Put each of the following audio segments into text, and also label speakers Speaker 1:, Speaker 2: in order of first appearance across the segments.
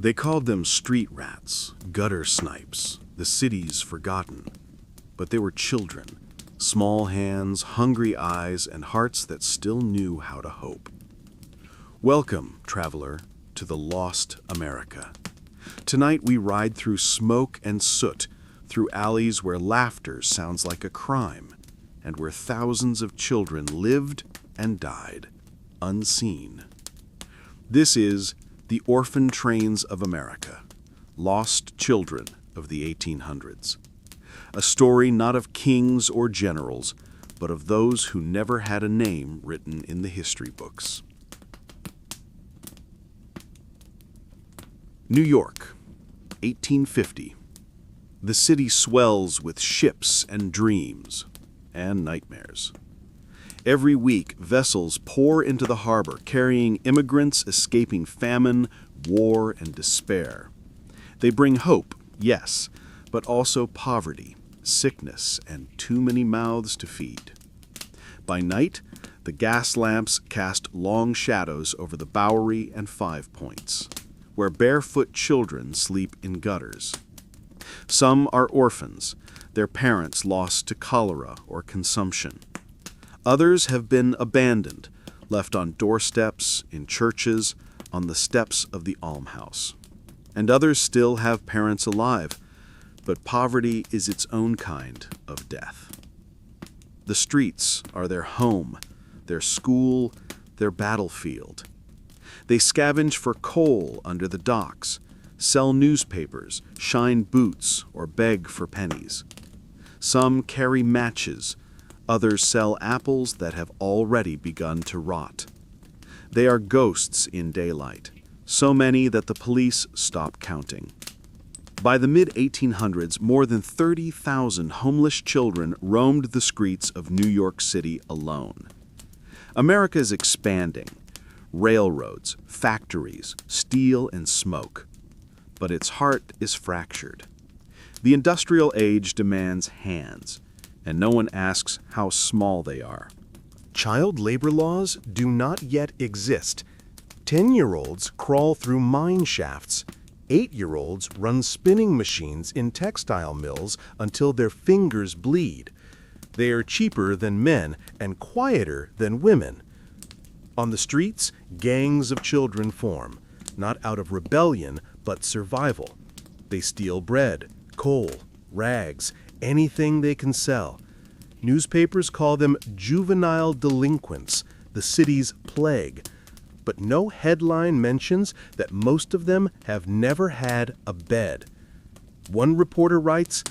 Speaker 1: They called them street rats, gutter snipes, the city's forgotten. But they were children, small hands, hungry eyes, and hearts that still knew how to hope. Welcome, traveler, to the lost America. Tonight we ride through smoke and soot, through alleys where laughter sounds like a crime, and where thousands of children lived and died, unseen. This is the Orphan Trains of America, Lost Children of the 1800s. A story not of kings or generals, but of those who never had a name written in the history books. New York, 1850. The city swells with ships and dreams and nightmares. Every week, vessels pour into the harbor carrying immigrants escaping famine, war, and despair. They bring hope, yes, but also poverty, sickness, and too many mouths to feed. By night, the gas lamps cast long shadows over the Bowery and Five Points, where barefoot children sleep in gutters. Some are orphans, their parents lost to cholera or consumption. Others have been abandoned, left on doorsteps, in churches, on the steps of the almshouse. And others still have parents alive, but poverty is its own kind of death. The streets are their home, their school, their battlefield. They scavenge for coal under the docks, sell newspapers, shine boots, or beg for pennies. Some carry matches, others sell apples that have already begun to rot. They are ghosts in daylight, so many that the police stop counting. By the mid-1800s, more than 30,000 homeless children roamed the streets of New York City alone. America is expanding. Railroads, factories, steel and smoke. But its heart is fractured. The industrial age demands hands, and no one asks how small they are.
Speaker 2: Child labor laws do not yet exist. 10-year-olds crawl through mine shafts. 8-year-olds run spinning machines in textile mills until their fingers bleed. They are cheaper than men and quieter than women. On the streets, gangs of children form, not out of rebellion, but survival. They steal bread, coal, rags, anything they can sell. Newspapers call them juvenile delinquents, the city's plague. But no headline mentions that most of them have never had a bed. One reporter writes,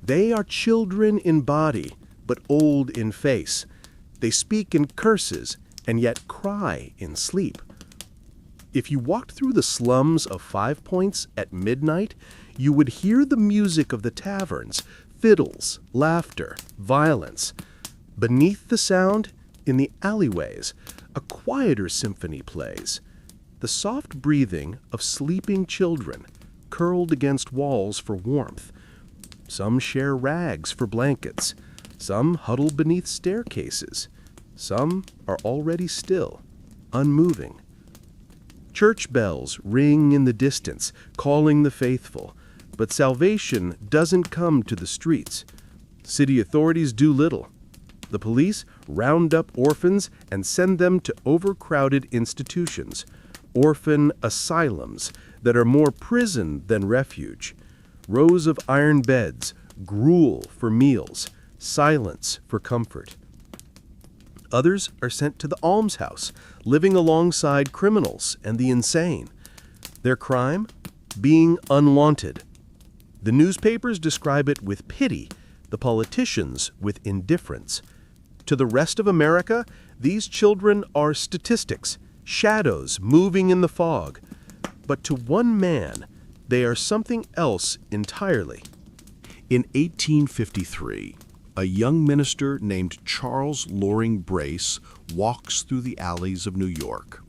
Speaker 2: "They are children in body, but old in face. They speak in curses and yet cry in sleep." If you walked through the slums of Five Points at midnight, you would hear the music of the taverns, fiddles, laughter, violence. Beneath the sound, in the alleyways, a quieter symphony plays. The soft breathing of sleeping children, curled against walls for warmth. Some share rags for blankets. Some huddle beneath staircases. Some are already still, unmoving. Church bells ring in the distance, calling the faithful, but salvation doesn't come to the streets. City authorities do little. The police round up orphans and send them to overcrowded institutions, orphan asylums that are more prison than refuge. Rows of iron beds, gruel for meals, silence for comfort. Others are sent to the almshouse, living alongside criminals and the insane. Their crime? Being unwanted. The newspapers describe it with pity, the politicians with indifference. To the rest of America, these children are statistics, shadows moving in the fog. But to one man, they are something else entirely.
Speaker 1: In 1853, a young minister named Charles Loring Brace walks through the alleys of New York.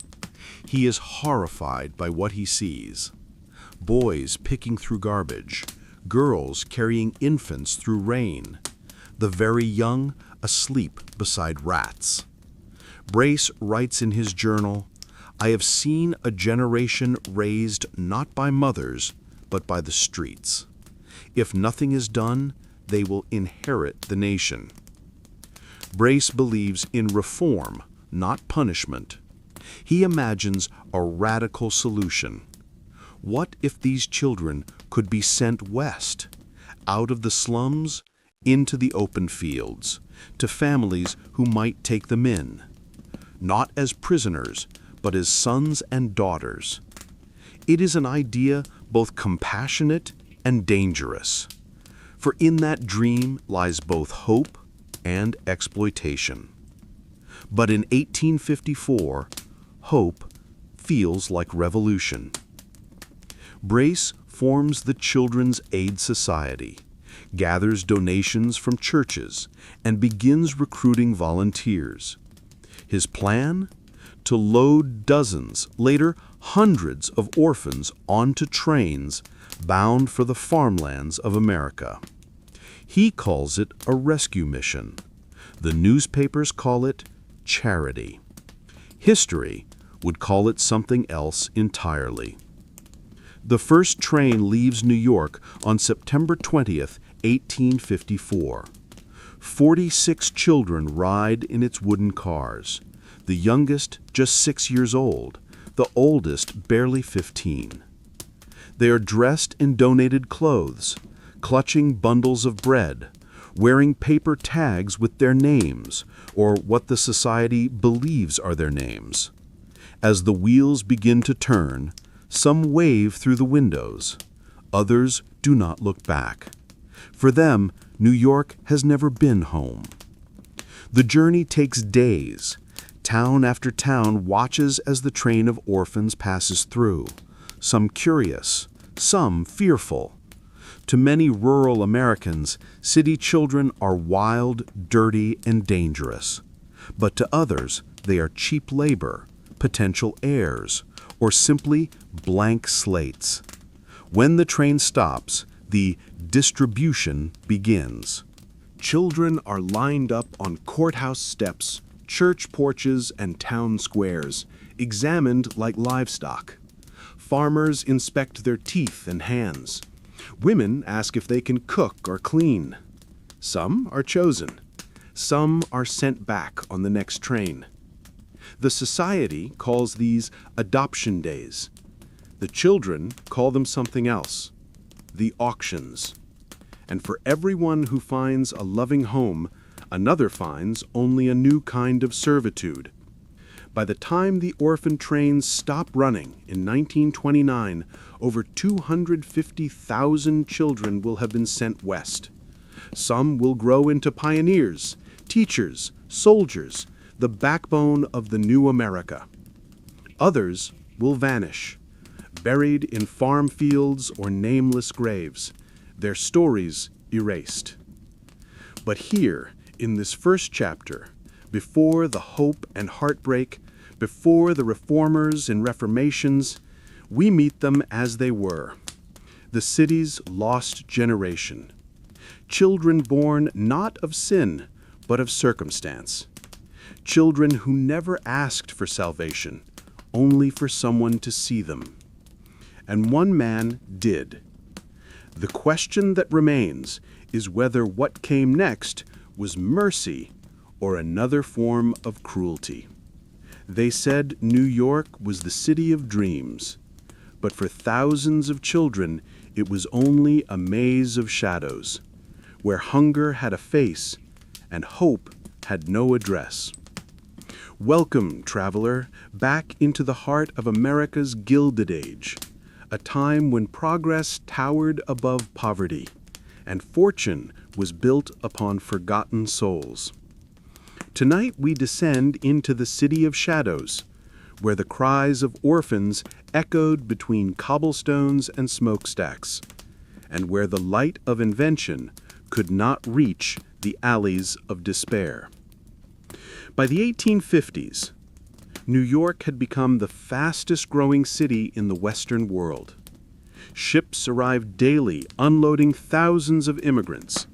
Speaker 1: He is horrified by what he sees. Boys picking through garbage, girls carrying infants through rain, the very young asleep beside rats. Brace writes in his journal, I have seen a generation raised not by mothers, but by the streets. If nothing is done, they will inherit the nation. Brace believes in reform, not punishment. He imagines a radical solution. What if these children could be sent west, out of the slums, into the open fields, to families who might take them in, not as prisoners, but as sons and daughters? It is an idea both compassionate and dangerous, for in that dream lies both hope and exploitation. But in 1854, hope feels like revolution. Brace forms the Children's Aid Society, gathers donations from churches, and begins recruiting volunteers. His plan? To load dozens, later hundreds of orphans onto trains bound for the farmlands of America. He calls it a rescue mission. The newspapers call it charity. History would call it something else entirely. The first train leaves New York on September 20th, 1854. 46 children ride in its wooden cars, the youngest just 6 years old, the oldest barely 15. They are dressed in donated clothes, clutching bundles of bread, wearing paper tags with their names, or what the society believes are their names. As the wheels begin to turn, some wave through the windows. Others do not look back. For them, New York has never been home. The journey takes days. Town after town watches as the train of orphans passes through, some curious, some fearful. To many rural Americans, city children are wild, dirty, and dangerous. But to others, they are cheap labor, potential heirs, or simply blank slates. When the train stops, the distribution begins. Children are lined up on courthouse steps, church porches, and town squares, examined like livestock. Farmers inspect their teeth and hands. Women ask if they can cook or clean. Some are chosen. Some are sent back on the next train. The society calls these adoption days. The children call them something else, the auctions. And for everyone who finds a loving home, another finds only a new kind of servitude. By the time the orphan trains stop running in 1929, over 250,000 children will have been sent west. Some will grow into pioneers, teachers, soldiers, the backbone of the new America. Others will vanish, buried in farm fields or nameless graves, their stories erased. But here, in this first chapter, before the hope and heartbreak, before the reformers and reformations, we meet them as they were, the city's lost generation. Children born not of sin, but of circumstance. Children who never asked for salvation, only for someone to see them. And one man did. The question that remains is whether what came next was mercy or another form of cruelty. They said New York was the city of dreams, but for thousands of children it was only a maze of shadows, where hunger had a face and hope had no address. Welcome, traveler, back into the heart of America's Gilded Age, a time when progress towered above poverty, and fortune was built upon forgotten souls. Tonight we descend into the City of Shadows, where the cries of orphans echoed between cobblestones and smokestacks, and where the light of invention could not reach the alleys of despair. By the 1850s, New York had become the fastest-growing city in the Western world. Ships arrived daily, unloading thousands of immigrants,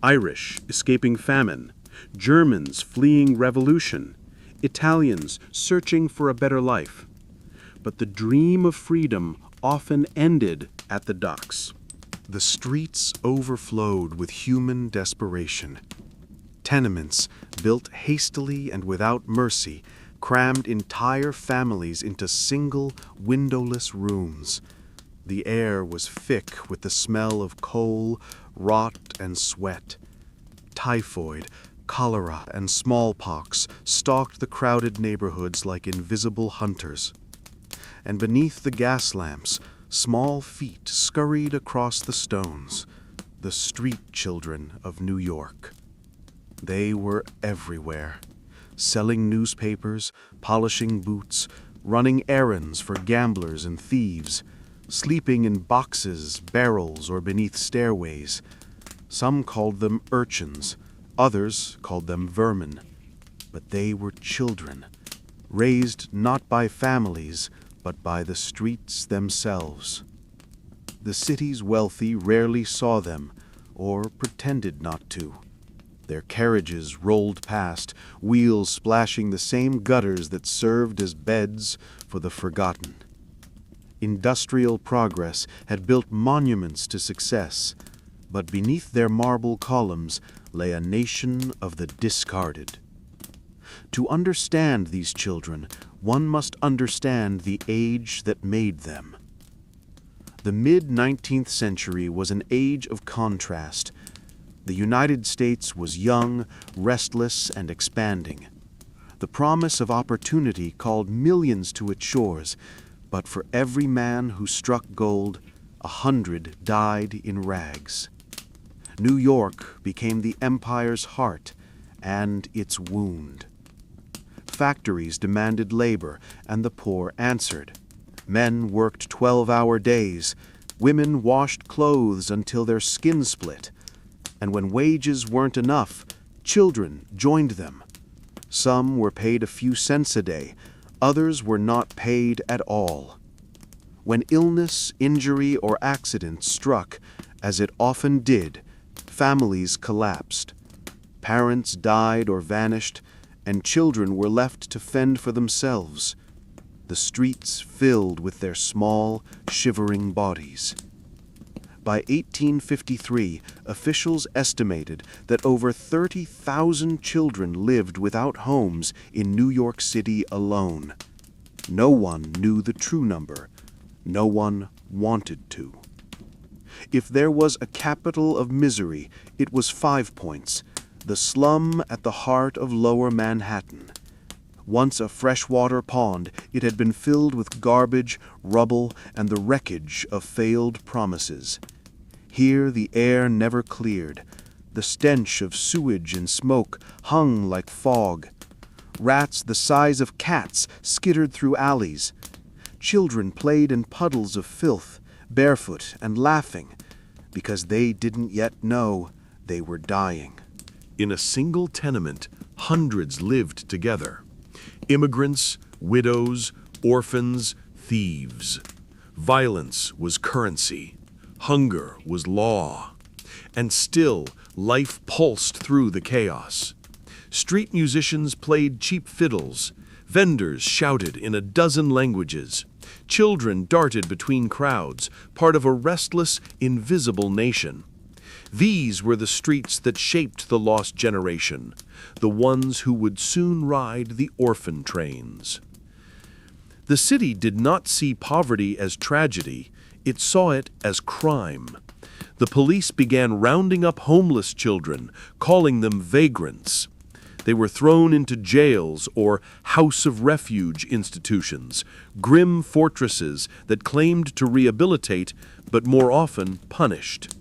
Speaker 1: Irish escaping famine, Germans fleeing revolution, Italians searching for a better life. but the dream of freedom often ended at the docks.
Speaker 2: The streets overflowed with human desperation. Tenements, built hastily and without mercy, crammed entire families into single, windowless rooms. The air was thick with the smell of coal, rot, and sweat. Typhoid, cholera, and smallpox stalked the crowded neighborhoods like invisible hunters. And beneath the gas lamps, small feet scurried across the stones, the street children of New York. They were everywhere, selling newspapers, polishing boots, running errands for gamblers and thieves, sleeping in boxes, barrels, or beneath stairways. Some called them urchins, others called them vermin. But they were children, raised not by families, but by the streets themselves. The city's wealthy rarely saw them, or pretended not to. Their carriages rolled past, wheels splashing the same gutters that served as beds for the forgotten. Industrial progress had built monuments to success, but beneath their marble columns lay a nation of the discarded. To understand these children, one must understand the age that made them. The mid-19th century was an age of contrast. The United States was young, restless, and expanding. The promise of opportunity called millions to its shores, but for every man who struck gold, 100 died in rags. New York became the empire's heart and its wound. Factories demanded labor, and the poor answered. Men worked 12-hour days. Women washed clothes until their skin split. And when wages weren't enough, children joined them. Some were paid a few cents a day. Others were not paid at all. When illness, injury, or accident struck, as it often did, families collapsed. Parents died or vanished, and children were left to fend for themselves. The streets filled with their small, shivering bodies. By 1853, officials estimated that over 30,000 children lived without homes in New York City alone. No one knew the true number. No one wanted to. If there was a capital of misery, it was 5 Points, the slum at the heart of Lower Manhattan. Once a freshwater pond, it had been filled with garbage, rubble, and the wreckage of failed promises. Here the air never cleared. The stench of sewage and smoke hung like fog. Rats the size of cats skittered through alleys. Children played in puddles of filth, barefoot and laughing, because they didn't yet know they were dying.
Speaker 1: In a single tenement, hundreds lived together. Immigrants, widows, orphans, thieves. Violence was currency. Hunger was law. And still, life pulsed through the chaos. Street musicians played cheap fiddles. Vendors shouted in a dozen languages. Children darted between crowds, part of a restless, invisible nation. These were the streets that shaped the lost generation, the ones who would soon ride the orphan trains. The city did not see poverty as tragedy, it saw it as crime. The police began rounding up homeless children, calling them vagrants. They were thrown into jails or house of refuge institutions, grim fortresses that claimed to rehabilitate, but more often punished.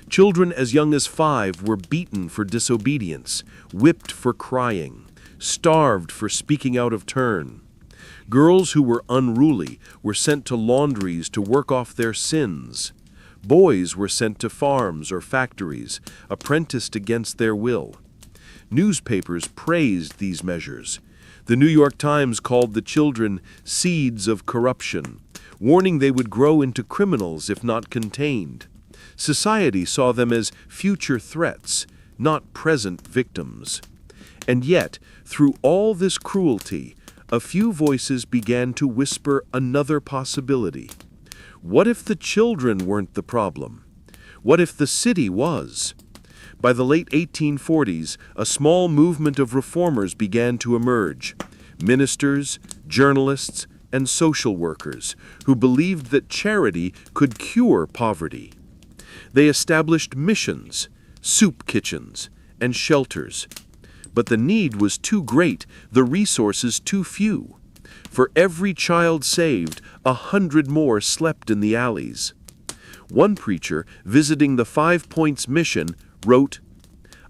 Speaker 1: Children as young as 5 were beaten for disobedience, whipped for crying, starved for speaking out of turn. Girls who were unruly were sent to laundries to work off their sins. Boys were sent to farms or factories, apprenticed against their will. Newspapers praised these measures. The New York Times called the children seeds of corruption, warning they would grow into criminals if not contained. Society saw them as future threats, not present victims. And yet, through all this cruelty, a few voices began to whisper another possibility. What if the children weren't the problem? What if the city was? By the late 1840s, a small movement of reformers began to emerge. Ministers, journalists, and social workers who believed that charity could cure poverty. They established missions, soup kitchens, and shelters. But the need was too great, the resources too few. For every child saved, 100 more slept in the alleys. One preacher, visiting the 5 Points mission, wrote,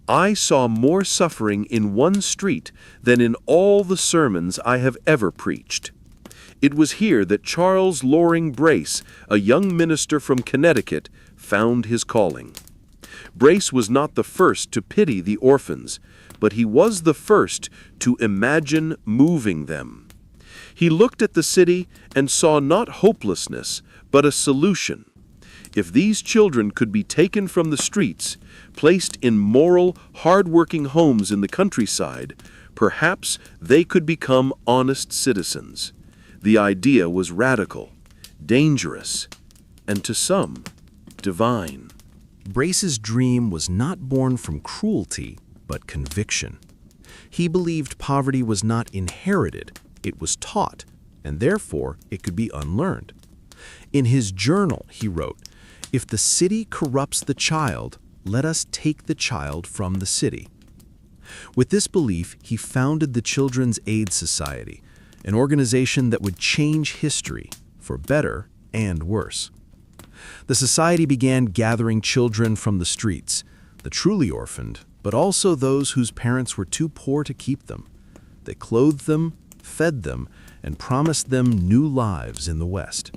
Speaker 1: "I saw more suffering in one street than in all the sermons I have ever preached." It was here that Charles Loring Brace, a young minister from Connecticut, found his calling. Brace was not the first to pity the orphans, but he was the first to imagine moving them. He looked at the city and saw not hopelessness, but a solution. If these children could be taken from the streets, placed in moral, hard-working homes in the countryside, perhaps they could become honest citizens. The idea was radical, dangerous, and to some, divine.
Speaker 2: Brace's dream was not born from cruelty, but conviction. He believed poverty was not inherited, it was taught, and therefore it could be unlearned. In his journal, he wrote, "If the city corrupts the child, let us take the child from the city." With this belief, he founded the Children's Aid Society, an organization that would change history, for better and worse. The society began gathering children from the streets, the truly orphaned, but also those whose parents were too poor to keep them. They clothed them, fed them, and promised them new lives in the West.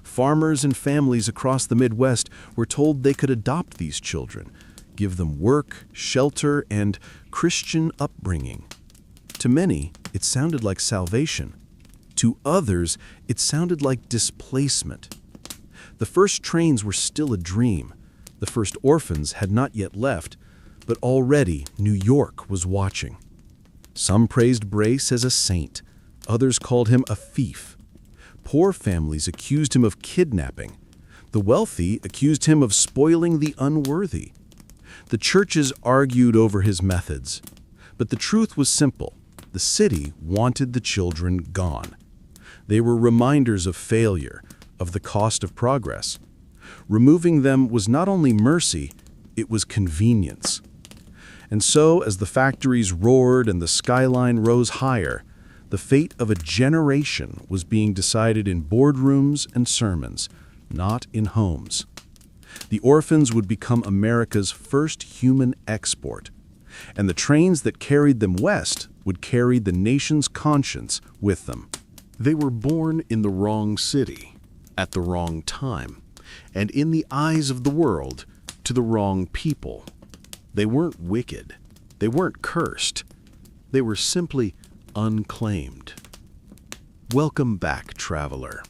Speaker 2: Farmers and families across the Midwest were told they could adopt these children, give them work, shelter, and Christian upbringing. To many, it sounded like salvation. To others, it sounded like displacement. The first trains were still a dream. The first orphans had not yet left, but already New York was watching. Some praised Brace as a saint. Others called him a thief. Poor families accused him of kidnapping. The wealthy accused him of spoiling the unworthy. The churches argued over his methods. But the truth was simple. The city wanted the children gone. They were reminders of failure, of the cost of progress. Removing them was not only mercy, it was convenience. And so, as the factories roared and the skyline rose higher, the fate of a generation was being decided in boardrooms and sermons, not in homes. The orphans would become America's first human export, and the trains that carried them west would carry the nation's conscience with them. They were born in the wrong city, at the wrong time, and in the eyes of the world, to the wrong people. They weren't wicked. They weren't cursed. They were simply unclaimed. Welcome back, traveler.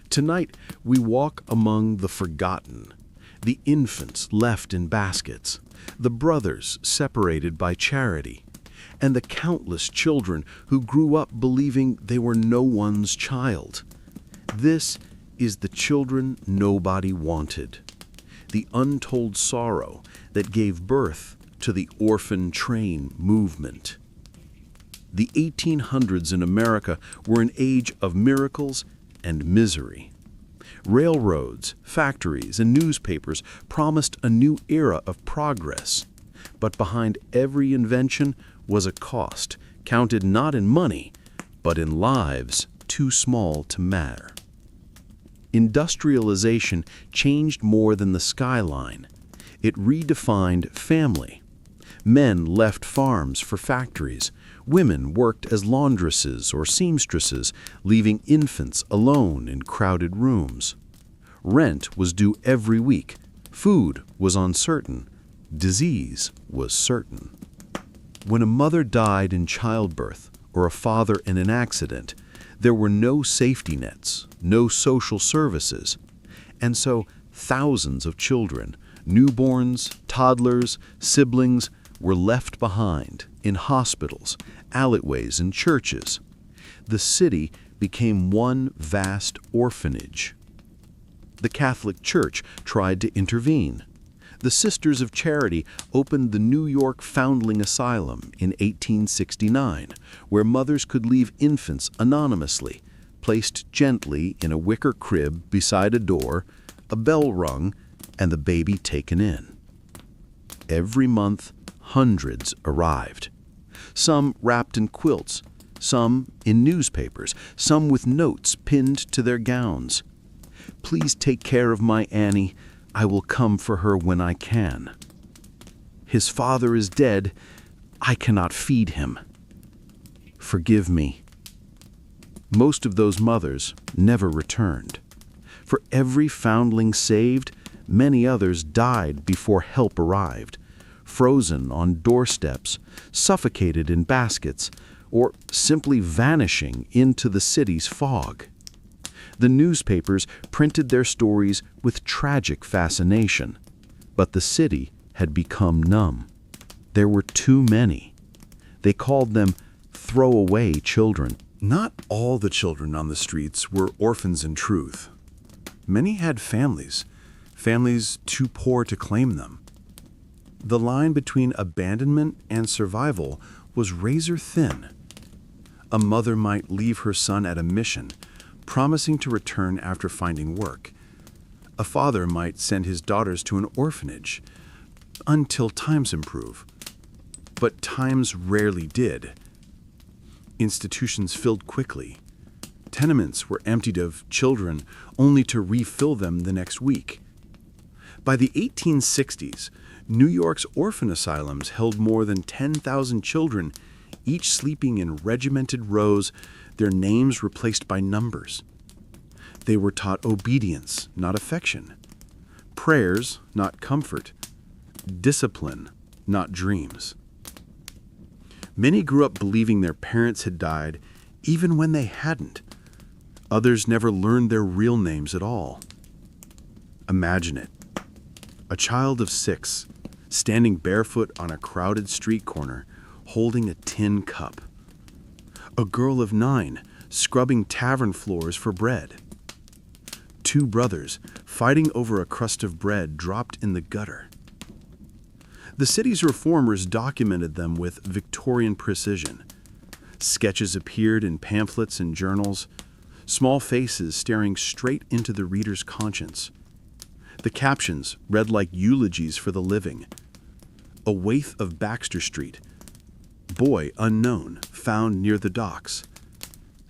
Speaker 2: Tonight, we walk among the forgotten, the infants left in baskets, the brothers separated by charity, and the countless children who grew up believing they were no one's child. This is the children nobody wanted, the untold sorrow that gave birth to the orphan train movement. The 1800s in America were an age of miracles and misery. Railroads, factories, and newspapers promised a new era of progress. But behind every invention was a cost, counted not in money, but in lives too small to matter. Industrialization changed more than the skyline. It redefined family. Men left farms for factories. Women worked as laundresses or seamstresses, leaving infants alone in crowded rooms. Rent was due every week. Food was uncertain. Disease was certain. When a mother died in childbirth or a father in an accident, there were no safety nets, no social services. And so thousands of children, newborns, toddlers, siblings, were left behind in hospitals, alleyways, and churches.
Speaker 1: The city became one vast orphanage. The Catholic Church tried to intervene. The Sisters of Charity opened the New York Foundling Asylum in 1869, where mothers could leave infants anonymously, placed gently in a wicker crib beside a door, a bell rung, and the baby taken in. Every month, hundreds arrived. Some wrapped in quilts, some in newspapers, some with notes pinned to their gowns. "Please take care of my Annie. I will come for her when I can. His father is dead. I cannot feed him. Forgive me." Most of those mothers never returned. For every foundling saved, many others died before help arrived, frozen on doorsteps, suffocated in baskets, or simply vanishing into the city's fog. The newspapers printed their stories with tragic fascination, but the city had become numb. There were too many. They called them throwaway children.
Speaker 2: Not all the children on the streets were orphans in truth. Many had families too poor to claim them. The line between abandonment and survival was razor thin. A mother might leave her son at a mission, promising to return after finding work. A father might send his daughters to an orphanage until times improve. But times rarely did. Institutions filled quickly. Tenements were emptied of children only to refill them the next week. By the 1860s, New York's orphan asylums held more than 10,000 children, each sleeping in regimented rows, their names replaced by numbers. They were taught obedience, not affection, prayers, not comfort, discipline, not dreams. Many grew up believing their parents had died, even when they hadn't. Others never learned their real names at all. Imagine it. A child of 6, standing barefoot on a crowded street corner, holding a tin cup. A girl of 9, scrubbing tavern floors for bread. 2 brothers, fighting over a crust of bread dropped in the gutter. The city's reformers documented them with Victorian precision. Sketches appeared in pamphlets and journals, small faces staring straight into the reader's conscience. The captions read like eulogies for the living. A waif of Baxter Street. Boy unknown, found near the docks.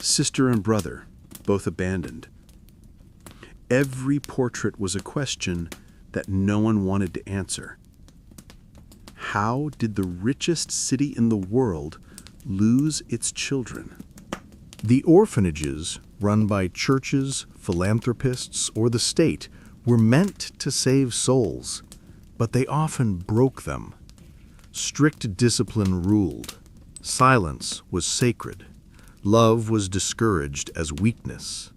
Speaker 2: Sister and brother, both abandoned. Every portrait was a question that no one wanted to answer. How did the richest city in the world lose its children? The orphanages, run by churches, philanthropists, or the state, were meant to save souls, but they often broke them. Strict discipline ruled. Silence was sacred. Love was discouraged as weakness.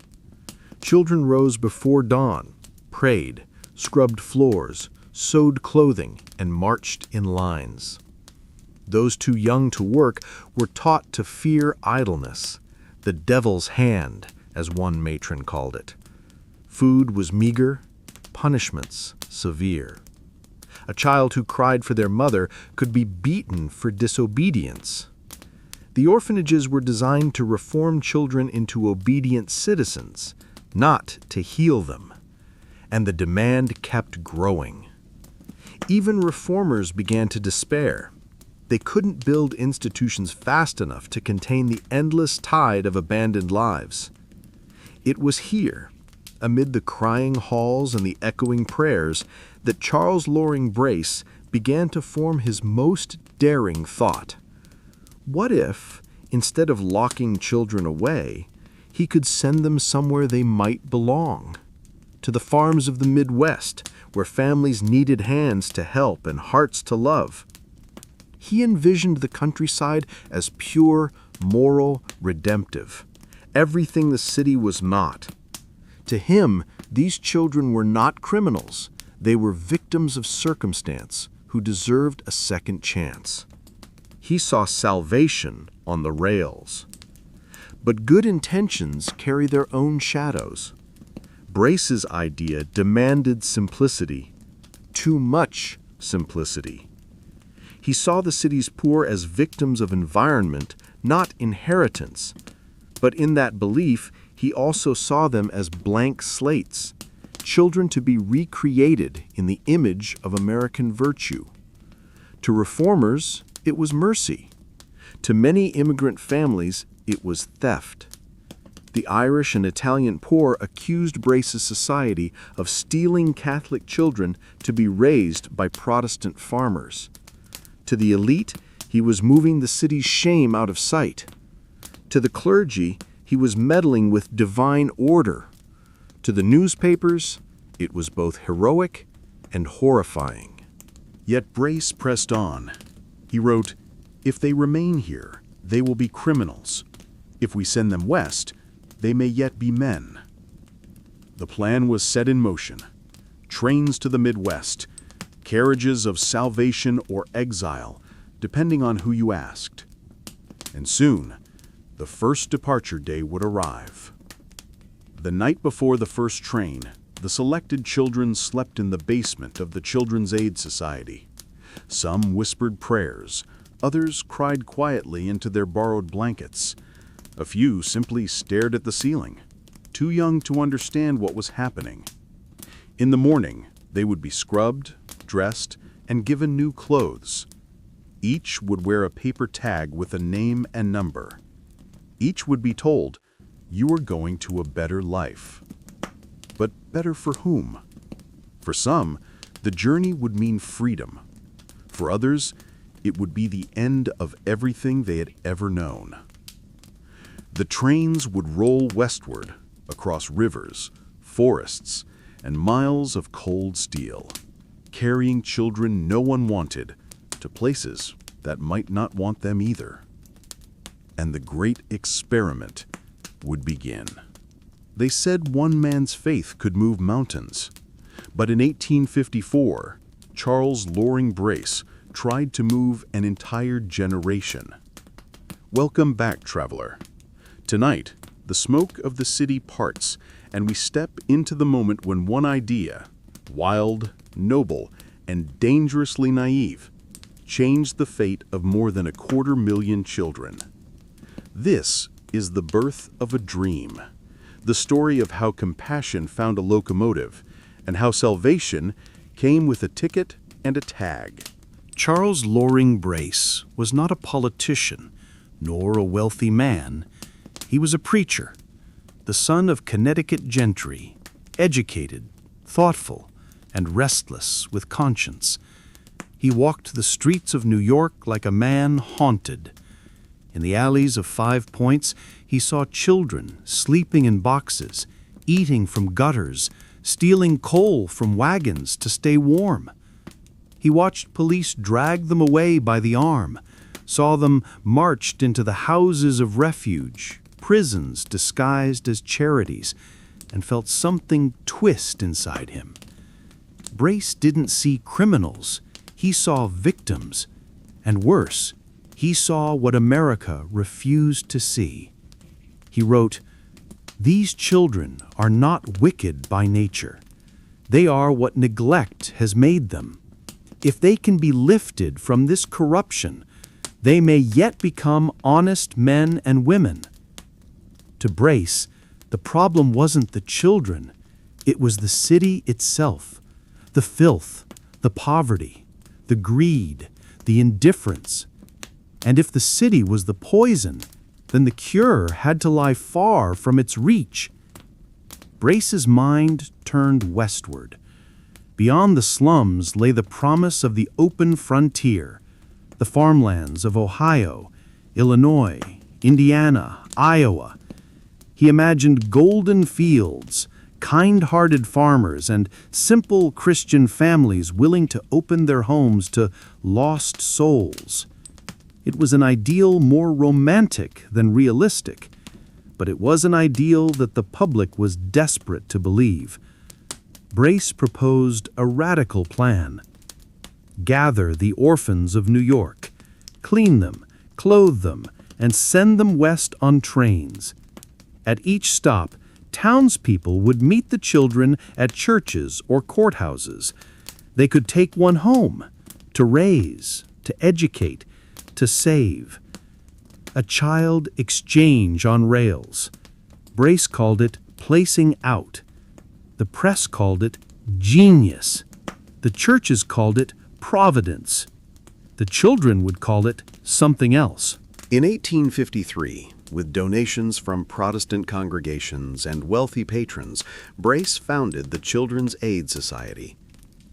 Speaker 2: Children rose before dawn, prayed, scrubbed floors, sewed clothing, and marched in lines. Those too young to work were taught to fear idleness, the devil's hand, as one matron called it. Food was meager, punishments severe. A child who cried for their mother could be beaten for disobedience. The orphanages were designed to reform children into obedient citizens, not to heal them. And the demand kept growing. Even reformers began to despair. They couldn't build institutions fast enough to contain the endless tide of abandoned lives. It was here, amid the crying halls and the echoing prayers, that Charles Loring Brace began to form his most daring thought. What if, instead of locking children away, he could send them somewhere they might belong? To the farms of the Midwest, where families needed hands to help and hearts to love. He envisioned the countryside as pure, moral, redemptive. Everything the city was not. To him, these children were not criminals. They were victims of circumstance who deserved a second chance. He saw salvation on the rails.
Speaker 1: But good intentions carry their own shadows. Brace's idea demanded simplicity, too much simplicity. He saw the city's poor as victims of environment, not inheritance. But in that belief, he also saw them as blank slates, children to be recreated in the image of American virtue. To reformers, it was mercy. To many immigrant families, it was theft. The Irish and Italian poor accused Brace's society of stealing Catholic children to be raised by Protestant farmers. To the elite, he was moving the city's shame out of sight. To the clergy, he was meddling with divine order. To the newspapers, it was both heroic and horrifying.
Speaker 2: Yet Brace pressed on. He wrote, "If they remain here, they will be criminals. If we send them west, they may yet be men." The plan was set in motion. Trains to the Midwest, carriages of salvation or exile, depending on who you asked. And soon, the first departure day would arrive. The night before the first train, the selected children slept in the basement of the Children's Aid Society. Some whispered prayers, others cried quietly into their borrowed blankets. A few simply stared at the ceiling, too young to understand what was happening. In the morning, they would be scrubbed, dressed, and given new clothes. Each would wear a paper tag with a name and number. Each would be told, "You are going to a better life." But better for whom? For some, the journey would mean freedom. For others, it would be the end of everything they had ever known. The trains would roll westward, across rivers, forests, and miles of cold steel, carrying children no one wanted to places that might not want them either. And the great experiment would begin. They said one man's faith could move mountains. But in 1854, Charles Loring Brace tried to move an entire generation. Welcome back, traveler. Tonight, the smoke of the city parts, and we step into the moment when one idea, wild, noble, and dangerously naive, changed the fate of more than 250,000 children. This is the birth of a dream, the story of how compassion found a locomotive, and how salvation came with a ticket and a tag.
Speaker 1: Charles Loring Brace was not a politician, nor a wealthy man. He was a preacher, the son of Connecticut gentry, educated, thoughtful, and restless with conscience. He walked the streets of New York like a man haunted. In the alleys of 5 Points, he saw children sleeping in boxes, eating from gutters, stealing coal from wagons to stay warm. He watched police drag them away by the arm, saw them marched into the houses of refuge, prisons disguised as charities, and felt something twist inside him. Brace didn't see criminals, he saw victims, and worse, he saw what America refused to see. He wrote, "These children are not wicked by nature. They are what neglect has made them. If they can be lifted from this corruption, they may yet become honest men and women." To Brace, the problem wasn't the children, it was the city itself, the filth, the poverty, the greed, the indifference. And if the city was the poison, then the cure had to lie far from its reach. Brace's mind turned westward. Beyond the slums lay the promise of the open frontier, the farmlands of Ohio, Illinois, Indiana, Iowa. He imagined golden fields, kind-hearted farmers, and simple Christian families willing to open their homes to lost souls. It was an ideal more romantic than realistic, but it was an ideal that the public was desperate to believe. Brace proposed a radical plan. Gather the orphans of New York, clean them, clothe them,
Speaker 3: and send them west on trains. At each stop, townspeople would meet the children at churches or courthouses. They could take one home, to raise, to educate, to save. A child exchange on rails. Brace called it placing out. The press called it genius. The churches called it providence. The children would call it something else.
Speaker 1: In 1853, with donations from Protestant congregations and wealthy patrons, Brace founded the Children's Aid Society.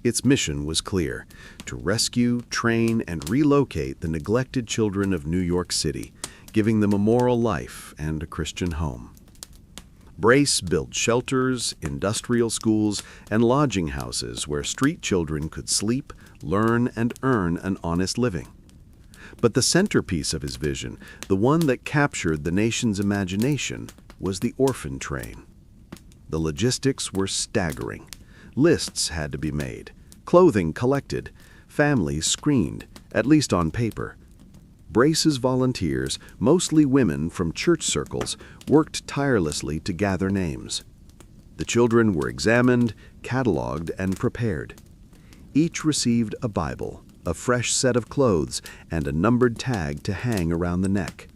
Speaker 1: Its mission was clear: to rescue, train, and relocate the neglected children of New York City, giving them a moral life and a Christian home. Brace built shelters, industrial schools, and lodging houses where street children could sleep, learn, and earn an honest living. But the centerpiece of his vision, the one that captured the nation's imagination, was the orphan train. The logistics were staggering. Lists had to be made, clothing collected, families screened, at least on paper. Brace's volunteers, mostly women from church circles, worked tirelessly to gather names. The children were examined, cataloged, and prepared. Each received a Bible, a fresh set of clothes, and a numbered tag to hang around the neck.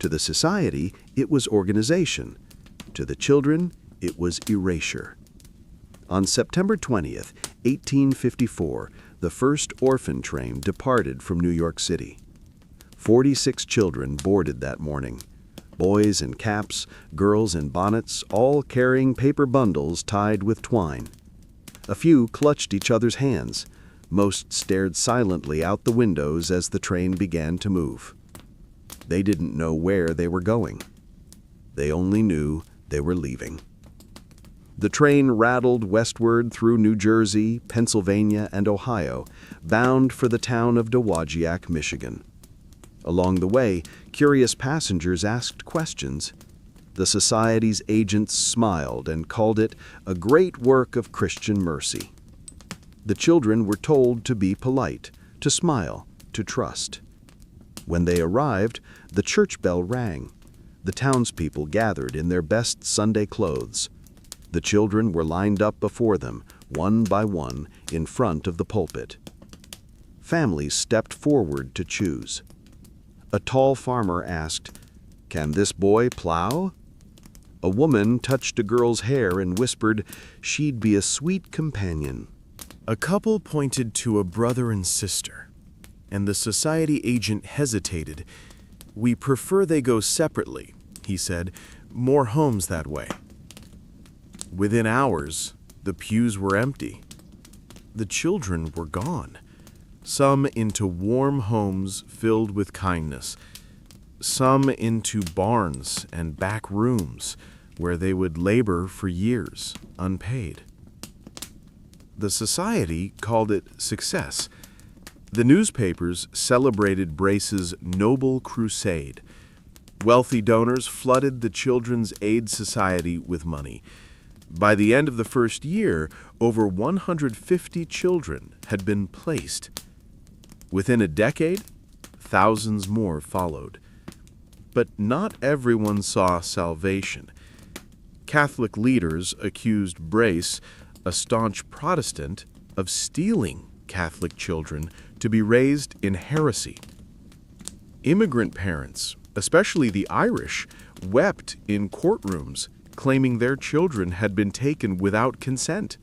Speaker 1: To the society, it was organization. To the children, it was erasure. On September 20th, 1854, the first orphan train departed from New York City. 46 children boarded that morning. Boys in caps, girls in bonnets, all carrying paper bundles tied with twine. A few clutched each other's hands. Most stared silently out the windows as the train began to move. They didn't know where they were going. They only knew they were leaving. The train rattled westward through New Jersey, Pennsylvania, and Ohio, bound for the town of Dowagiac, Michigan. Along the way, curious passengers asked questions. The Society's agents smiled and called it a great work of Christian mercy. The children were told to be polite, to smile, to trust. When they arrived, the church bell rang. The townspeople gathered in their best Sunday clothes. The children were lined up before them, one by one, in front of the pulpit. Families stepped forward to choose. A tall farmer asked, "Can this boy plow?" A woman touched a girl's hair and whispered she'd be a sweet companion.
Speaker 2: A couple pointed to a brother and sister, and the society agent hesitated. "We prefer they go separately," he said. "More homes that way." Within hours, the pews were empty. The children were gone, some into warm homes filled with kindness, some into barns and back rooms where they would labor for years, unpaid. The society called it success. The newspapers celebrated Brace's noble crusade. Wealthy donors flooded the Children's Aid Society with money. By the end of the first year, over 150 children had been placed. Within a decade, thousands more followed. But not everyone saw salvation. Catholic leaders accused Brace, a staunch Protestant, of stealing Catholic children to be raised in heresy. Immigrant parents, especially the Irish, wept in courtrooms, claiming their children had been taken without consent.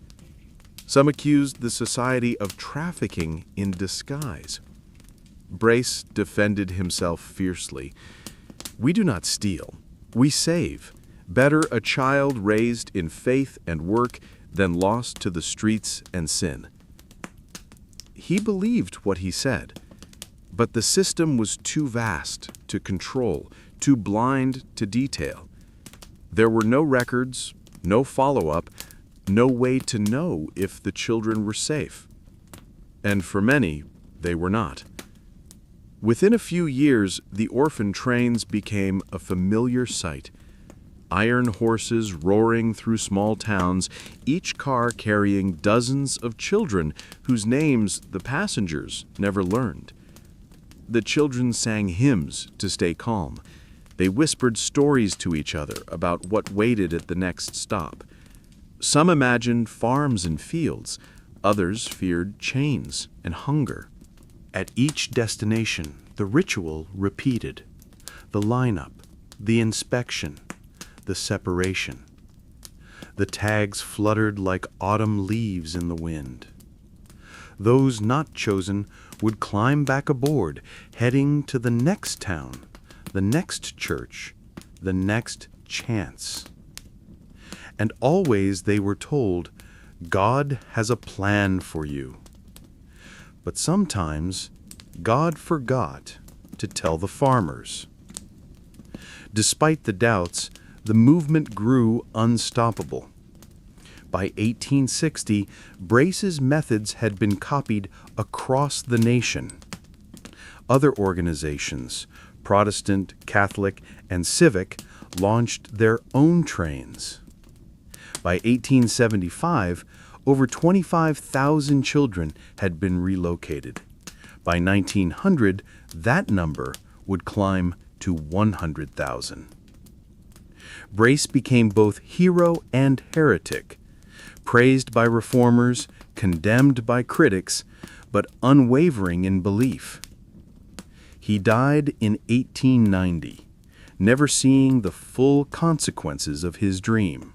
Speaker 2: Some accused the society of trafficking in disguise. Brace defended himself fiercely. "We do not steal. We save. Better a child raised in faith and work than lost to the streets and sin." He believed what he said, but the system was too vast to control, too blind to detail. There were no records, no follow-up, no way to know if the children were safe. And for many, they were not. Within a few years, the orphan trains became a familiar sight. Iron horses roaring through small towns, each car carrying dozens of children whose names the passengers never learned.
Speaker 1: The children sang hymns to stay calm. They whispered stories to each other about what waited at the next stop. Some imagined farms and fields. Others feared chains and hunger.
Speaker 2: At each destination, the ritual repeated. The lineup, the inspection, the separation. The tags fluttered like autumn leaves in the wind. Those not chosen would climb back aboard, heading to the next town, the next church, the next chance. And always they were told, God has a plan for you. But sometimes God forgot to tell the farmers. Despite the doubts, the movement grew unstoppable. By 1860, Brace's methods had been copied across the nation. Other organizations, Protestant, Catholic, and civic, launched their own trains. By 1875, over 25,000 children had been relocated. By 1900, that number would climb to 100,000. Brace became both hero and heretic, praised by reformers, condemned by critics, but unwavering in belief. He died in 1890, never seeing the full consequences of his dream.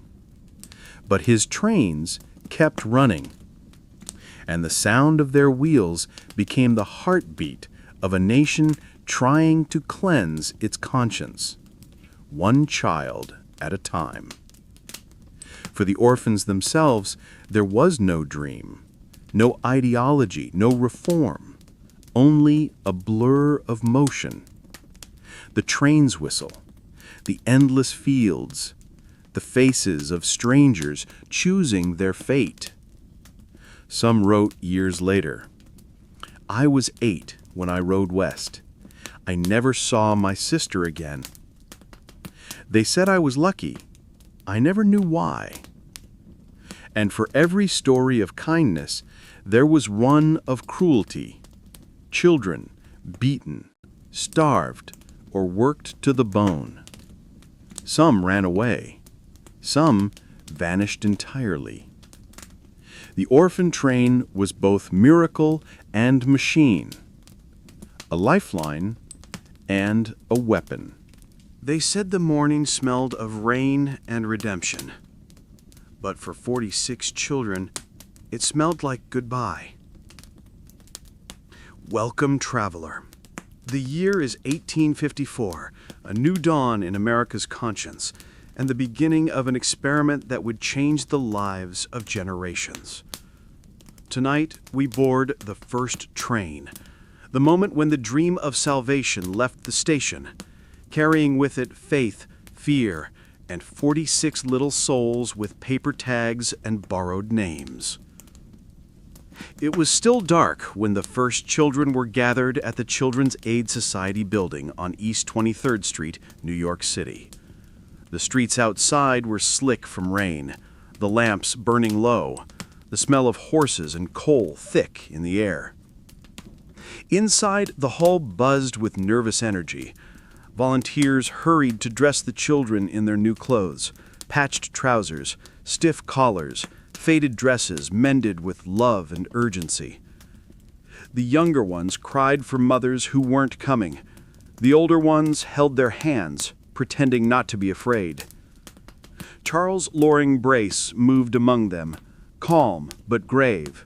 Speaker 2: But his trains kept running, and the sound of their wheels became the heartbeat of a nation trying to cleanse its conscience, one child at a time. For the orphans themselves, there was no dream, no ideology, no reform, only a blur of motion. The train's whistle, the endless fields, the faces of strangers choosing their fate. Some wrote years later, "I was 8 when I rode west. I never saw my sister again. They said I was lucky. I never knew why." And for every story of kindness, there was one of cruelty. Children beaten, starved, or worked to the bone. Some ran away. Some vanished entirely. The orphan train was both miracle and machine, a lifeline and a weapon. They said the morning smelled of rain and redemption, but for 46 children, it smelled like goodbye. Welcome, traveler. The year is 1854, a new dawn in America's conscience, and the beginning of an experiment that would change the lives of generations. Tonight, we board the first train, the moment when the dream of salvation left the station, carrying with it faith, fear, and 46 little souls with paper tags and borrowed names. It was still dark when the first children were gathered at the Children's Aid Society building on East 23rd Street, New York City. The streets outside were slick from rain, the lamps burning low, the smell of horses and coal thick in the air. Inside, the hall buzzed with nervous energy. Volunteers hurried to dress the children in their new clothes, patched trousers, stiff collars, faded dresses mended with love and urgency. The younger ones cried for mothers who weren't coming. The older ones held their hands, pretending not to be afraid. Charles Loring Brace moved among them, calm but grave.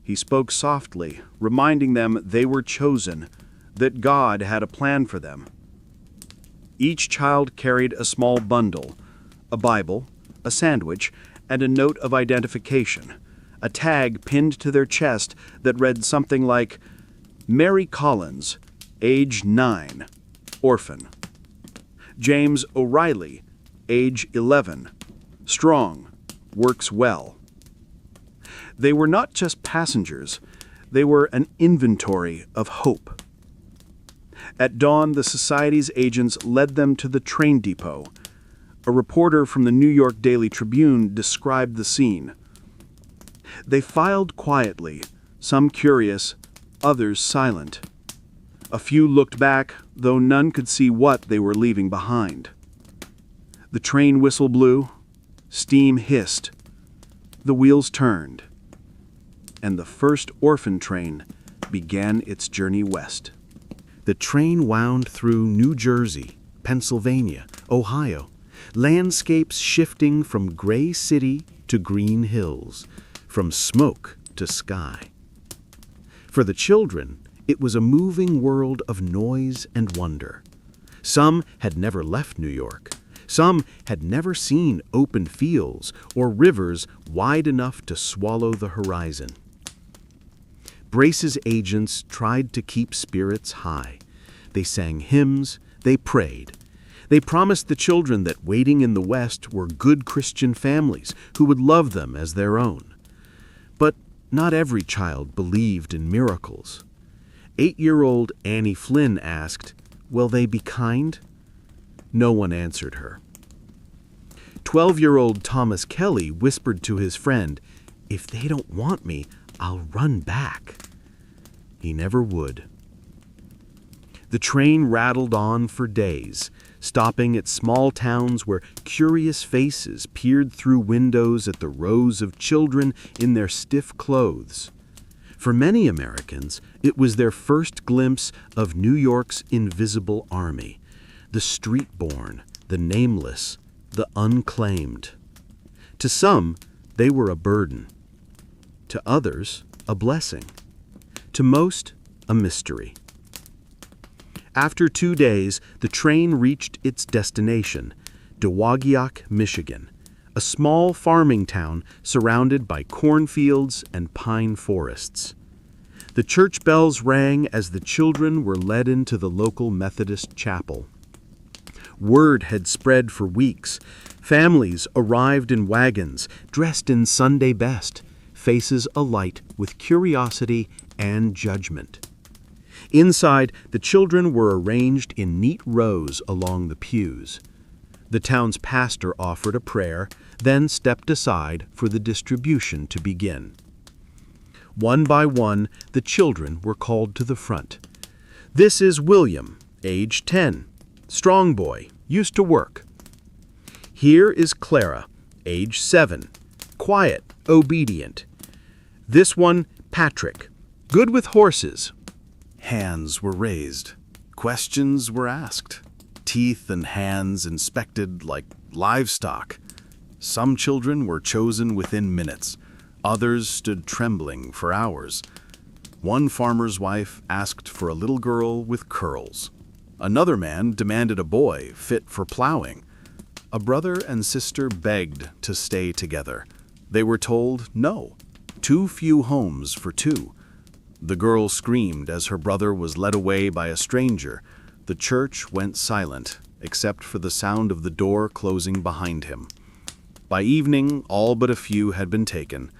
Speaker 2: He spoke softly, reminding them they were chosen, that God had a plan for them. Each child carried a small bundle, a Bible, a sandwich, and a note of identification, a tag pinned to their chest that read something like, "Mary Collins, age 9, orphan. James O'Reilly, age 11, strong, works well." They were not just passengers, they were an inventory of hope. At dawn, the Society's agents led them to the train depot. A reporter from the New York Daily Tribune described the scene. They filed quietly, some curious, others silent.
Speaker 1: A few looked back, though none could see what they were leaving behind. The train whistle blew, steam hissed, the wheels turned, and the first orphan train began its journey west.
Speaker 2: The train wound through New Jersey, Pennsylvania, Ohio, landscapes shifting from gray city to green hills, from smoke to sky. For the children, it was a moving world of noise and wonder. Some had never left New York. Some had never seen open fields or rivers wide enough to swallow the horizon. Brace's agents tried to keep spirits high. They sang hymns, they prayed. They promised the children that waiting in the West were good Christian families who would love them as their own. But not every child believed in miracles. 8-year-old Annie Flynn asked, "Will they be kind?" No one answered her. 12-year-old Thomas Kelly whispered to his friend, "If they don't want me, I'll run back." He never would. The train rattled on for days, stopping at small towns where curious faces peered through windows at the rows of children in their stiff clothes. For many Americans, it was their first glimpse of New York's invisible army, the street-born, the nameless, the unclaimed. To some, they were a burden. To others, a blessing. To most, a mystery. After 2 days, the train reached its destination, Dowagiac, Michigan, a small farming town surrounded by cornfields and pine forests. The church bells rang as the children were led into the local Methodist chapel. Word had spread for weeks. Families arrived in wagons, dressed in Sunday best, faces alight with curiosity and judgment. Inside, the children were arranged in neat rows along the pews. The town's pastor offered a prayer, then stepped aside for the distribution to begin. One by one, the children were called to the front. "This is William, age 10, strong boy, used to work. Here is Clara, age 7, quiet, obedient. This one, Patrick, good with horses."
Speaker 1: Hands were raised. Questions were asked. Teeth and hands inspected like livestock. Some children were chosen within minutes. Others stood trembling for hours. One farmer's wife asked for a little girl with curls. Another man demanded a boy fit for plowing. A brother and sister begged to stay together. They were told no. Too few homes for two. The girl screamed as her brother was led away by a stranger. The church went silent, except for the sound of the door closing behind him. By evening, all but a few had been taken.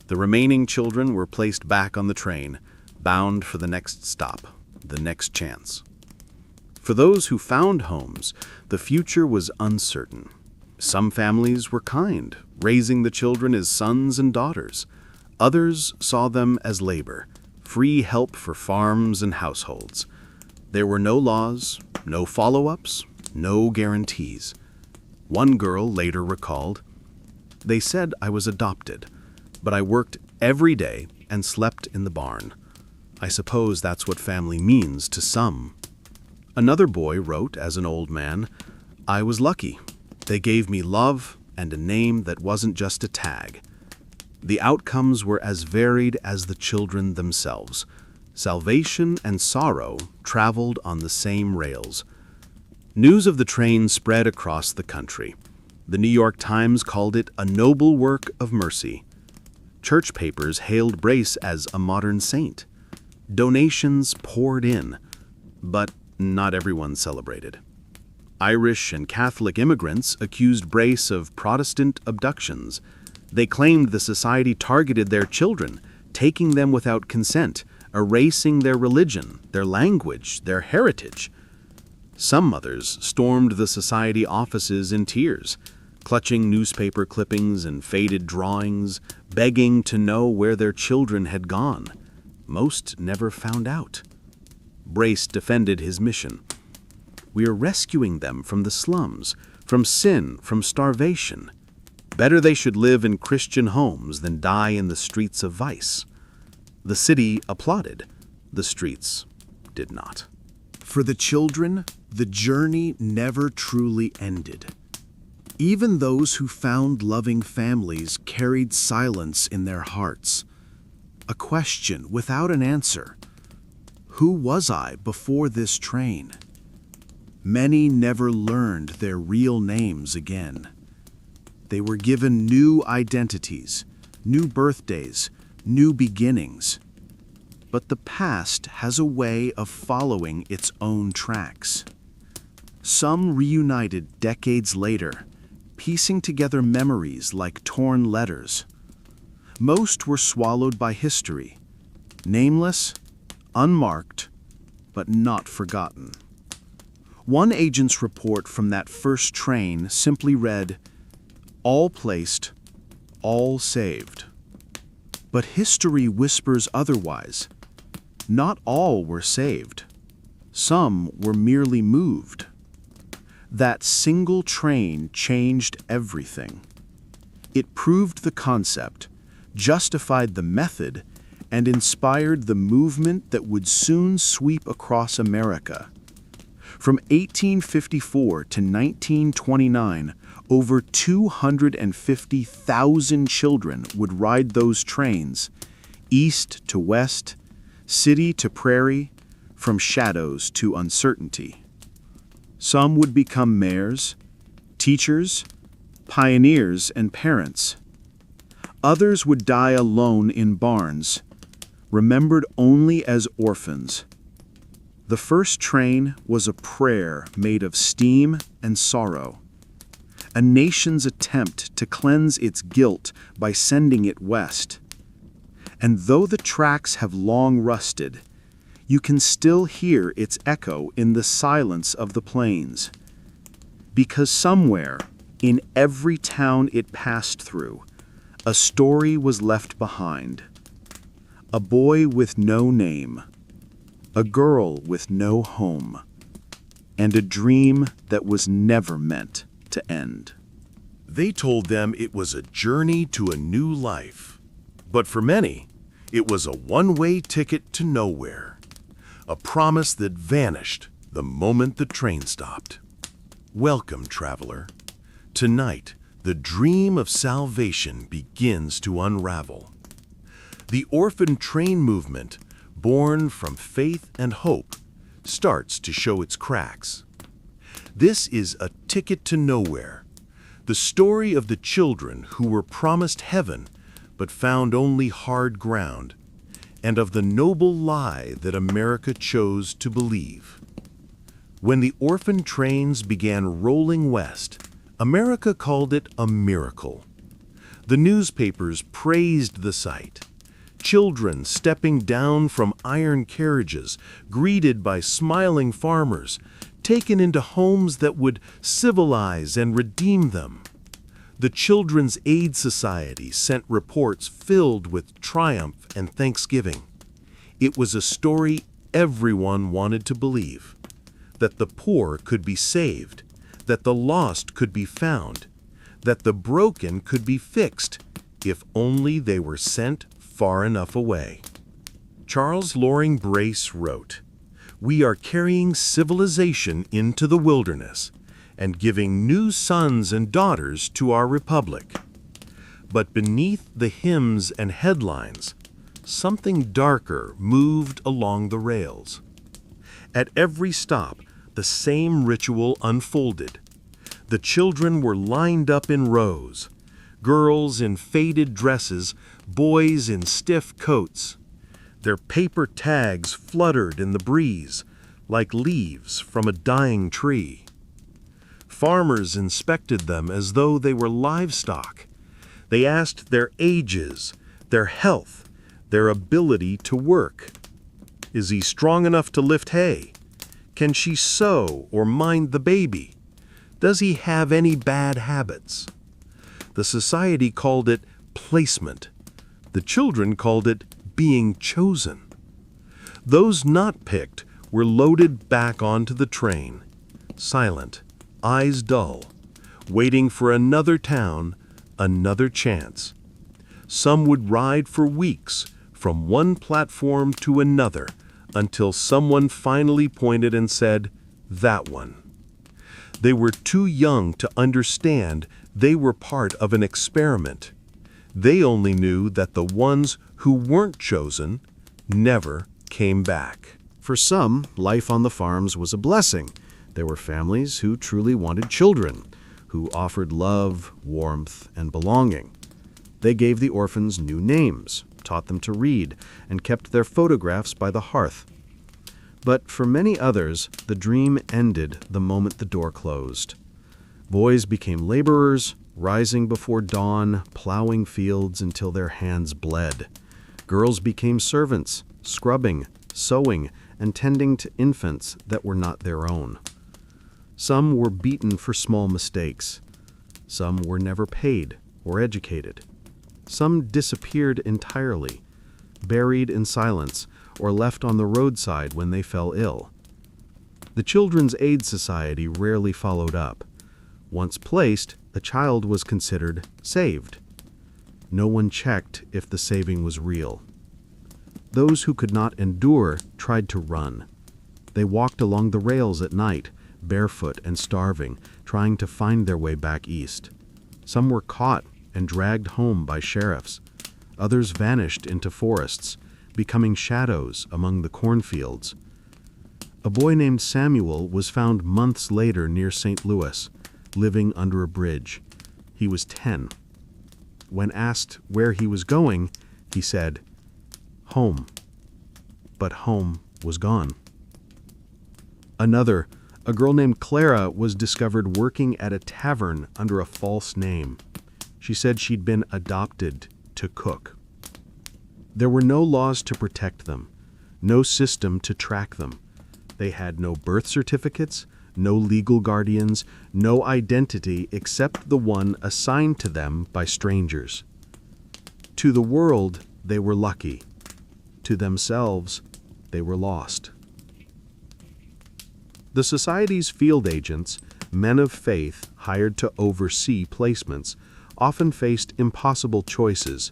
Speaker 1: The remaining children were placed back on the train, bound for the next stop, the next chance. For those who found homes, the future was uncertain. Some families were kind, raising the children as sons and daughters. Others saw them as labor, free help for farms and households. There were no laws, no follow-ups, no guarantees. One girl later recalled, "They said I was adopted, but I worked every day and slept in the barn. I suppose that's what family means to some." Another boy wrote as an old man, "I was lucky. They gave me love and a name that wasn't just a tag." The outcomes were as varied as the children themselves. Salvation and sorrow traveled on the same rails. News of the train spread across the country. The New York Times called it a noble work of mercy. Church papers hailed Brace as a modern saint. Donations poured in, but not everyone celebrated. Irish and Catholic immigrants accused Brace of Protestant abductions. They claimed the society targeted their children, taking them without consent, erasing their religion, their language, their heritage. Some mothers stormed the society offices in tears, clutching newspaper clippings and faded drawings, begging to know where their children had gone. Most never found out. Brace defended his mission. "We are rescuing them from the slums, from sin, from starvation. Better they should live in Christian homes than die in the streets of vice." The city applauded. The streets did not. For the children, the journey never truly ended. Even those who found loving families carried silence in their hearts. A question without an answer. Who was I before this train? Many never learned their real names again. They were given new identities, new birthdays, new beginnings. But the past has a way of following its own tracks. Some reunited decades later, piecing together memories like torn letters. Most were swallowed by history, nameless, unmarked, but not forgotten. One agent's report from that first train simply read, "All placed, all saved." But history whispers otherwise. Not all were saved. Some were merely moved. That single train changed everything. It proved the concept, justified the method, and inspired the movement that would soon sweep across America. From 1854 to 1929, over 250,000 children would ride those trains, east to west, city to prairie, from shadows to uncertainty. Some would become mayors, teachers, pioneers, and parents. Others would die alone in barns, remembered only as orphans. The first train was a prayer made of steam and sorrow, a nation's attempt to cleanse its guilt by sending it west. And though the tracks have long rusted, you can still hear its echo in the silence of the plains. Because somewhere, in every town it passed through, a story was left behind. A boy with no name, a girl with no home, and a dream that was never meant to end.
Speaker 2: They told them it was a journey to a new life. But for many, it was a one-way ticket to nowhere. A promise that vanished the moment the train stopped. Welcome, traveler. Tonight, the dream of salvation begins to unravel. The orphan train movement, born from faith and hope, starts to show its cracks. This is a ticket to nowhere, the story of the children who were promised heaven but found only hard ground, and of the noble lie that America chose to believe. When the orphan trains began rolling west, America called it a miracle. The newspapers praised the sight. Children stepping down from iron carriages, greeted by smiling farmers, taken into homes that would civilize and redeem them. The Children's Aid Society sent reports filled with triumph and thanksgiving. It was a story everyone wanted to believe, that the poor could be saved, that the lost could be found, that the broken could be fixed, if only they were sent far enough away. Charles Loring Brace wrote, "We are carrying civilization into the wilderness and giving new sons and daughters to our republic." But beneath the hymns and headlines, something darker moved along the rails. At every stop, the same ritual unfolded. The children were lined up in rows, girls in faded dresses, boys in stiff coats. Their paper tags fluttered in the breeze like leaves from a dying tree. Farmers inspected them as though they were livestock. They asked their ages, their health, their ability to work. Is he strong enough to lift hay? Can she sew or mind the baby? Does he have any bad habits? The society called it placement. The children called it being chosen. Those not picked were loaded back onto the train, silent, eyes dull, waiting for another town, another chance. Some would ride for weeks, from one platform to another, until someone finally pointed and said, "That one." They were too young to understand they were part of an experiment. They only knew that the ones who weren't chosen never came back.
Speaker 1: For some, life on the farms was a blessing. There were families who truly wanted children, who offered love, warmth, and belonging. They gave the orphans new names, taught them to read, and kept their photographs by the hearth. But for many others, the dream ended the moment the door closed. Boys became laborers, rising before dawn, plowing fields until their hands bled. Girls became servants, scrubbing, sewing, and tending to infants that were not their own. Some were beaten for small mistakes. Some were never paid or educated. Some disappeared entirely, buried in silence, or left on the roadside when they fell ill. The Children's Aid Society rarely followed up. Once placed, a child was considered saved. No one checked if the saving was real. Those who could not endure tried to run. They walked along the rails at night, barefoot and starving, trying to find their way back east. Some were caught and dragged home by sheriffs. Others vanished into forests, becoming shadows among the cornfields. A boy named Samuel was found months later near St. Louis, living under a bridge. He was 10. When asked where he was going, he said, "Home." But home was gone. Another, a girl named Clara, was discovered working at a tavern under a false name. She said she'd been adopted to cook. There were no laws to protect them, no system to track them. They had no birth certificates, no legal guardians, no identity except the one assigned to them by strangers. To the world, they were lucky. To themselves, they were lost. The Society's field agents, men of faith hired to oversee placements, often faced impossible choices.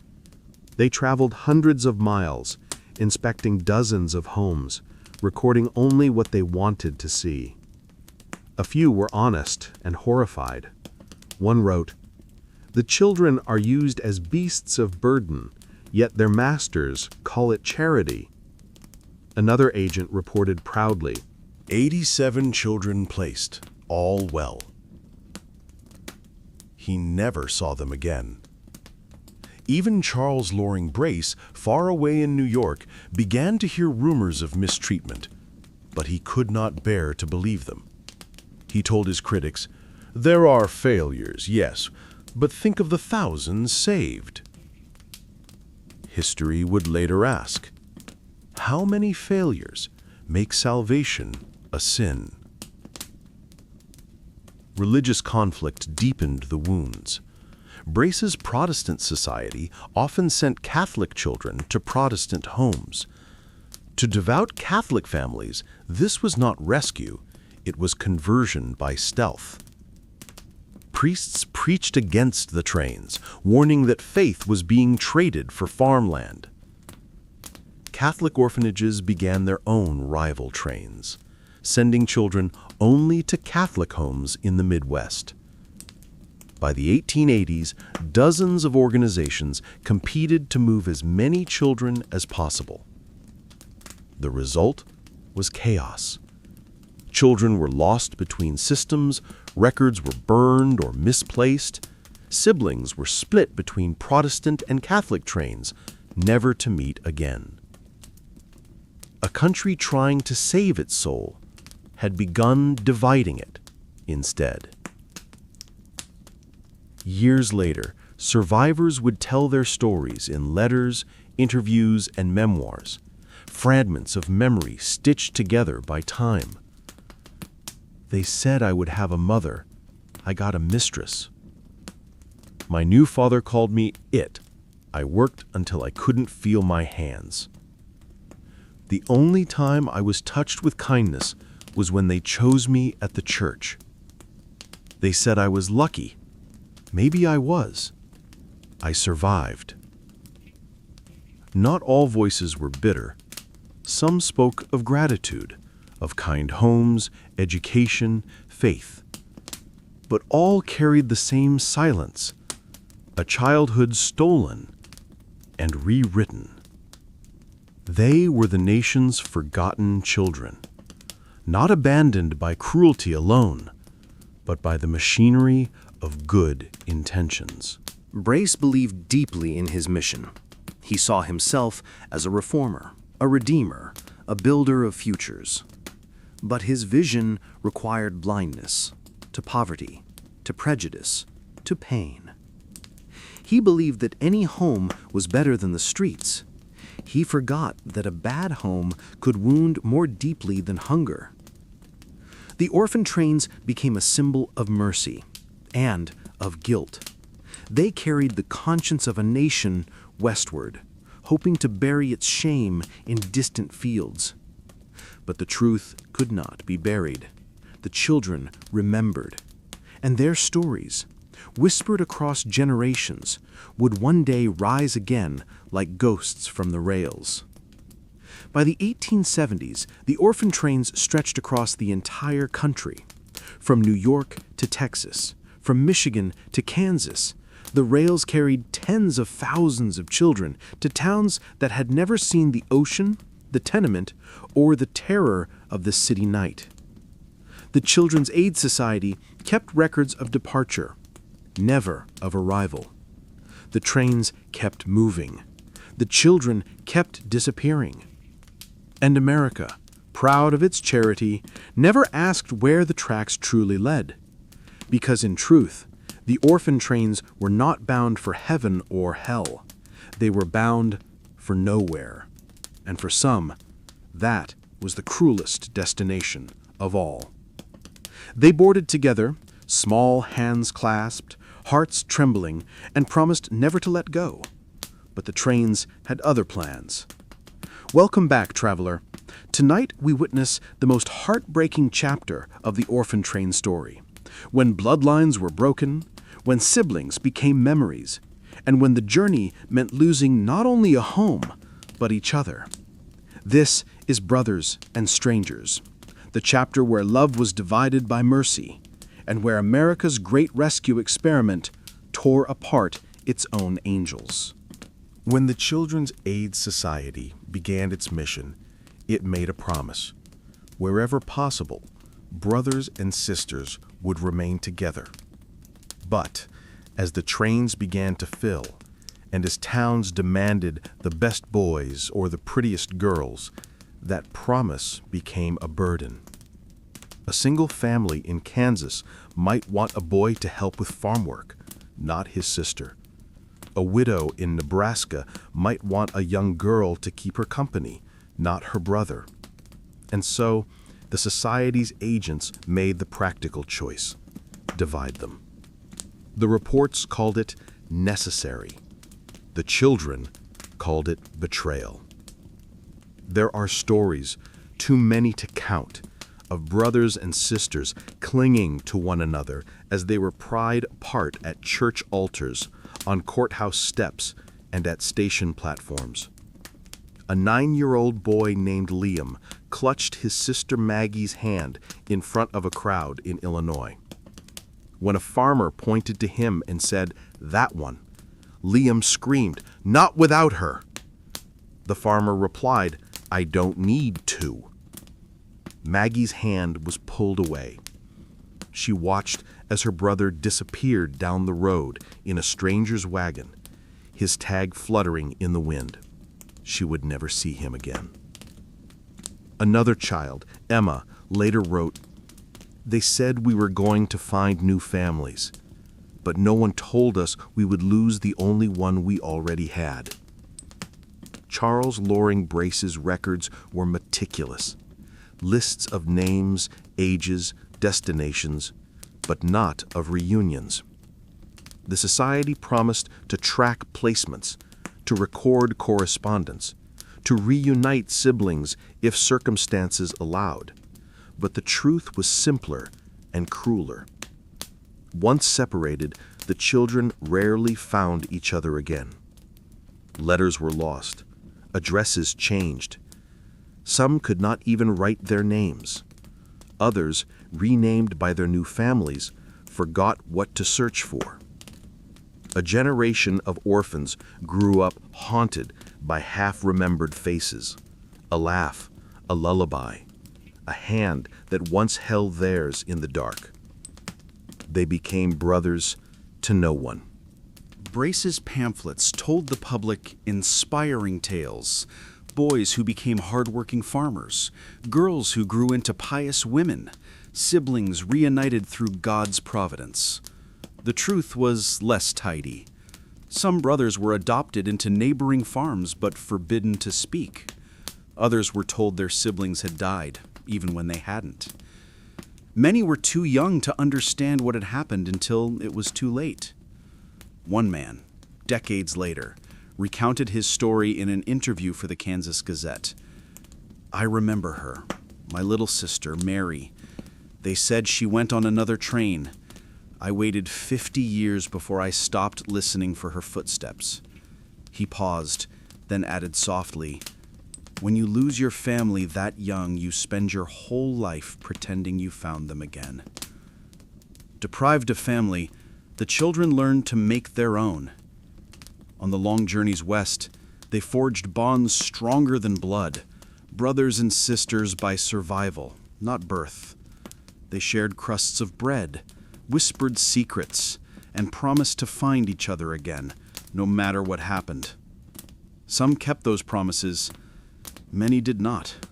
Speaker 1: They traveled hundreds of miles, inspecting dozens of homes, recording only what they wanted to see. A few were honest and horrified. One wrote, "The children are used as beasts of burden, yet their masters call it charity." Another agent reported proudly,
Speaker 2: 87 children placed, all well. He never saw them again. Even Charles Loring Brace, far away in New York, began to hear rumors of mistreatment, but he could not bear to believe them. He told his critics, "There are failures, yes, but think of the thousands saved." History would later ask, how many failures make salvation a sin? Religious conflict deepened the wounds. Brace's Protestant society often sent Catholic children to Protestant homes. To devout Catholic families, this was not rescue, it was conversion by stealth. Priests preached against the trains, warning that faith was being traded for farmland. Catholic orphanages began their own rival trains, sending children only to Catholic homes in the Midwest. By the 1880s, dozens of organizations competed to move as many children as possible. The result was chaos. Children were lost between systems, records were burned or misplaced, siblings were split between Protestant and Catholic trains, never to meet again. A country trying to save its soul had begun dividing it instead. Years later, survivors would tell their stories in letters, interviews, and memoirs, fragments of memory stitched together by time. They said I would have a mother. I got a mistress. My new father called me it. I worked until I couldn't feel my hands. The only time I was touched with kindness was when they chose me at the church. They said I was lucky. Maybe I was. I survived. Not all voices were bitter. Some spoke of gratitude, of kind homes, education, faith. But all carried the same silence, a childhood stolen and rewritten. They were the nation's forgotten children, not abandoned by cruelty alone, but by the machinery of good intentions.
Speaker 4: Brace believed deeply in his mission. He saw himself as a reformer, a redeemer, a builder of futures. But his vision required blindness to poverty, to prejudice, to pain. He believed that any home was better than the streets. He forgot that a bad home could wound more deeply than hunger. The orphan trains became a symbol of mercy and of guilt. They carried the conscience of a nation westward, hoping to bury its shame in distant fields. But the truth could not be buried. The children remembered, and their stories, whispered across generations, would one day rise again like ghosts from the rails. By the 1870s, the orphan trains stretched across the entire country. From New York to Texas, from Michigan to Kansas, the rails carried tens of thousands of children to towns that had never seen the ocean, the tenement, or the terror of the city night. The Children's Aid Society kept records of departure, never of arrival. The trains kept moving. The children kept disappearing. And America, proud of its charity, never asked where the tracks truly led. Because in truth, the orphan trains were not bound for heaven or hell. They were bound for nowhere. And for some, that was the cruelest destination of all. They boarded together, small hands clasped, hearts trembling, and promised never to let go. But the trains had other plans. Welcome back, traveler. Tonight we witness the most heartbreaking chapter of the orphan train story. When bloodlines were broken, when siblings became memories, and when the journey meant losing not only a home, but each other. This is Brothers and Strangers, the chapter where love was divided by mercy, and where America's great rescue experiment tore apart its own angels.
Speaker 2: When the Children's Aid Society began its mission, it made a promise. Wherever possible, brothers and sisters would remain together. But as the trains began to fill, and as towns demanded the best boys or the prettiest girls, that promise became a burden. A single family in Kansas might want a boy to help with farm work, not his sister. A widow in Nebraska might want a young girl to keep her company, not her brother. And so, the society's agents made the practical choice: divide them. The reports called it necessary. The children called it betrayal. There are stories, too many to count, of brothers and sisters clinging to one another as they were pried apart at church altars, on courthouse steps, and at station platforms. A 9-year-old boy named Liam clutched his sister Maggie's hand in front of a crowd in Illinois. When a farmer pointed to him and said, "That one," Liam screamed, "Not without her!" The farmer replied, "I don't need to." Maggie's hand was pulled away. She watched as her brother disappeared down the road in a stranger's wagon, his tag fluttering in the wind. She would never see him again. Another child, Emma, later wrote, "They said we were going to find new families, but no one told us we would lose the only one we already had." Charles Loring Brace's records were meticulous. Lists of names, ages, destinations, but not of reunions. The society promised to track placements, to record correspondence, to reunite siblings if circumstances allowed. But the truth was simpler and crueler. Once separated, the children rarely found each other again. Letters were lost. Addresses changed. Some could not even write their names. Others, renamed by their new families, forgot what to search for. A generation of orphans grew up haunted by half-remembered faces, a laugh, a lullaby, a hand that once held theirs in the dark. They became brothers to no one.
Speaker 1: Brace's pamphlets told the public inspiring tales. Boys who became hardworking farmers, girls who grew into pious women, siblings reunited through God's providence. The truth was less tidy. Some brothers were adopted into neighboring farms but forbidden to speak. Others were told their siblings had died, even when they hadn't. Many were too young to understand what had happened until it was too late. One man, decades later, recounted his story in an interview for the Kansas Gazette. "I remember her, my little sister, Mary. They said she went on another train. I waited 50 years before I stopped listening for her footsteps." He paused, then added softly, "When you lose your family that young, you spend your whole life pretending you found them again." Deprived of family, the children learned to make their own. On the long journeys west, they forged bonds stronger than blood, brothers and sisters by survival, not birth. They shared crusts of bread, whispered secrets, and promised to find each other again, no matter what happened. Some kept those promises, many did not.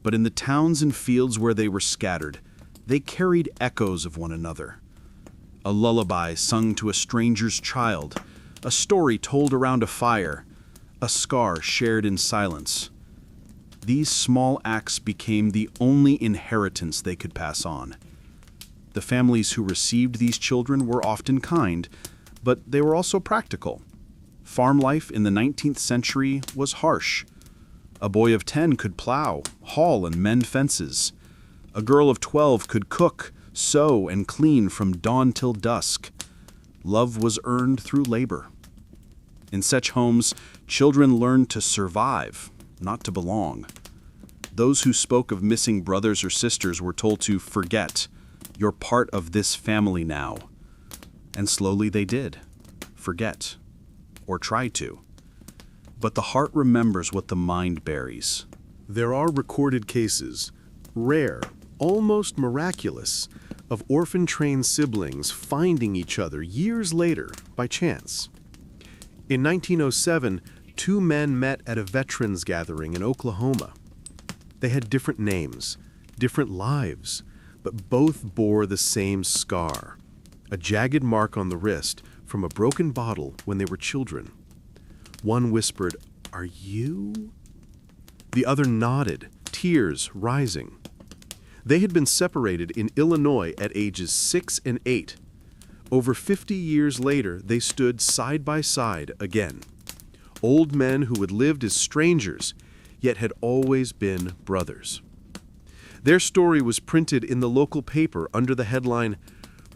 Speaker 1: But in the towns and fields where they were scattered, they carried echoes of one another. A lullaby sung to a stranger's child, a story told around a fire, a scar shared in silence. These small acts became the only inheritance they could pass on. The families who received these children were often kind, but they were also practical. Farm life in the 19th century was harsh. A boy of 10 could plow, haul, and mend fences. A girl of 12 could cook, sew, and clean from dawn till dusk. Love was earned through labor. In such homes, children learned to survive, not to belong. Those who spoke of missing brothers or sisters were told to forget, "You're part of this family now." And slowly they did, forget, or try to. But the heart remembers what the mind buries.
Speaker 2: There are recorded cases, rare, almost miraculous, of orphan train siblings finding each other years later by chance. In 1907, two men met at a veterans gathering in Oklahoma. They had different names, different lives, but both bore the same scar, a jagged mark on the wrist from a broken bottle when they were children. One whispered, "Are you?" The other nodded, tears rising. They had been separated in Illinois at ages 6 and 8. Over 50 years later, they stood side by side again. Old men who had lived as strangers, yet had always been brothers. Their story was printed in the local paper under the headline,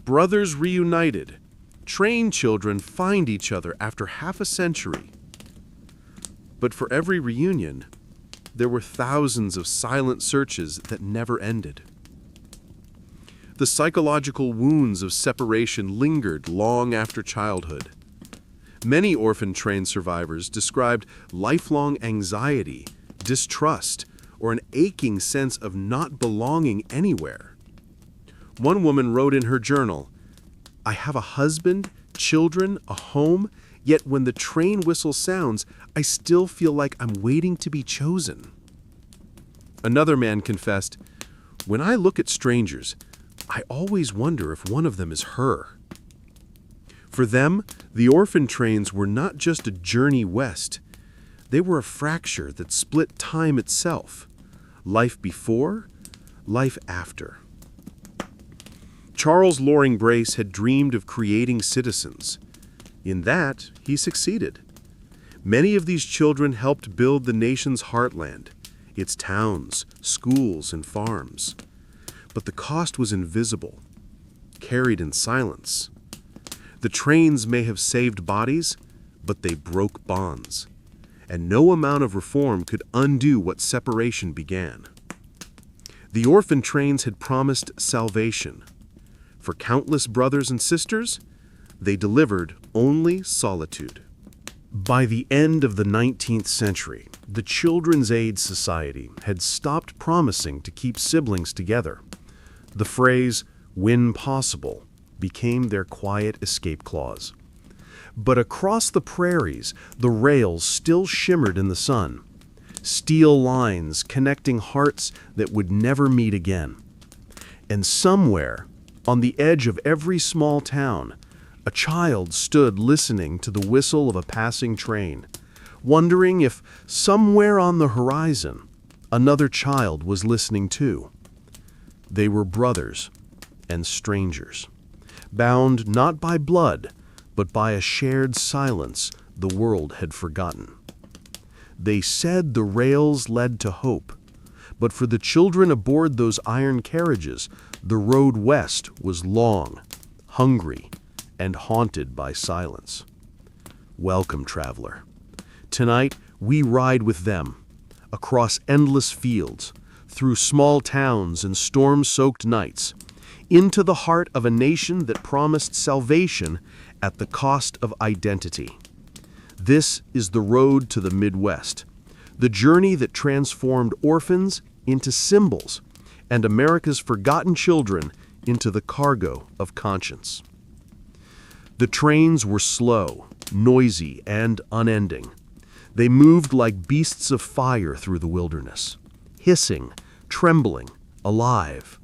Speaker 2: "Brothers Reunited. Train children find each other after half a century." But for every reunion, there were thousands of silent searches that never ended. The psychological wounds of separation lingered long after childhood. Many orphan train survivors described lifelong anxiety, distrust, or an aching sense of not belonging anywhere. One woman wrote in her journal, "I have a husband, children, a home, yet when the train whistle sounds, I still feel like I'm waiting to be chosen." Another man confessed, "When I look at strangers, I always wonder if one of them is her." For them, the orphan trains were not just a journey west. They were a fracture that split time itself. Life before, life after. Charles Loring Brace had dreamed of creating citizens. In that, he succeeded. Many of these children helped build the nation's heartland, its towns, schools, and farms. But the cost was invisible, carried in silence. The trains may have saved bodies, but they broke bonds, and no amount of reform could undo what separation began. The orphan trains had promised salvation. For countless brothers and sisters, they delivered only solitude. By the end of the 19th century, the Children's Aid Society had stopped promising to keep siblings together. The phrase, "when possible," became their quiet escape clause. But across the prairies, the rails still shimmered in the sun, steel lines connecting hearts that would never meet again. And somewhere, on the edge of every small town, a child stood listening to the whistle of a passing train, wondering if somewhere on the horizon, another child was listening too. They were brothers and strangers, bound not by blood, but by a shared silence the world had forgotten. They said the rails led to hope, but for the children aboard those iron carriages, the road west was long, hungry, and haunted by silence. Welcome, traveler. Tonight, we ride with them, across endless fields, through small towns and storm-soaked nights, into the heart of a nation that promised salvation at the cost of identity. This is the road to the Midwest, the journey that transformed orphans into symbols and America's forgotten children into the cargo of conscience. The trains were slow, noisy, and unending. They moved like beasts of fire through the wilderness, hissing, trembling, alive.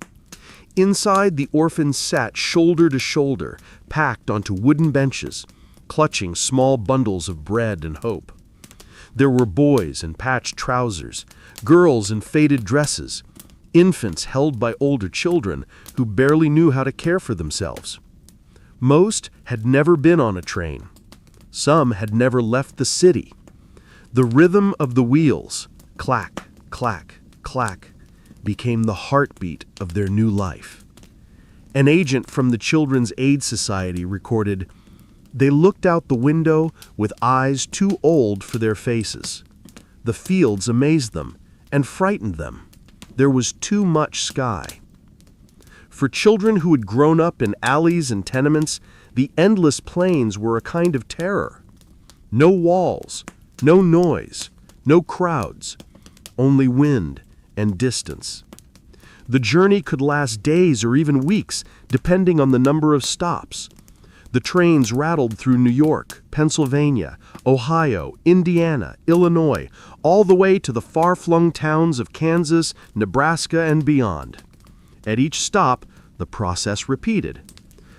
Speaker 2: Inside, the orphans sat shoulder to shoulder, packed onto wooden benches, clutching small bundles of bread and hope. There were boys in patched trousers, girls in faded dresses, infants held by older children who barely knew how to care for themselves. Most had never been on a train. Some had never left the city. The rhythm of the wheels, clack, clack, clack, became the heartbeat of their new life. An agent from the Children's Aid Society recorded, "They looked out the window with eyes too old for their faces. The fields amazed them and frightened them. There was too much sky." For children who had grown up in alleys and tenements, the endless plains were a kind of terror. No walls, no noise, no crowds, only wind and distance. The journey could last days or even weeks, depending on the number of stops. The trains rattled through New York, Pennsylvania, Ohio, Indiana, Illinois, all the way to the far-flung towns of Kansas, Nebraska, and beyond. At each stop, the process repeated.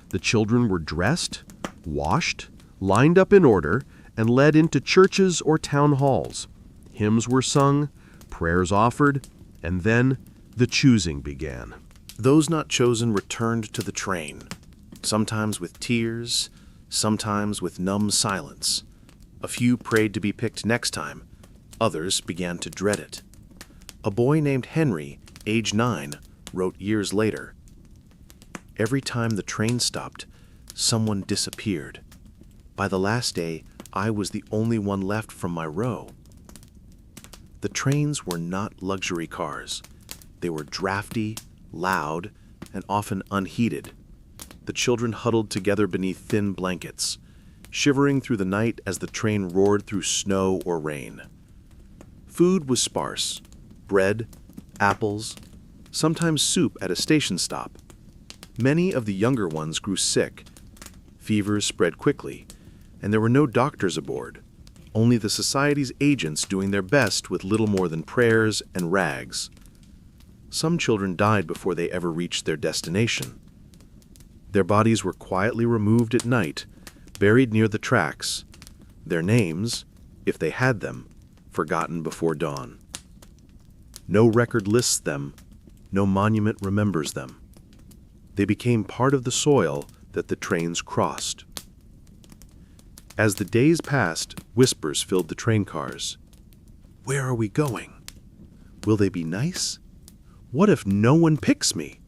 Speaker 2: The children were dressed, washed, lined up in order, and led into churches or town halls. Hymns were sung, prayers offered, and then the choosing began. Those not chosen returned to the train, sometimes with tears, sometimes with numb silence. A few prayed to be picked next time. Others began to dread it. A boy named Henry, age 9, wrote years later, "Every time the train stopped, someone disappeared. By the last day, I was the only one left from my row." The trains were not luxury cars. They were drafty, loud, and often unheated. The children huddled together beneath thin blankets, shivering through the night as the train roared through snow or rain. Food was sparse: bread, apples, sometimes soup at a station stop. Many of the younger ones grew sick. Fevers spread quickly, and there were no doctors aboard, only the society's agents doing their best with little more than prayers and rags. Some children died before they ever reached their destination. Their bodies were quietly removed at night, buried near the tracks, their names, if they had them, forgotten before dawn. No record lists them, no monument remembers them. They became part of the soil that the trains crossed. As the days passed, whispers filled the train cars. Where are we going? Will they be nice? What if no one picks me?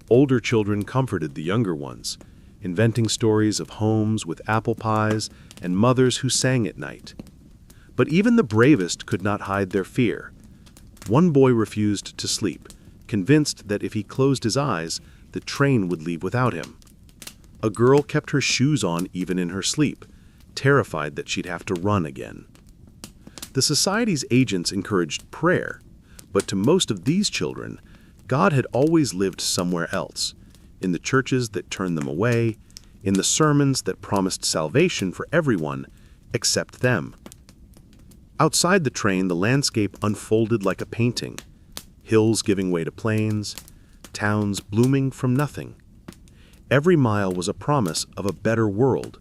Speaker 2: Older children comforted the younger ones, inventing stories of homes with apple pies and mothers who sang at night. But even the bravest could not hide their fear. One boy refused to sleep, convinced that if he closed his eyes, the train would leave without him. A girl kept her shoes on even in her sleep, terrified that she'd have to run again. The society's agents encouraged prayer, but to most of these children, God had always lived somewhere else, in the churches that turned them away, in the sermons that promised salvation for everyone except them. Outside the train, the landscape unfolded like a painting, hills giving way to plains, towns blooming from nothing. Every mile was a promise of a better world.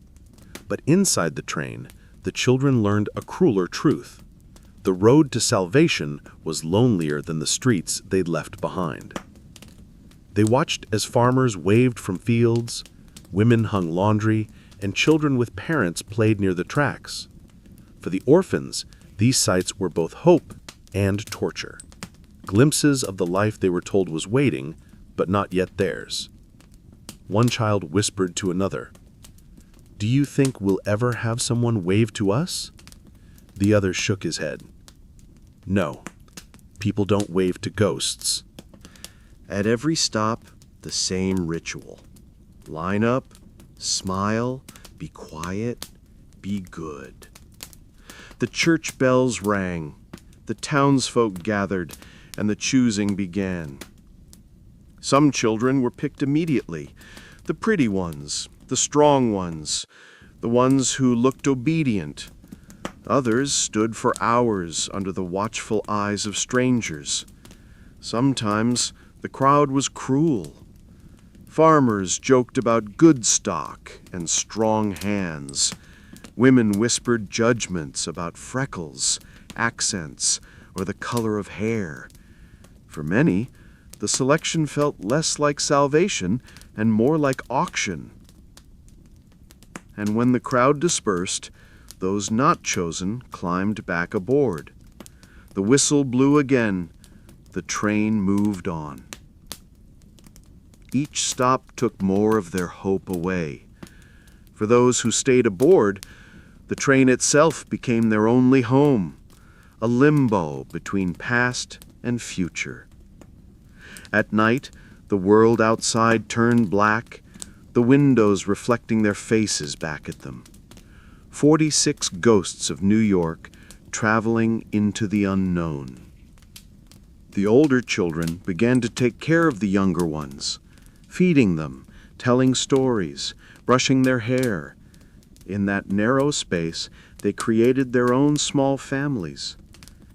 Speaker 2: But inside the train, the children learned a crueler truth. The road to salvation was lonelier than the streets they'd left behind. They watched as farmers waved from fields, women hung laundry, and children with parents played near the tracks. For the orphans, these sights were both hope and torture. Glimpses of the life they were told was waiting, but not yet theirs. One child whispered to another, "Do you think we'll ever have someone wave to us?" The other shook his head. "No, people don't wave to ghosts."
Speaker 5: At every stop, the same ritual. Line up, smile, be quiet, be good. The church bells rang, the townsfolk gathered, and the choosing began. Some children were picked immediately, the pretty ones, the strong ones, the ones who looked obedient. Others stood for hours under the watchful eyes of strangers. Sometimes the crowd was cruel. Farmers joked about good stock and strong hands. Women whispered judgments about freckles, accents, or the color of hair. For many, the selection felt less like salvation and more like auction. And when the crowd dispersed, those not chosen climbed back aboard. The whistle blew again. The train moved on. Each stop took more of their hope away. For those who stayed aboard, the train itself became their only home, a limbo between past and future. At night, the world outside turned black, the windows reflecting their faces back at them. 46 ghosts of New York traveling into the unknown. The older children began to take care of the younger ones, feeding them, telling stories, brushing their hair. In that narrow space, they created their own small families,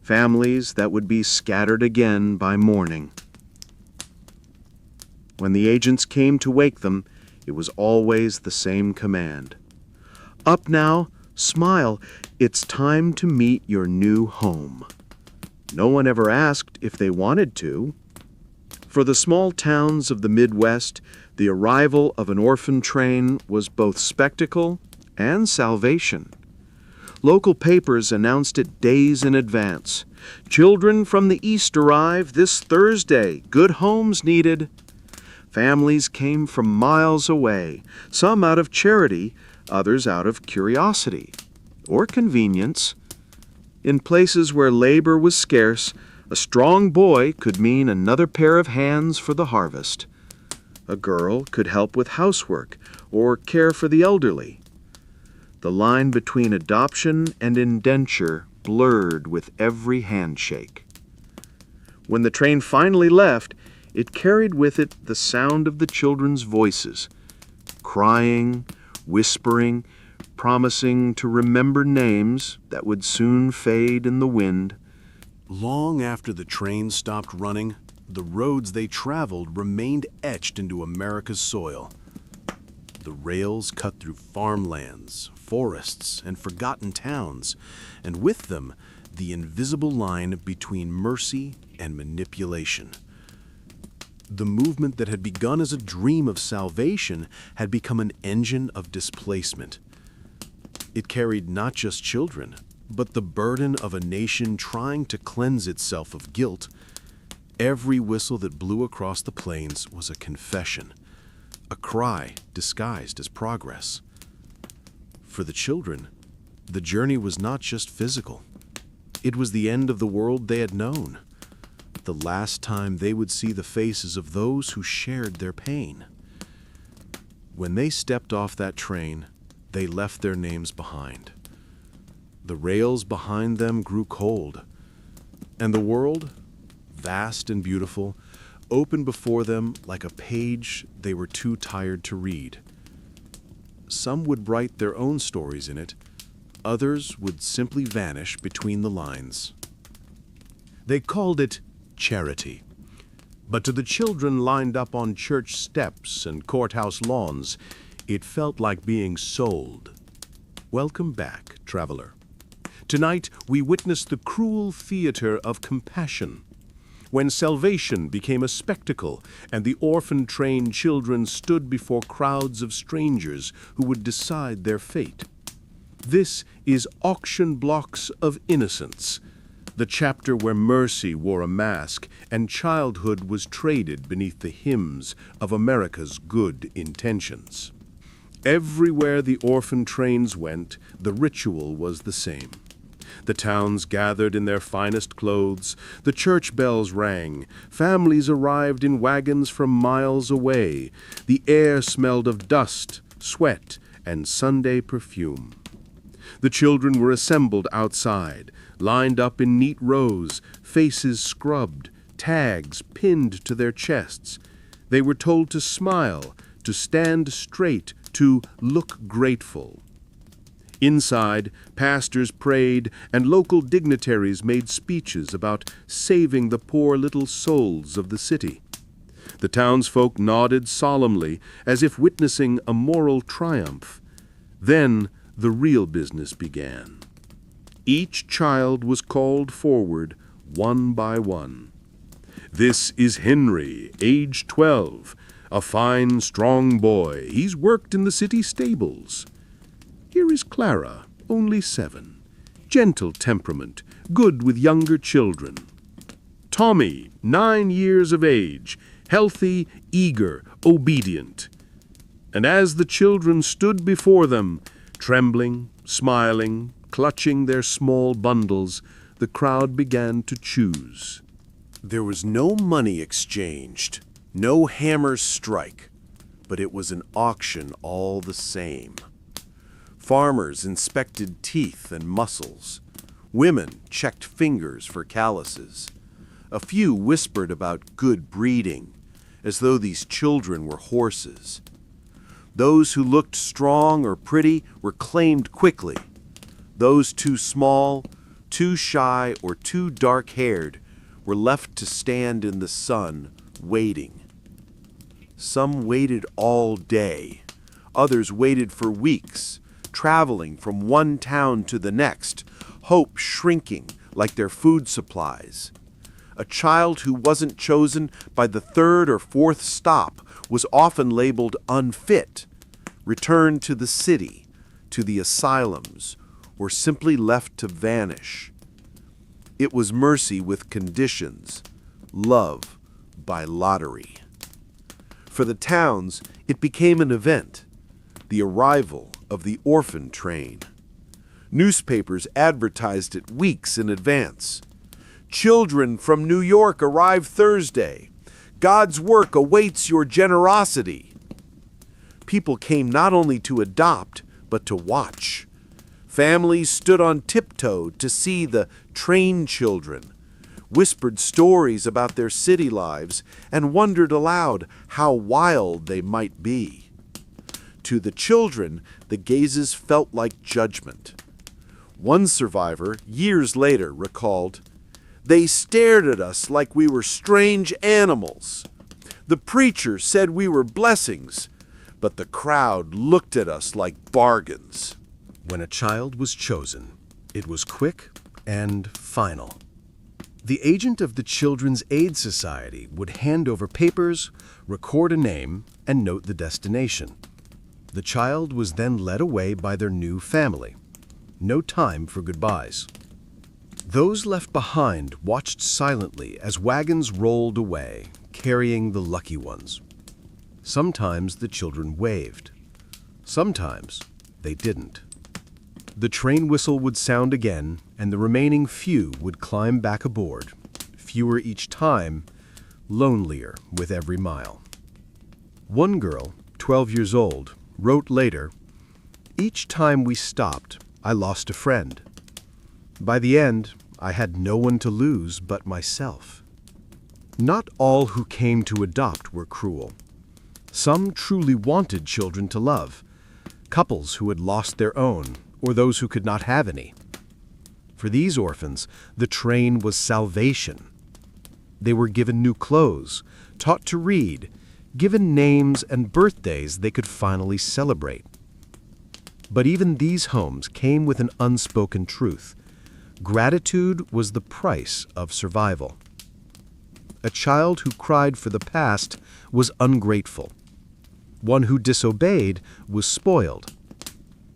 Speaker 5: families that would be scattered again by morning. When the agents came to wake them, it was always the same command. Up now, smile, it's time to meet your new home. No one ever asked if they wanted to. For the small towns of the Midwest, the arrival of an orphan train was both spectacle and salvation. Local papers announced it days in advance. Children from the East arrive this Thursday. Good homes needed. Families came from miles away, some out of charity, others out of curiosity or convenience. In places where labor was scarce, a strong boy could mean another pair of hands for the harvest. A girl could help with housework or care for the elderly. The line between adoption and indenture blurred with every handshake. When the train finally left, it carried with it the sound of the children's voices, crying, whispering, promising to remember names that would soon fade in the wind.
Speaker 1: Long after the train stopped running, the roads they traveled remained etched into America's soil. The rails cut through farmlands, forests, and forgotten towns, and with them, the invisible line between mercy and manipulation. The movement that had begun as a dream of salvation had become an engine of displacement.
Speaker 2: It carried not just children, but the burden of a nation trying to cleanse itself of guilt. Every whistle that blew across the plains was a confession, a cry disguised as progress. For the children, the journey was not just physical. It was the end of the world they had known, the last time they would see the faces of those who shared their pain. When they stepped off that train, they left their names behind. The rails behind them grew cold, and the world, vast and beautiful, opened before them like a page they were too tired to read. Some would write their own stories in it, others would simply vanish between the lines. They called it charity. But to the children lined up on church steps and courthouse lawns, it felt like being sold. Welcome back, traveler. Tonight, we witness the cruel theater of compassion, when salvation became a spectacle and the orphan train children stood before crowds of strangers who would decide their fate. This is Auction Blocks of Innocence, the chapter where mercy wore a mask and childhood was traded beneath the hymns of America's good intentions. Everywhere the orphan trains went, the ritual was the same. The towns gathered in their finest clothes, the church bells rang, families arrived in wagons from miles away, the air smelled of dust, sweat, and Sunday perfume. The children were assembled outside, lined up in neat rows, faces scrubbed, tags pinned to their chests. They were told to smile, to stand straight, to look grateful. Inside, pastors prayed and local dignitaries made speeches about saving the poor little souls of the city. The townsfolk nodded solemnly as if witnessing a moral triumph. Then the real business began. Each child was called forward one by one. This is Henry, age 12, a fine, strong boy. He's worked in the city stables. Here is Clara, only 7, gentle temperament, good with younger children. Tommy, 9 years of age, healthy, eager, obedient. And as the children stood before them, trembling, smiling, clutching their small bundles, the crowd began to choose. There was no money exchanged, no hammers strike, but it was an auction all the same. Farmers inspected teeth and muscles. Women checked fingers for calluses. A few whispered about good breeding, as though these children were horses. Those who looked strong or pretty were claimed quickly. Those too small, too shy, or too dark-haired were left to stand in the sun, waiting. Some waited all day. Others waited for weeks, traveling from one town to the next, hope shrinking like their food supplies. A child who wasn't chosen by the 3rd or 4th stop was often labeled unfit, returned to the city, to the asylums, or simply left to vanish. It was mercy with conditions, love by lottery. For the towns, it became an event, the arrival of the orphan train. Newspapers advertised it weeks in advance. Children from New York arrive Thursday. God's work awaits your generosity. People came not only to adopt, but to watch. Families stood on tiptoe to see the train children, whispered stories about their city lives, and wondered aloud how wild they might be. To the children, the gazes felt like judgment. One survivor, years later, recalled, "They stared at us like we were strange animals. The preacher said we were blessings, but the crowd looked at us like bargains." When a child was chosen, it was quick and final. The agent of the Children's Aid Society would hand over papers, record a name, and note the destination. The child was then led away by their new family, no time for goodbyes. Those left behind watched silently as wagons rolled away, carrying the lucky ones. Sometimes the children waved. Sometimes they didn't. The train whistle would sound again, and the remaining few would climb back aboard, fewer each time, lonelier with every mile. One girl, 12 years old, wrote later, "Each time we stopped, I lost a friend. By the end, I had no one to lose but myself." Not all who came to adopt were cruel. Some truly wanted children to love, couples who had lost their own, or those who could not have any. For these orphans, the train was salvation. They were given new clothes, taught to read, given names and birthdays they could finally celebrate. But even these homes came with an unspoken truth. Gratitude was the price of survival. A child who cried for the past was ungrateful. One who disobeyed was spoiled.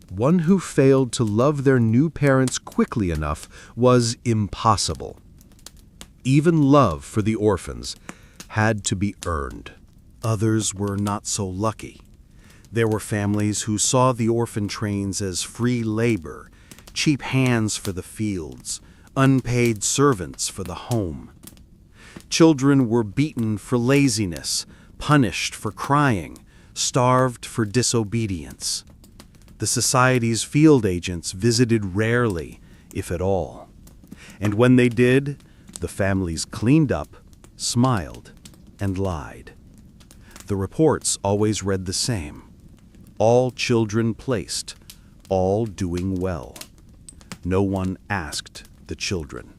Speaker 2: One who failed to love their new parents quickly enough was impossible. Even love for the orphans had to be earned.
Speaker 1: Others were not so lucky. There were families who saw the orphan trains as free labor, cheap hands for the fields, unpaid servants for the home. Children were beaten for laziness, punished for crying, starved for disobedience. The society's field agents visited rarely, if at all. And when they did, the families cleaned up, smiled, and lied. The reports always read the same. All children placed, all doing well. No one asked the children.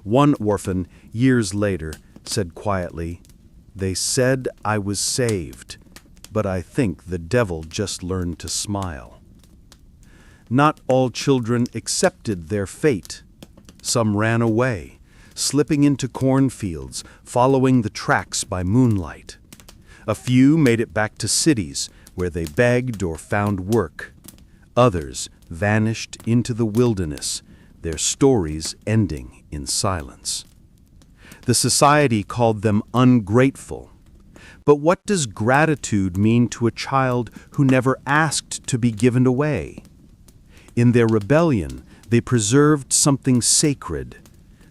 Speaker 1: One orphan, years later, said quietly, "They said I was saved, but I think the devil just learned to smile." Not all children accepted their fate. Some ran away, slipping into cornfields, following the tracks by moonlight. A few made it back to cities, where they begged or found work. Others vanished into the wilderness, their stories ending in silence. The society called them ungrateful. But what does gratitude mean to a child who never asked to be given away? In their rebellion, they preserved something sacred,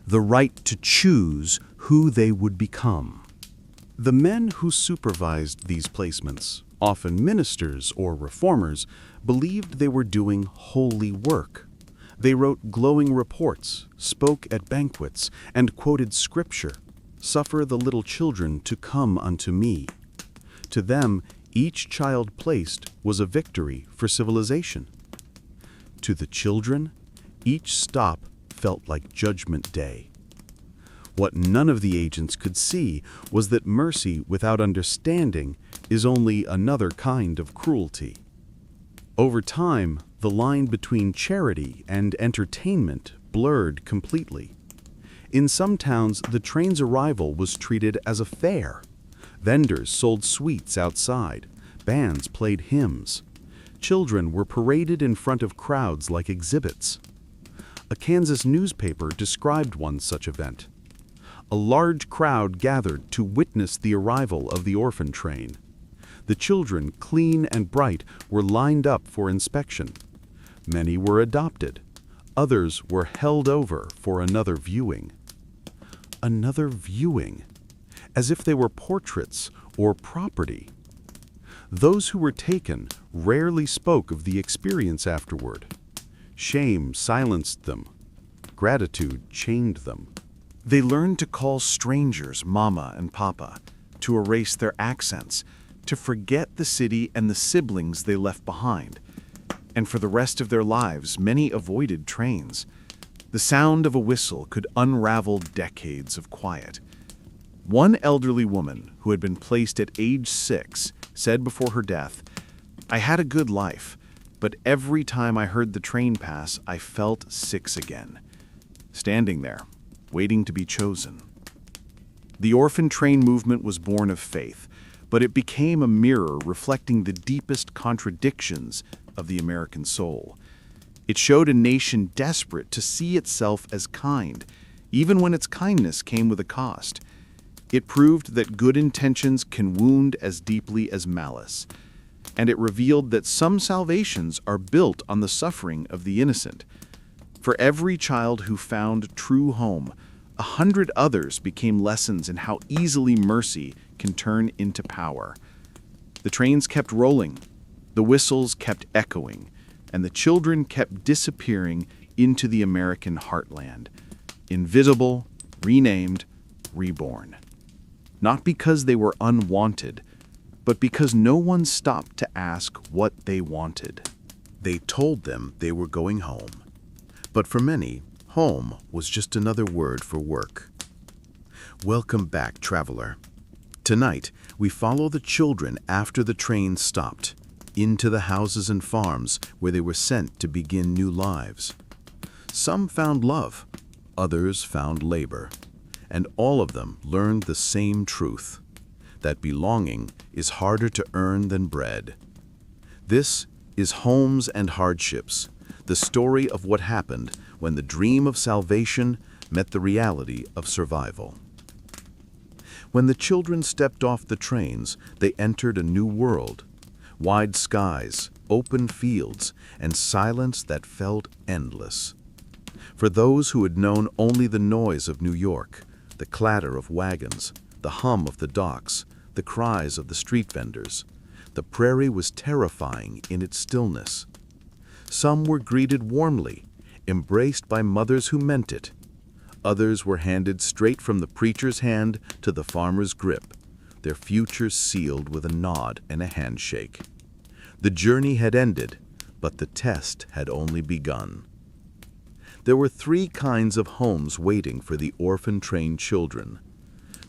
Speaker 1: the right to choose who they would become. The men who supervised these placements, often ministers or reformers, believed they were doing holy work. They wrote glowing reports, spoke at banquets, and quoted scripture, "Suffer the little children to come unto me." To them, each child placed was a victory for civilization. To the children, each stop felt like Judgment Day. What none of the agents could see was that mercy without understanding is only another kind of cruelty. Over time, the line between charity and entertainment blurred completely. In some towns, the train's arrival was treated as a fair. Vendors sold sweets outside. Bands played hymns. Children were paraded in front of crowds like exhibits. A Kansas newspaper described one such event. A large crowd gathered to witness the arrival of the orphan train. The children, clean and bright, were lined up for inspection. Many were adopted. Others were held over for another viewing. Another viewing, as if they were portraits or property. Those who were taken rarely spoke of the experience afterward. Shame silenced them. Gratitude chained them. They learned to call strangers Mama and Papa, to erase their accents, to forget the city and the siblings they left behind. And for the rest of their lives, many avoided trains. The sound of a whistle could unravel decades of quiet. One elderly woman, who had been placed at age 6, said before her death, "I had a good life, but every time I heard the train pass, I felt 6 again." Standing there, waiting to be chosen. The orphan train movement was born of faith, but it became a mirror reflecting the deepest contradictions of the American soul. It showed a nation desperate to see itself as kind, even when its kindness came with a cost. It proved that good intentions can wound as deeply as malice. And it revealed that some salvations are built on the suffering of the innocent. For every child who found true home, 100 others became lessons in how easily mercy can turn into power. The trains kept rolling, the whistles kept echoing, and the children kept disappearing into the American heartland, invisible, renamed, reborn. Not because they were unwanted, but because no one stopped to ask what they wanted.
Speaker 2: They told them they were going home. But for many, home was just another word for work. Welcome back, traveler. Tonight, we follow the children after the train stopped, into the houses and farms where they were sent to begin new lives. Some found love, others found labor, and all of them learned the same truth, that belonging is harder to earn than bread. This is Homes and Hardships, the story of what happened when the dream of salvation met the reality of survival. When the children stepped off the trains, they entered a new world. Wide skies, open fields, and silence that felt endless. For those who had known only the noise of New York, the clatter of wagons, the hum of the docks, the cries of the street vendors, the prairie was terrifying in its stillness. Some were greeted warmly, embraced by mothers who meant it. Others were handed straight from the preacher's hand to the farmer's grip, their futures sealed with a nod and a handshake. The journey had ended, but the test had only begun. There were 3 kinds of homes waiting for the orphan train children.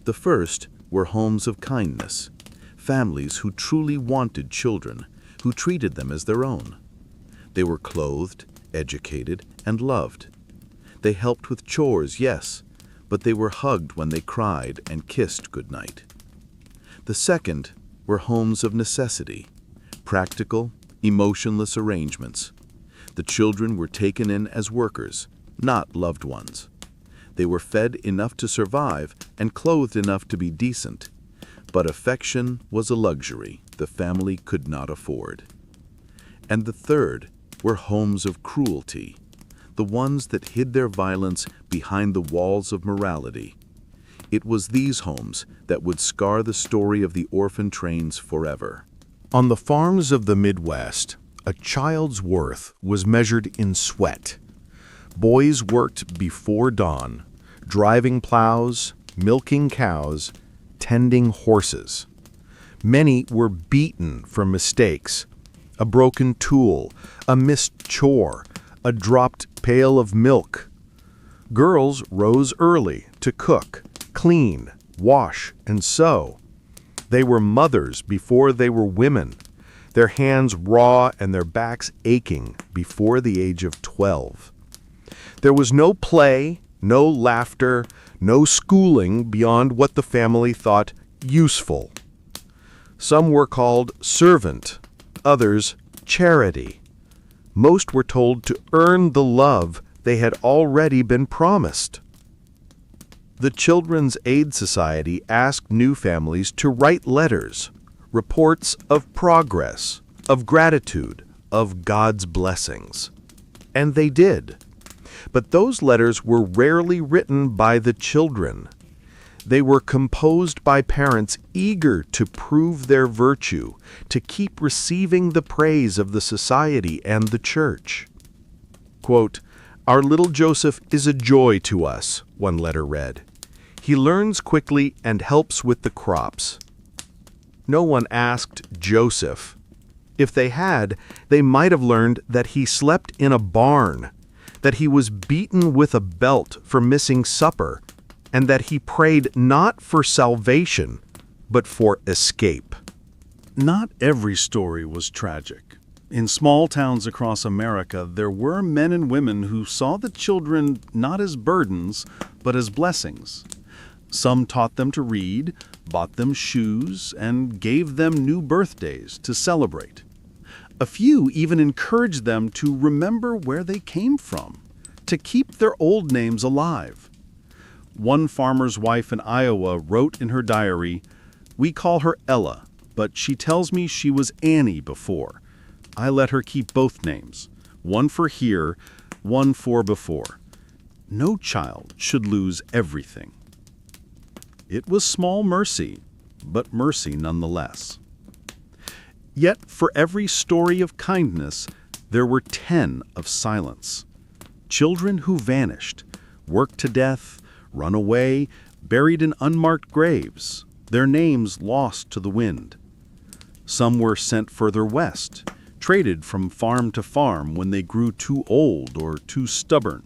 Speaker 2: The first were homes of kindness, families who truly wanted children, who treated them as their own. They were clothed, educated, and loved. They helped with chores, yes, but they were hugged when they cried and kissed goodnight. The second were homes of necessity, practical, emotionless arrangements. The children were taken in as workers, not loved ones. They were fed enough to survive and clothed enough to be decent. But affection was a luxury the family could not afford. And the third were homes of cruelty, the ones that hid their violence behind the walls of morality. It was these homes that would scar the story of the orphan trains forever. On the farms of the Midwest, a child's worth was measured in sweat. Boys worked before dawn, driving plows, milking cows, tending horses. Many were beaten for mistakes, a broken tool, a missed chore, a dropped pail of milk. Girls rose early to cook, clean, wash, and sew. They were mothers before they were women, their hands raw and their backs aching before the age of 12. There was no play, no laughter, no schooling beyond what the family thought useful. Some were called servant, others charity. Most were told to earn the love they had already been promised. The Children's Aid Society asked new families to write letters, reports of progress, of gratitude, of God's blessings. And they did. But those letters were rarely written by the children. They were composed by parents eager to prove their virtue, to keep receiving the praise of the society and the church. Quote, "Our little Joseph is a joy to us," one letter read. "He learns quickly and helps with the crops." No one asked Joseph. If they had, they might have learned that he slept in a barn, that he was beaten with a belt for missing supper, and that he prayed not for salvation, but for escape.
Speaker 3: Not every story was tragic. In small towns across America, there were men and women who saw the children not as burdens, but as blessings. Some taught them to read, bought them shoes, and gave them new birthdays to celebrate.
Speaker 1: A few even encouraged them to remember where they came from, to keep their old names alive. One farmer's wife in Iowa wrote in her diary, "We call her Ella, but she tells me she was Annie before. I let her keep both names, one for here, one for before. No child should lose everything." It was small mercy, but mercy nonetheless. Yet for every story of kindness, there were 10 of silence. Children who vanished, worked to death, run away, buried in unmarked graves, their names lost to the wind. Some were sent further west, traded from farm to farm when they grew too old or too stubborn.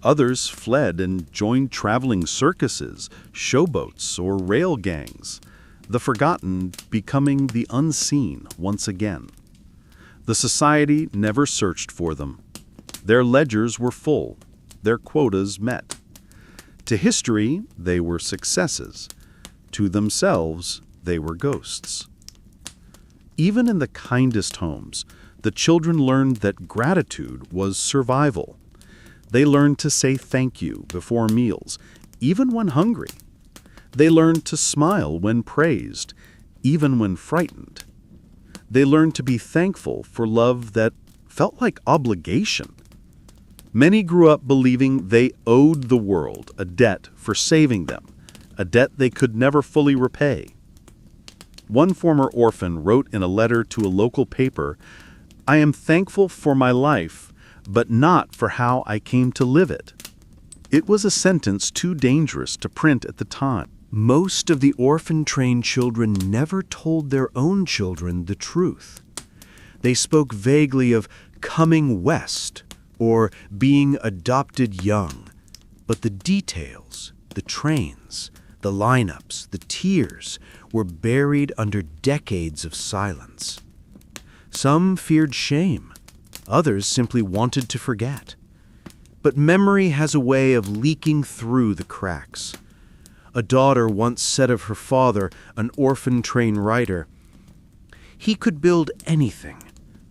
Speaker 1: Others fled and joined traveling circuses, showboats, or rail gangs, the forgotten becoming the unseen once again. The society never searched for them. Their ledgers were full, their quotas met. To history, they were successes. To themselves, they were ghosts. Even in the kindest homes, the children learned that gratitude was survival. They learned to say thank you before meals, even when hungry. They learned to smile when praised, even when frightened. They learned to be thankful for love that felt like obligation. Many grew up believing they owed the world a debt for saving them, a debt they could never fully repay. One former orphan wrote in a letter to a local paper, "I am thankful for my life, but not for how I came to live it." It was a sentence too dangerous to print at the time.
Speaker 4: Most of the orphan train children never told their own children the truth. They spoke vaguely of coming west or being adopted young, but the details, the trains, the lineups, the tears were buried under decades of silence. Some feared shame, others simply wanted to forget. But memory has a way of leaking through the cracks. A daughter once said of her father, an orphan train rider, "He could build anything,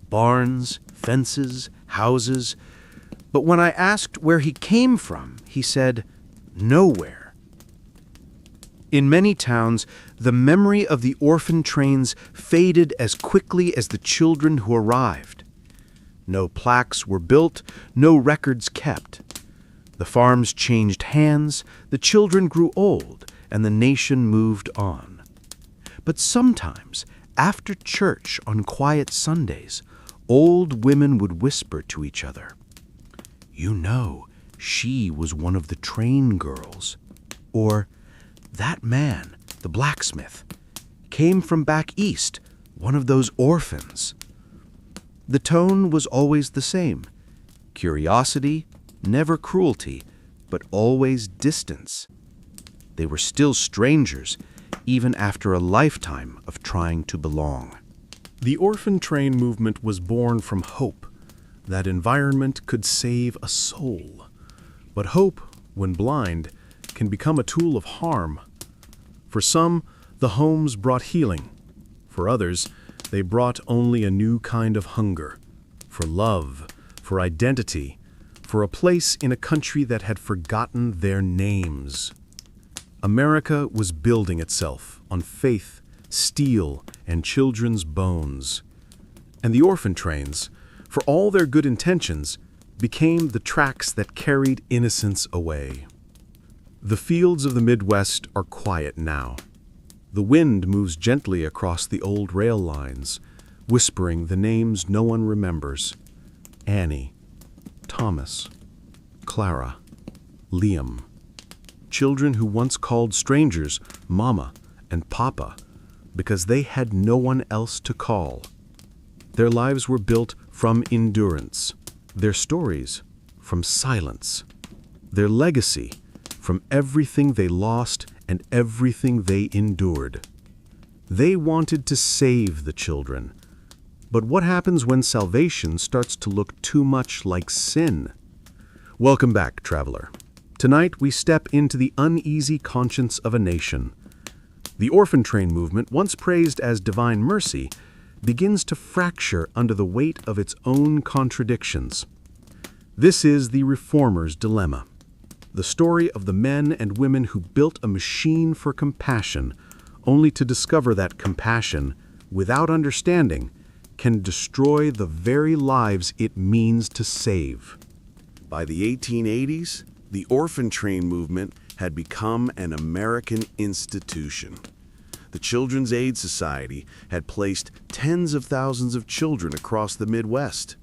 Speaker 4: barns, fences, houses, but when I asked where he came from, he said, 'Nowhere.'" In many towns, the memory of the orphan trains faded as quickly as the children who arrived. No plaques were built, no records kept. The farms changed hands, the children grew old, and the nation moved on. But sometimes, after church on quiet Sundays, old women would whisper to each other, "You know, she was one of the train girls," or "That man, the blacksmith, came from back east, one of those orphans." The tone was always the same: curiosity, never cruelty, but always distance. They were still strangers, even after a lifetime of trying to belong.
Speaker 2: The orphan train movement was born from hope that environment could save a soul. But hope, when blind, can become a tool of harm. For some, the homes brought healing. For others, they brought only a new kind of hunger, for love, for identity, for a place in a country that had forgotten their names. America was building itself on faith, steel, and children's bones. And the orphan trains, for all their good intentions, became the tracks that carried innocence away. The fields of the Midwest are quiet now. The wind moves gently across the old rail lines, whispering the names no one remembers: Annie, Thomas, Clara, Liam. Children who once called strangers Mama and Papa because they had no one else to call. Their lives were built from endurance, their stories from silence, their legacy from everything they lost and everything they endured. They wanted to save the children. But what happens when salvation starts to look too much like sin? Welcome back, traveler. Tonight we step into the uneasy conscience of a nation. The orphan train movement, once praised as divine mercy, begins to fracture under the weight of its own contradictions. This is the reformer's dilemma. The story of the men and women who built a machine for compassion, only to discover that compassion, without understanding, can destroy the very lives it means to save.
Speaker 1: By the 1880s, the orphan train movement had become an American institution. The Children's Aid Society had placed tens of thousands of children across the Midwest.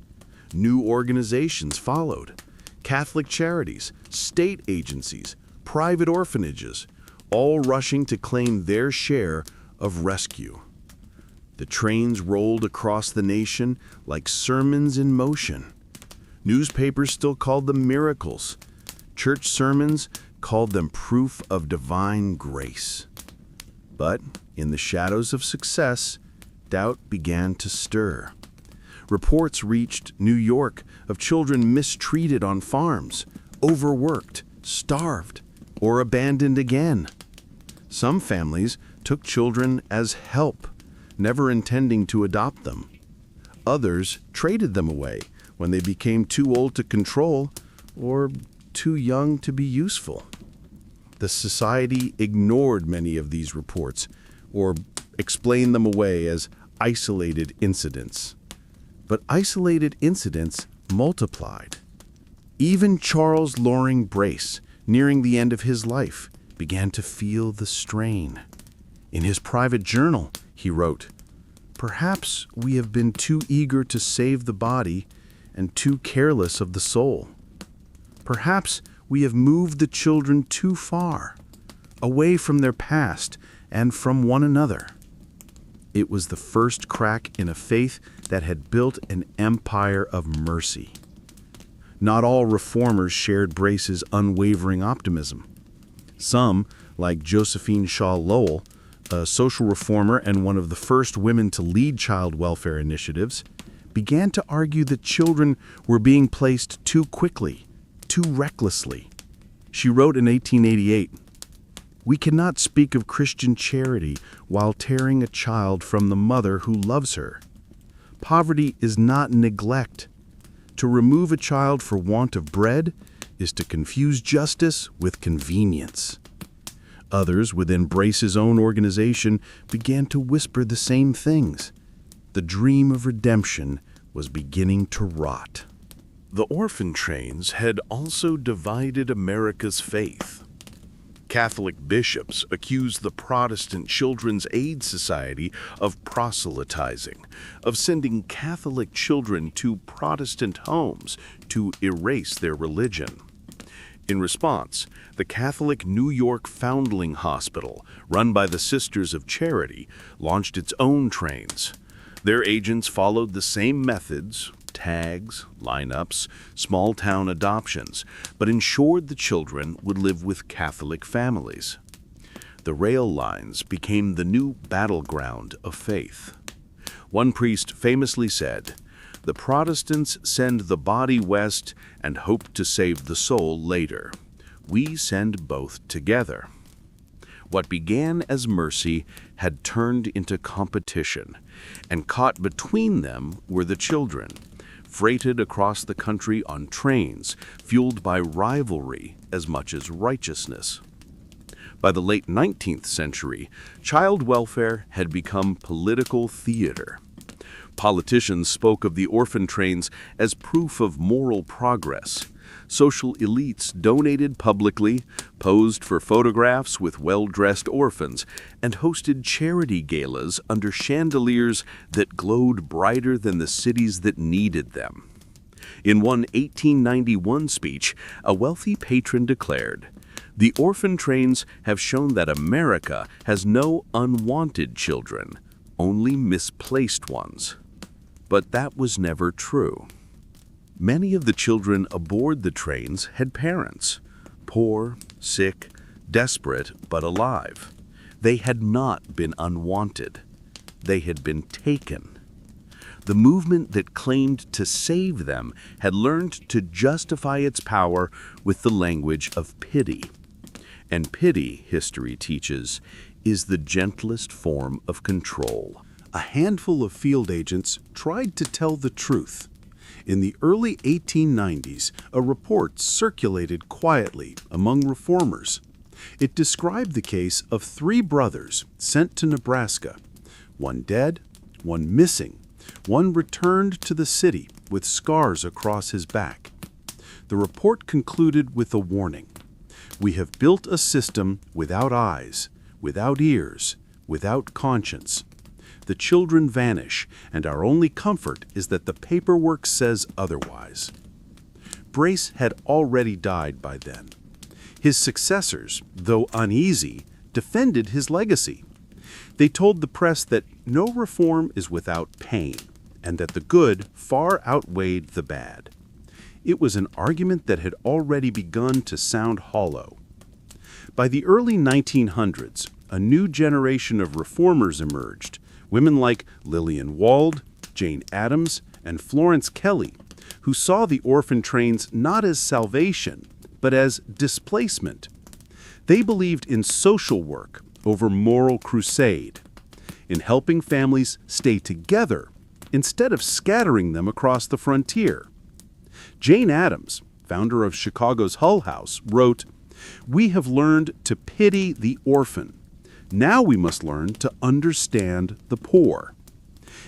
Speaker 1: New organizations followed. Catholic charities, state agencies, private orphanages, all rushing to claim their share of rescue. The trains rolled across the nation like sermons in motion. Newspapers still called them miracles. Church sermons called them proof of divine grace. But in the shadows of success, doubt began to stir. Reports reached New York of children mistreated on farms, overworked, starved, or abandoned again. Some families took children as help, never intending to adopt them. Others traded them away when they became too old to control or too young to be useful. The society ignored many of these reports or explained them away as isolated incidents. But isolated incidents multiplied. Even Charles Loring Brace, nearing the end of his life, began to feel the strain. In his private journal, he wrote, "Perhaps we have been too eager to save the body and too careless of the soul. Perhaps we have moved the children too far, away from their past and from one another." It was the first crack in a faith that had built an empire of mercy. Not all reformers shared Brace's unwavering optimism. Some, like Josephine Shaw Lowell, a social reformer and one of the first women to lead child welfare initiatives, began to argue that children were being placed too quickly, too recklessly. She wrote in 1888, "We cannot speak of Christian charity while tearing a child from the mother who loves her. Poverty is not neglect. To remove a child for want of bread is to confuse justice with convenience." Others within Brace's own organization began to whisper the same things. The dream of redemption was beginning to rot. The orphan trains had also divided America's faith. Catholic bishops accused the Protestant Children's Aid Society of proselytizing, of sending Catholic children to Protestant homes to erase their religion. In response, the Catholic New York Foundling Hospital, run by the Sisters of Charity, launched its own trains. Their agents followed the same methods, tags, lineups, small-town adoptions, but ensured the children would live with Catholic families. The rail lines became the new battleground of faith. One priest famously said, "The Protestants send the body west and hope to save the soul later. We send both together." What began as mercy had turned into competition, and caught between them were the children, freighted across the country on trains fueled by rivalry as much as righteousness. By the late 19th century, child welfare had become political theater. Politicians spoke of the orphan trains as proof of moral progress. Social elites donated publicly, posed for photographs with well-dressed orphans, and hosted charity galas under chandeliers that glowed brighter than the cities that needed them. In one 1891 speech, a wealthy patron declared, "The orphan trains have shown that America has no unwanted children, only misplaced ones." But that was never true. Many of the children aboard the trains had parents, poor, sick, desperate, but alive. They had not been unwanted. They had been taken. The movement that claimed to save them had learned to justify its power with the language of pity. And pity, history teaches, is the gentlest form of control. A handful of field agents tried to tell the truth. In the early 1890s, a report circulated quietly among reformers. It described the case of 3 brothers sent to Nebraska, one dead, one missing, one returned to the city with scars across his back. The report concluded with a warning. We have built a system without eyes, without ears, without conscience. The children vanish, and our only comfort is that the paperwork says otherwise. Brace had already died by then. His successors, though uneasy, defended his legacy. They told the press that no reform is without pain, and that the good far outweighed the bad. It was an argument that had already begun to sound hollow. By the early 1900s, a new generation of reformers emerged, women like Lillian Wald, Jane Addams, and Florence Kelley, who saw the orphan trains not as salvation, but as displacement. They believed in social work over moral crusade, in helping families stay together instead of scattering them across the frontier. Jane Addams, founder of Chicago's Hull House, wrote, "We have learned to pity the orphan. Now we must learn to understand the poor."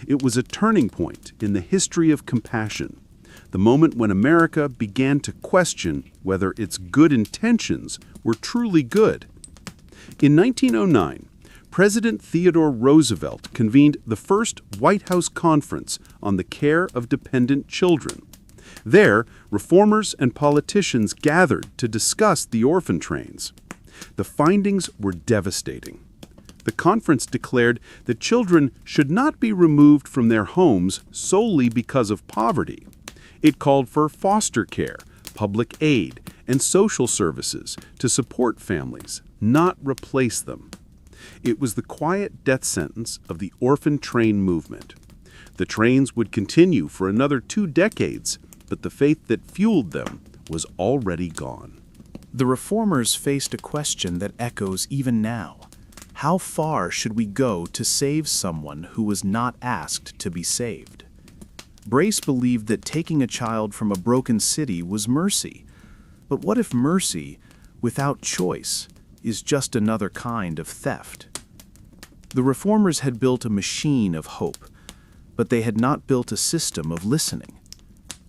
Speaker 1: It was a turning point in the history of compassion, the moment when America began to question whether its good intentions were truly good. In 1909, President Theodore Roosevelt convened the first White House Conference on the Care of Dependent Children. There, reformers and politicians gathered to discuss the orphan trains. The findings were devastating. The conference declared that children should not be removed from their homes solely because of poverty. It called for foster care, public aid, and social services to support families, not replace them. It was the quiet death sentence of the orphan train movement. The trains would continue for another 2 decades, but the faith that fueled them was already gone.
Speaker 3: The reformers faced a question that echoes even now. How far should we go to save someone who was not asked to be saved? Brace believed that taking a child from a broken city was mercy. But what if mercy, without choice, is just another kind of theft? The reformers had built a machine of hope, but they had not built a system of listening.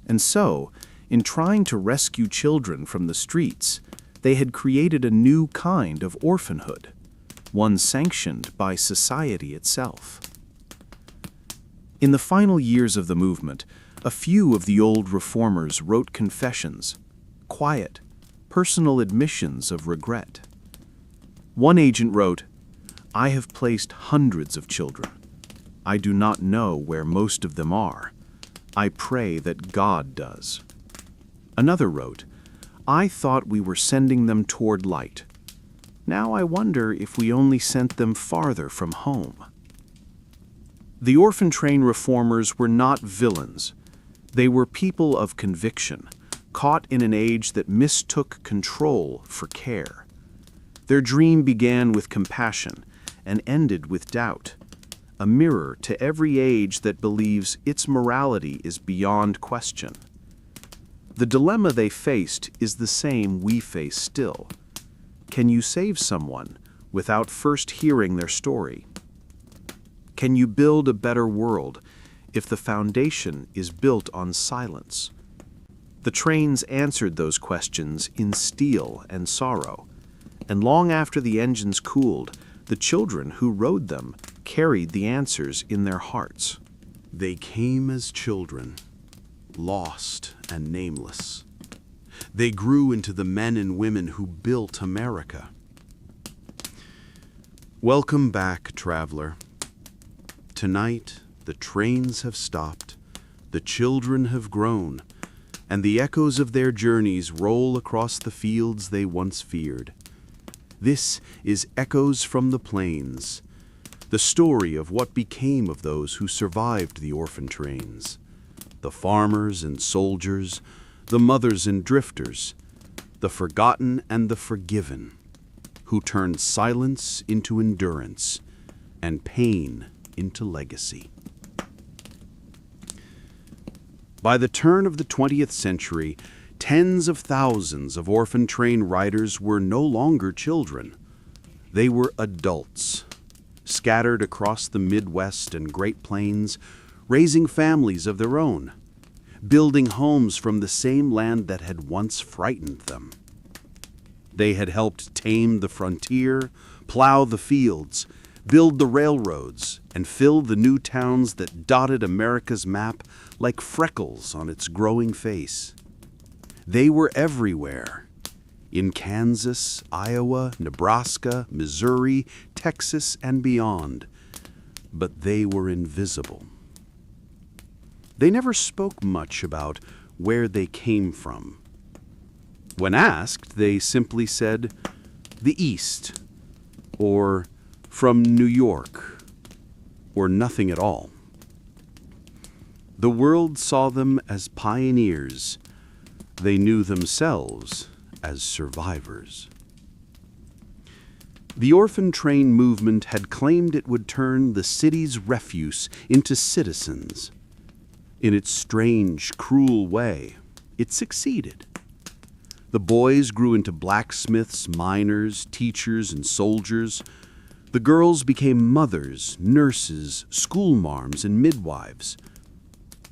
Speaker 3: And so, in trying to rescue children from the streets, they had created a new kind of orphanhood, one sanctioned by society itself. In the final years of the movement, a few of the old reformers wrote confessions, quiet, personal admissions of regret. One agent wrote, "I have placed hundreds of children. I do not know where most of them are. I pray that God does." Another wrote, "I thought we were sending them toward light. Now I wonder if we only sent them farther from home." The orphan train reformers were not villains. They were people of conviction, caught in an age that mistook control for care. Their dream began with compassion and ended with doubt, a mirror to every age that believes its morality is beyond question. The dilemma they faced is the same we face still. Can you save someone without first hearing their story? Can you build a better world if the foundation is built on silence? The trains answered those questions in steel and sorrow, and long after the engines cooled, the children who rode them carried the answers in their hearts.
Speaker 1: They came as children, lost and nameless. They grew into the men and women who built America. Welcome back, traveler. Tonight, the trains have stopped, the children have grown, and the echoes of their journeys roll across the fields they once feared. This is Echoes from the Plains, the story of what became of those who survived the orphan trains, the farmers and soldiers, the mothers and drifters, the forgotten and the forgiven, who turned silence into endurance and pain into legacy. By the turn of the 20th century, tens of thousands of orphan train riders were no longer children. They were adults, scattered across the Midwest and Great Plains, raising families of their own, building homes from the same land that had once frightened them. They had helped tame the frontier, plow the fields, build the railroads, and fill the new towns that dotted America's map like freckles on its growing face. They were everywhere. In Kansas, Iowa, Nebraska, Missouri, Texas, and beyond. But they were invisible. They never spoke much about where they came from. When asked, they simply said, "The East," or "From New York," or nothing at all. The world saw them as pioneers. They knew themselves as survivors. The orphan train movement had claimed it would turn the city's refuse into citizens. In its strange, cruel way, it succeeded. The boys grew into blacksmiths, miners, teachers, and soldiers. The girls became mothers, nurses, schoolmarms, and midwives.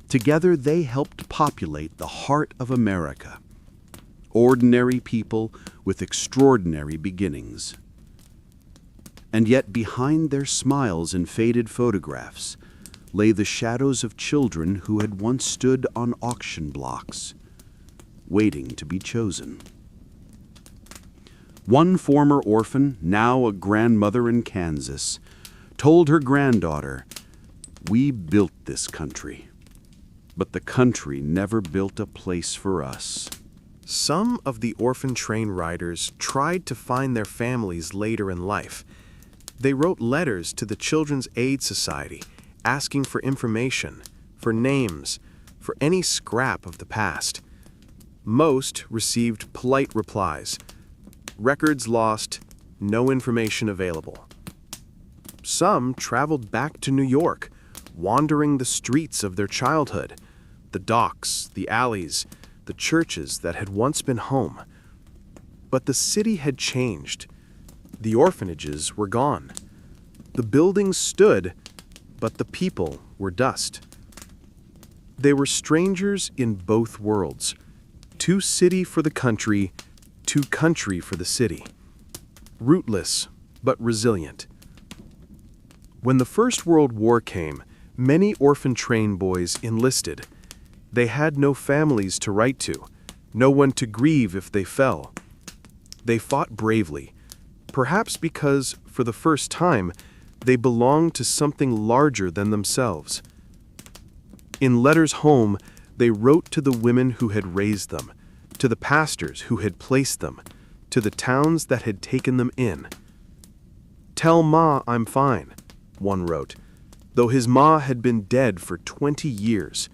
Speaker 1: Together they helped populate the heart of America. Ordinary people with extraordinary beginnings. And yet behind their smiles and faded photographs lay the shadows of children who had once stood on auction blocks, waiting to be chosen. One former orphan, now a grandmother in Kansas, told her granddaughter, "We built this country, but the country never built a place for us."
Speaker 2: Some of the orphan train riders tried to find their families later in life. They wrote letters to the Children's Aid Society, asking for information, for names, for any scrap of the past. Most received polite replies. Records lost, no information available. Some traveled back to New York, wandering the streets of their childhood, the docks, the alleys, the churches that had once been home. But the city had changed. The orphanages were gone. The buildings stood, but the people were dust. They were strangers in both worlds, too city for the country, too country for the city. Rootless, but resilient. When the First World War came, many orphan train boys enlisted. They had no families to write to, no one to grieve if they fell. They fought bravely, perhaps because, for the first time, they belonged to something larger than themselves. In letters home, they wrote to the women who had raised them, to the pastors who had placed them, to the towns that had taken them in. "Tell Ma I'm fine," one wrote, though his ma had been dead for 20 years.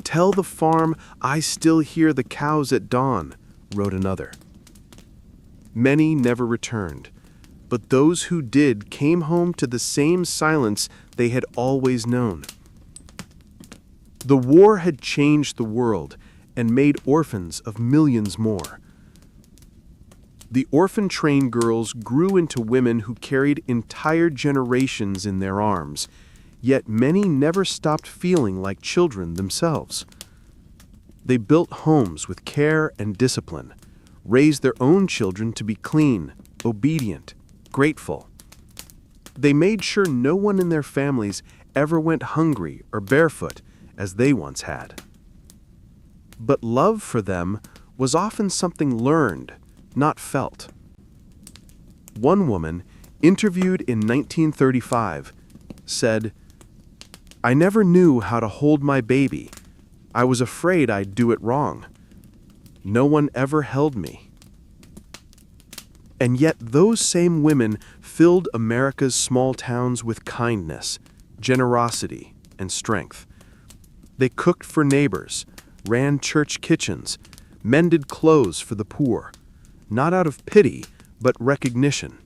Speaker 2: "Tell the farm I still hear the cows at dawn," wrote another. Many never returned, but those who did came home to the same silence they had always known. The war had changed the world and made orphans of millions more. The orphan train girls grew into women who carried entire generations in their arms, yet many never stopped feeling like children themselves. They built homes with care and discipline, raised their own children to be clean, obedient, grateful. They made sure no one in their families ever went hungry or barefoot, as they once had. But love for them was often something learned, not felt. One woman, interviewed in 1935, said, "I never knew how to hold my baby. I was afraid I'd do it wrong. No one ever held me." And yet those same women filled America's small towns with kindness, generosity, and strength. They cooked for neighbors, ran church kitchens, mended clothes for the poor, not out of pity, but recognition.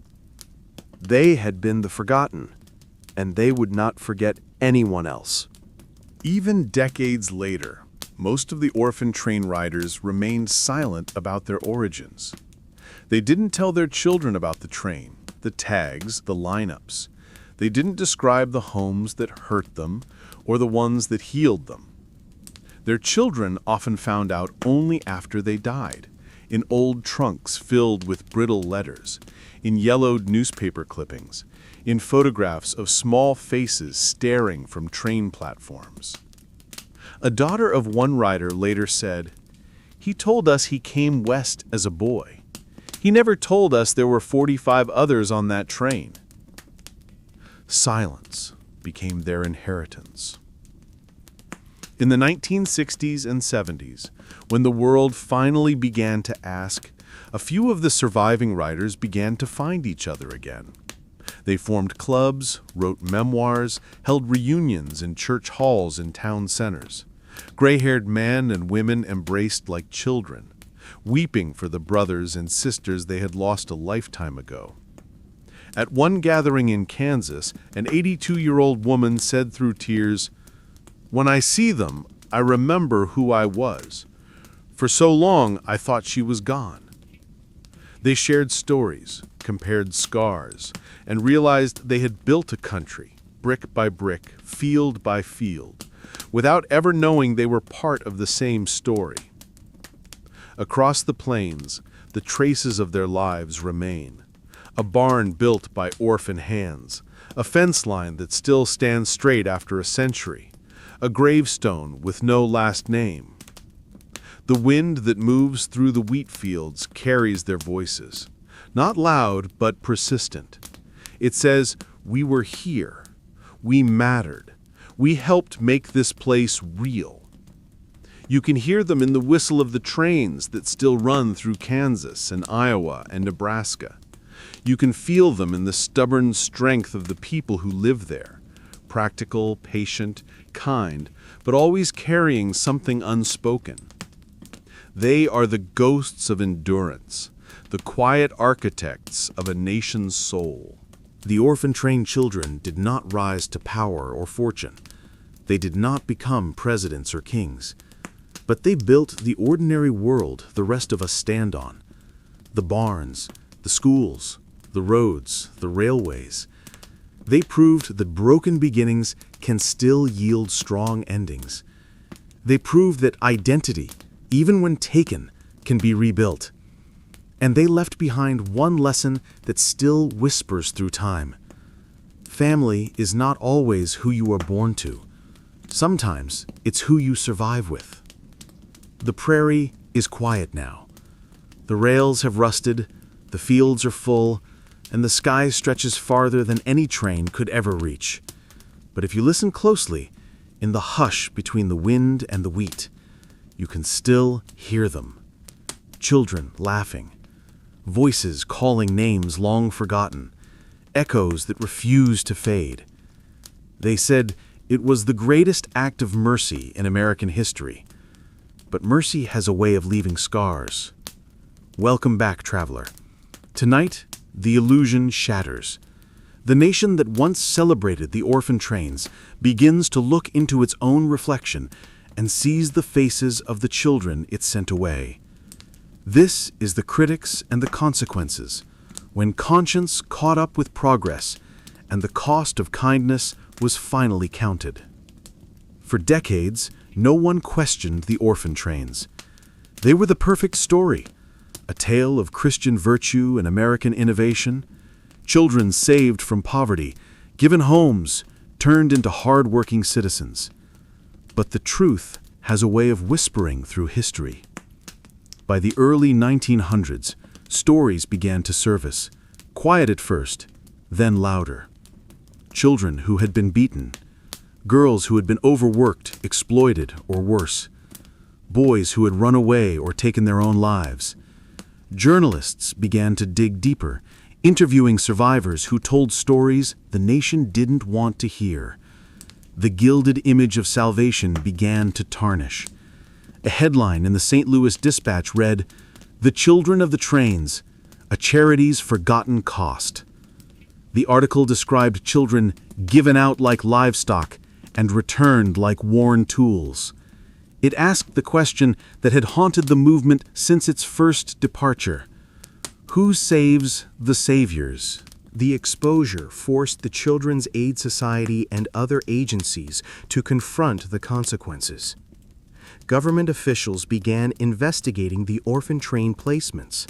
Speaker 2: They had been the forgotten. and they would not forget anyone else.
Speaker 3: Even decades later, most of the orphan train riders remained silent about their origins. They didn't tell their children about the train, the tags, the lineups. They didn't describe the homes that hurt them or the ones that healed them. Their children often found out only after they died, in old trunks filled with brittle letters, in yellowed newspaper clippings, in photographs of small faces staring from train platforms. A daughter of one rider later said, "He told us he came west as a boy. He never told us there were 45 others on that train." Silence became their inheritance. In the 1960s and 70s, when the world finally began to ask, a few of the surviving writers began to find each other again. They formed clubs, wrote memoirs, held reunions in church halls and town centers. Gray-haired men and women embraced like children, weeping for the brothers and sisters they had lost a lifetime ago. At one gathering in Kansas, an 82-year-old woman said through tears, "When I see them, I remember who I was. For so long, I thought she was gone." They shared stories, compared scars, and realized they had built a country, brick by brick, field by field, without ever knowing they were part of the same story. Across the plains, the traces of their lives remain. A barn built by orphan hands, a fence line that still stands straight after a century, a gravestone with no last name. The wind that moves through the wheat fields carries their voices, not loud but persistent. It says, "We were here. We mattered. We helped make this place real." You can hear them in the whistle of the trains that still run through Kansas and Iowa and Nebraska. You can feel them in the stubborn strength of the people who live there, practical, patient, kind, but always carrying something unspoken. They are the ghosts of endurance, the quiet architects of a nation's soul.
Speaker 2: The orphan train children did not rise to power or fortune. They did not become presidents or kings. But they built the ordinary world the rest of us stand on. The barns, the schools, the roads, the railways. They proved that broken beginnings can still yield strong endings. They proved that identity, even when taken, can be rebuilt. And they left behind one lesson that still whispers through time. Family is not always who you are born to. Sometimes it's who you survive with. The prairie is quiet now. The rails have rusted, the fields are full, and the sky stretches farther than any train could ever reach. But if you listen closely, in the hush between the wind and the wheat, you can still hear them. Children laughing, voices calling names long forgotten, echoes that refuse to fade. They said it was the greatest act of mercy in American history. But mercy has a way of leaving scars. Welcome back, traveler. Tonight, the illusion shatters. The nation that once celebrated the orphan trains begins to look into its own reflection and sees the faces of the children it sent away. This is the critics and the consequences, when conscience caught up with progress and the cost of kindness was finally counted. For decades, no one questioned the orphan trains. They were the perfect story, a tale of Christian virtue and American innovation, children saved from poverty, given homes, turned into hard-working citizens. But the truth has a way of whispering through history. By the early 1900s, stories began to surface, quiet at first, then louder. Children who had been beaten, girls who had been overworked, exploited, or worse, boys who had run away or taken their own lives. Journalists began to dig deeper, interviewing survivors who told stories the nation didn't want to hear. The gilded image of salvation began to tarnish. A headline in the St. Louis Dispatch read, "The Children of the Trains, a charity's forgotten cost."
Speaker 3: The article described children given out like livestock and returned like worn tools. It asked the question that had haunted the movement since its first departure. Who saves the saviors?
Speaker 2: The exposure forced the Children's Aid Society and other agencies to confront the consequences. Government officials began investigating the orphan train placements.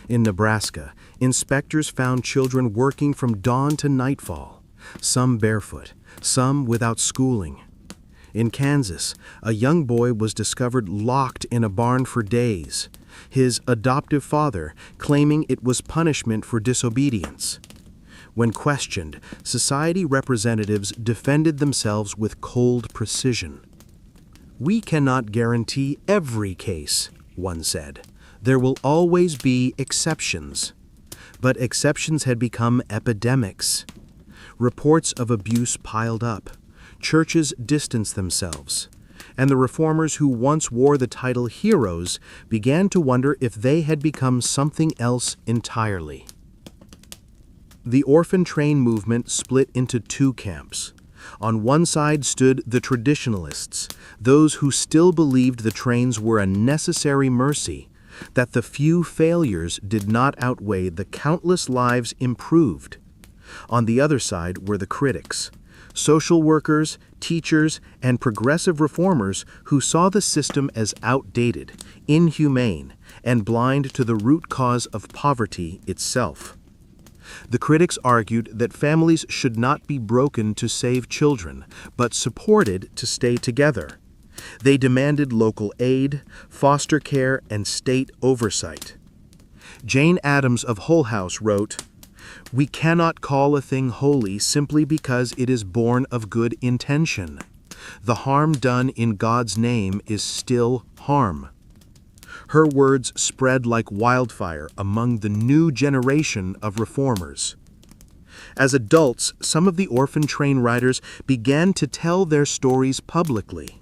Speaker 2: In Nebraska, inspectors found children working from dawn to nightfall, some barefoot, some without schooling. In Kansas, a young boy was discovered locked in a barn for days, his adoptive father claiming it was punishment for disobedience. When questioned, society representatives defended themselves with cold precision. "We cannot guarantee every case," one said. "There will always be exceptions." But exceptions had become epidemics. Reports of abuse piled up. Churches distanced themselves. And the reformers who once wore the title heroes began to wonder if they had become something else entirely. The orphan train movement split into two camps. On one side stood the traditionalists, those who still believed the trains were a necessary mercy, that the few failures did not outweigh the countless lives improved. On the other side were the critics, social workers, teachers, and progressive reformers who saw the system as outdated, inhumane, and blind to the root cause of poverty itself. The critics argued that families should not be broken to save children, but supported to stay together. They demanded local aid, foster care, and state oversight. Jane Addams of Hull House wrote, "We cannot call a thing holy simply because it is born of good intention. The harm done in God's name is still harm." Her words spread like wildfire among the new generation of reformers. As adults, some of the orphan train riders began to tell their stories publicly.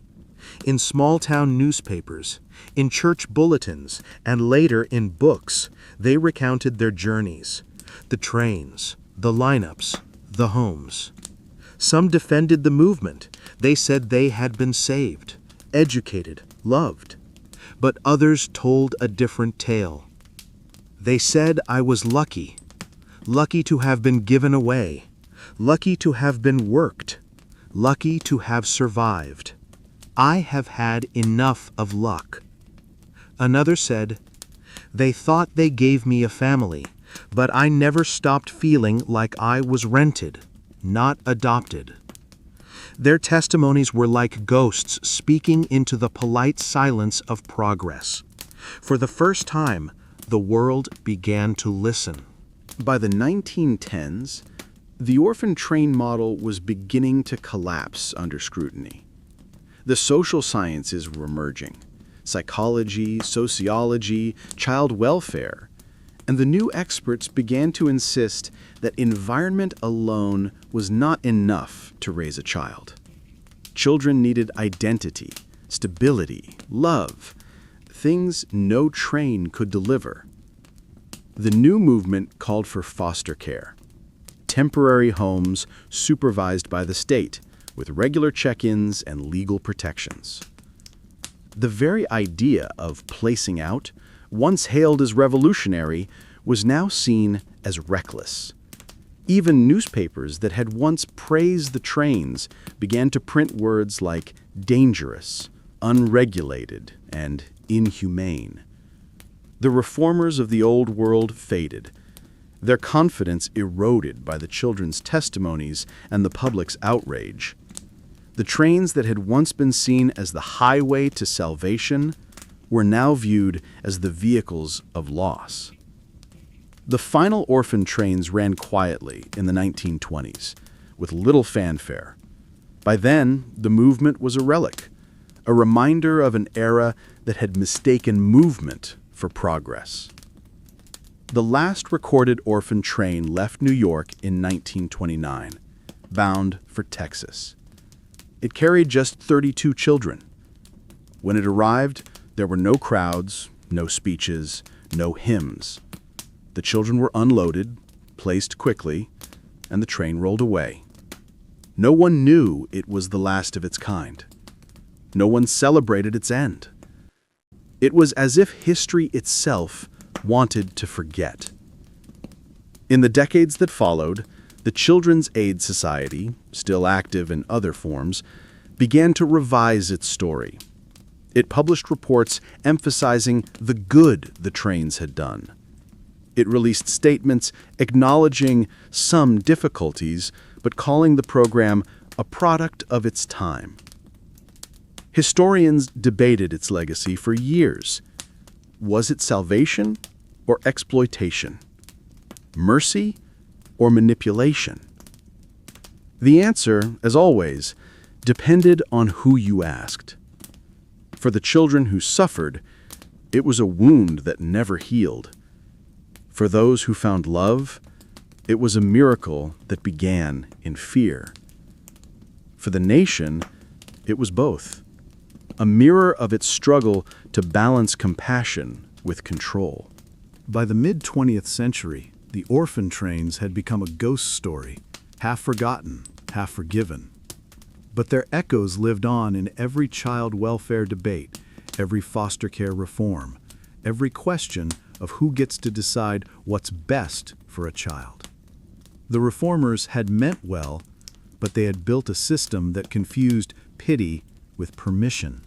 Speaker 2: In small-town newspapers, in church bulletins, and later in books, they recounted their journeys, the trains, the lineups, the homes. Some defended the movement. They said they had been saved, educated, loved. But others told a different tale. They said I was lucky, lucky to have been given away, lucky to have been worked, lucky to have survived. I have had enough of luck. Another said, they thought they gave me a family, but I never stopped feeling like I was rented, not adopted. Their testimonies were like ghosts speaking into the polite silence of progress. For the first time, the world began to listen.
Speaker 1: By the 1910s, the orphan train model was beginning to collapse under scrutiny. The social sciences were emerging: psychology, sociology, child welfare, and the new experts began to insist that environment alone was not enough to raise a child. Children needed identity, stability, love, things no train could deliver. The new movement called for foster care, temporary homes supervised by the state, with regular check-ins and legal protections. The very idea of placing out, once hailed as revolutionary, was now seen as reckless. Even newspapers that had once praised the trains began to print words like dangerous, unregulated, and inhumane. The reformers of the old world faded, their confidence eroded by the children's testimonies and the public's outrage. The trains that had once been seen as the highway to salvation were now viewed as the vehicles of loss. The final orphan trains ran quietly in the 1920s, with little fanfare. By then, the movement was a relic, a reminder of an era that had mistaken movement for progress. The last recorded orphan train left New York in 1929, bound for Texas. It carried just 32 children. When it arrived, there were no crowds, no speeches, no hymns. The children were unloaded, placed quickly, and the train rolled away. No one knew it was the last of its kind. No one celebrated its end. It was as if history itself wanted to forget. In the decades that followed, the Children's Aid Society, still active in other forms, began to revise its story. It published reports emphasizing the good the trains had done. It released statements acknowledging some difficulties, but calling the program a product of its time. Historians debated its legacy for years. Was it salvation or exploitation? Mercy or manipulation? The answer, as always, depended on who you asked. For the children who suffered, it was a wound that never healed. For those who found love, it was a miracle that began in fear. For the nation, it was both, a mirror of its struggle to balance compassion with control.
Speaker 3: By the mid-20th century, the orphan trains had become a ghost story, half forgotten, half forgiven. But their echoes lived on in every child welfare debate, every foster care reform, every question of who gets to decide what's best for a child. The reformers had meant well, but they had built a system that confused pity with permission.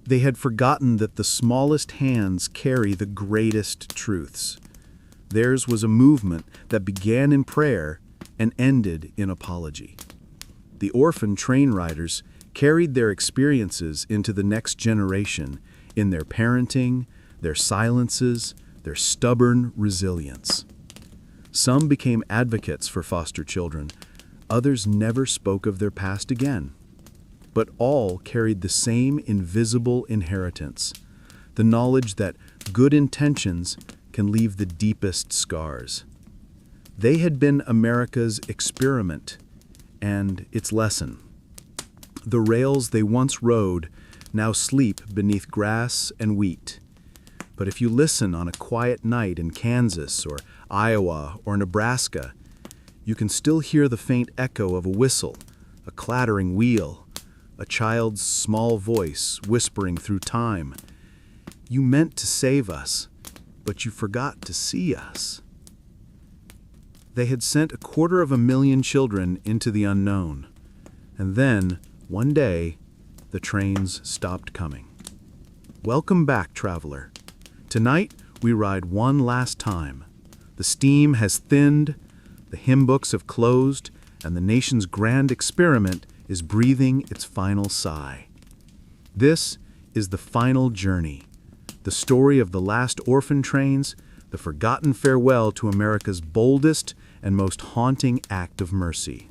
Speaker 3: They had forgotten that the smallest hands carry the greatest truths. Theirs was a movement that began in prayer and ended in apology. The orphan train riders carried their experiences into the next generation in their parenting, their silences, their stubborn resilience. Some became advocates for foster children, others never spoke of their past again. But all carried the same invisible inheritance, the knowledge that good intentions can leave the deepest scars. They had been America's experiment and its lesson. The rails they once rode now sleep beneath grass and wheat. But if you listen on a quiet night in Kansas or Iowa or Nebraska, you can still hear the faint echo of a whistle, a clattering wheel, a child's small voice whispering through time. You meant to save us, but you forgot to see us. They had sent 250,000 children into the unknown, and then, one day, the trains stopped coming. Welcome back, traveler. Tonight, we ride one last time. The steam has thinned, the hymn books have closed, and the nation's grand experiment is breathing its final sigh. This is the final journey, the story of the last orphan trains, the forgotten farewell to America's boldest and most haunting act of mercy.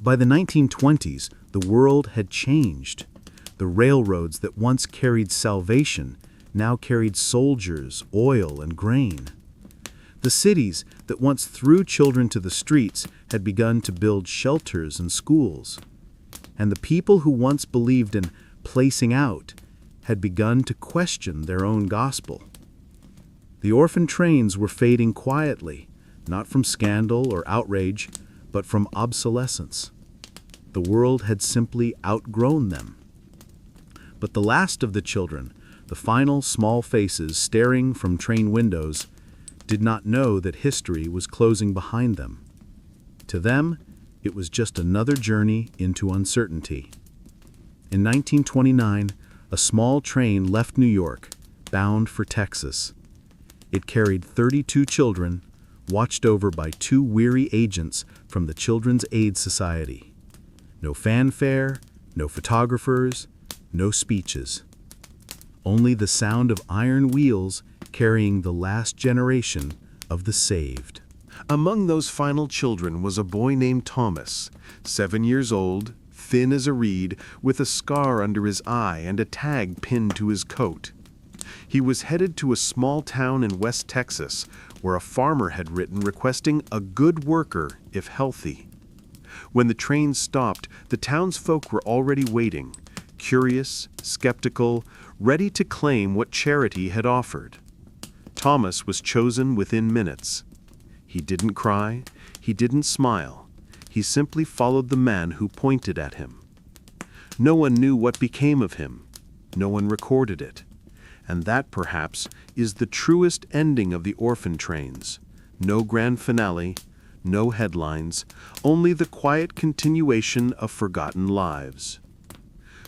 Speaker 3: By the 1920s, the world had changed. The railroads that once carried salvation now carried soldiers, oil, and grain. The cities that once threw children to the streets had begun to build shelters and schools. And the people who once believed in placing out had begun to question their own gospel. The orphan trains were fading quietly, not from scandal or outrage, but from obsolescence. The world had simply outgrown them. But the last of the children, the final small faces staring from train windows, did not know that history was closing behind them. To them, it was just another journey into uncertainty. In 1929, a small train left New York, bound for Texas. It carried 32 children, watched over by 2 weary agents from the Children's Aid Society. No fanfare, no photographers, no speeches. Only the sound of iron wheels carrying the last generation of the saved.
Speaker 2: Among those final children was a boy named Thomas, 7 years old, thin as a reed, with a scar under his eye and a tag pinned to his coat. He was headed to a small town in West Texas, where a farmer had written requesting a good worker if healthy. When the train stopped, the townsfolk were already waiting, curious, skeptical, ready to claim what charity had offered. Thomas was chosen within minutes.
Speaker 1: He didn't cry, he didn't smile. He simply followed the man who pointed at him. No one knew what became of him. No one recorded it. And that, perhaps, is the truest ending of the orphan trains. No grand finale, no headlines, only the quiet continuation of forgotten lives.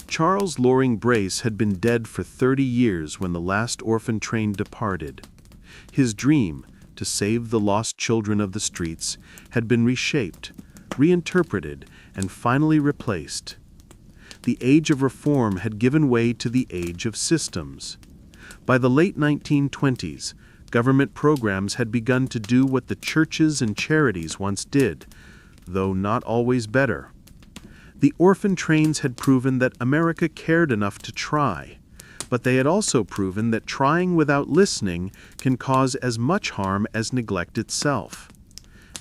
Speaker 1: Charles Loring Brace had been dead for 30 years when the last orphan train departed. His dream, to save the lost children of the streets, had been reshaped, reinterpreted, and finally replaced. The age of reform had given way to the age of systems. By the late 1920s, government programs had begun to do what the churches and charities once did, though not always better. The orphan trains had proven that America cared enough to try, but they had also proven that trying without listening can cause as much harm as neglect itself.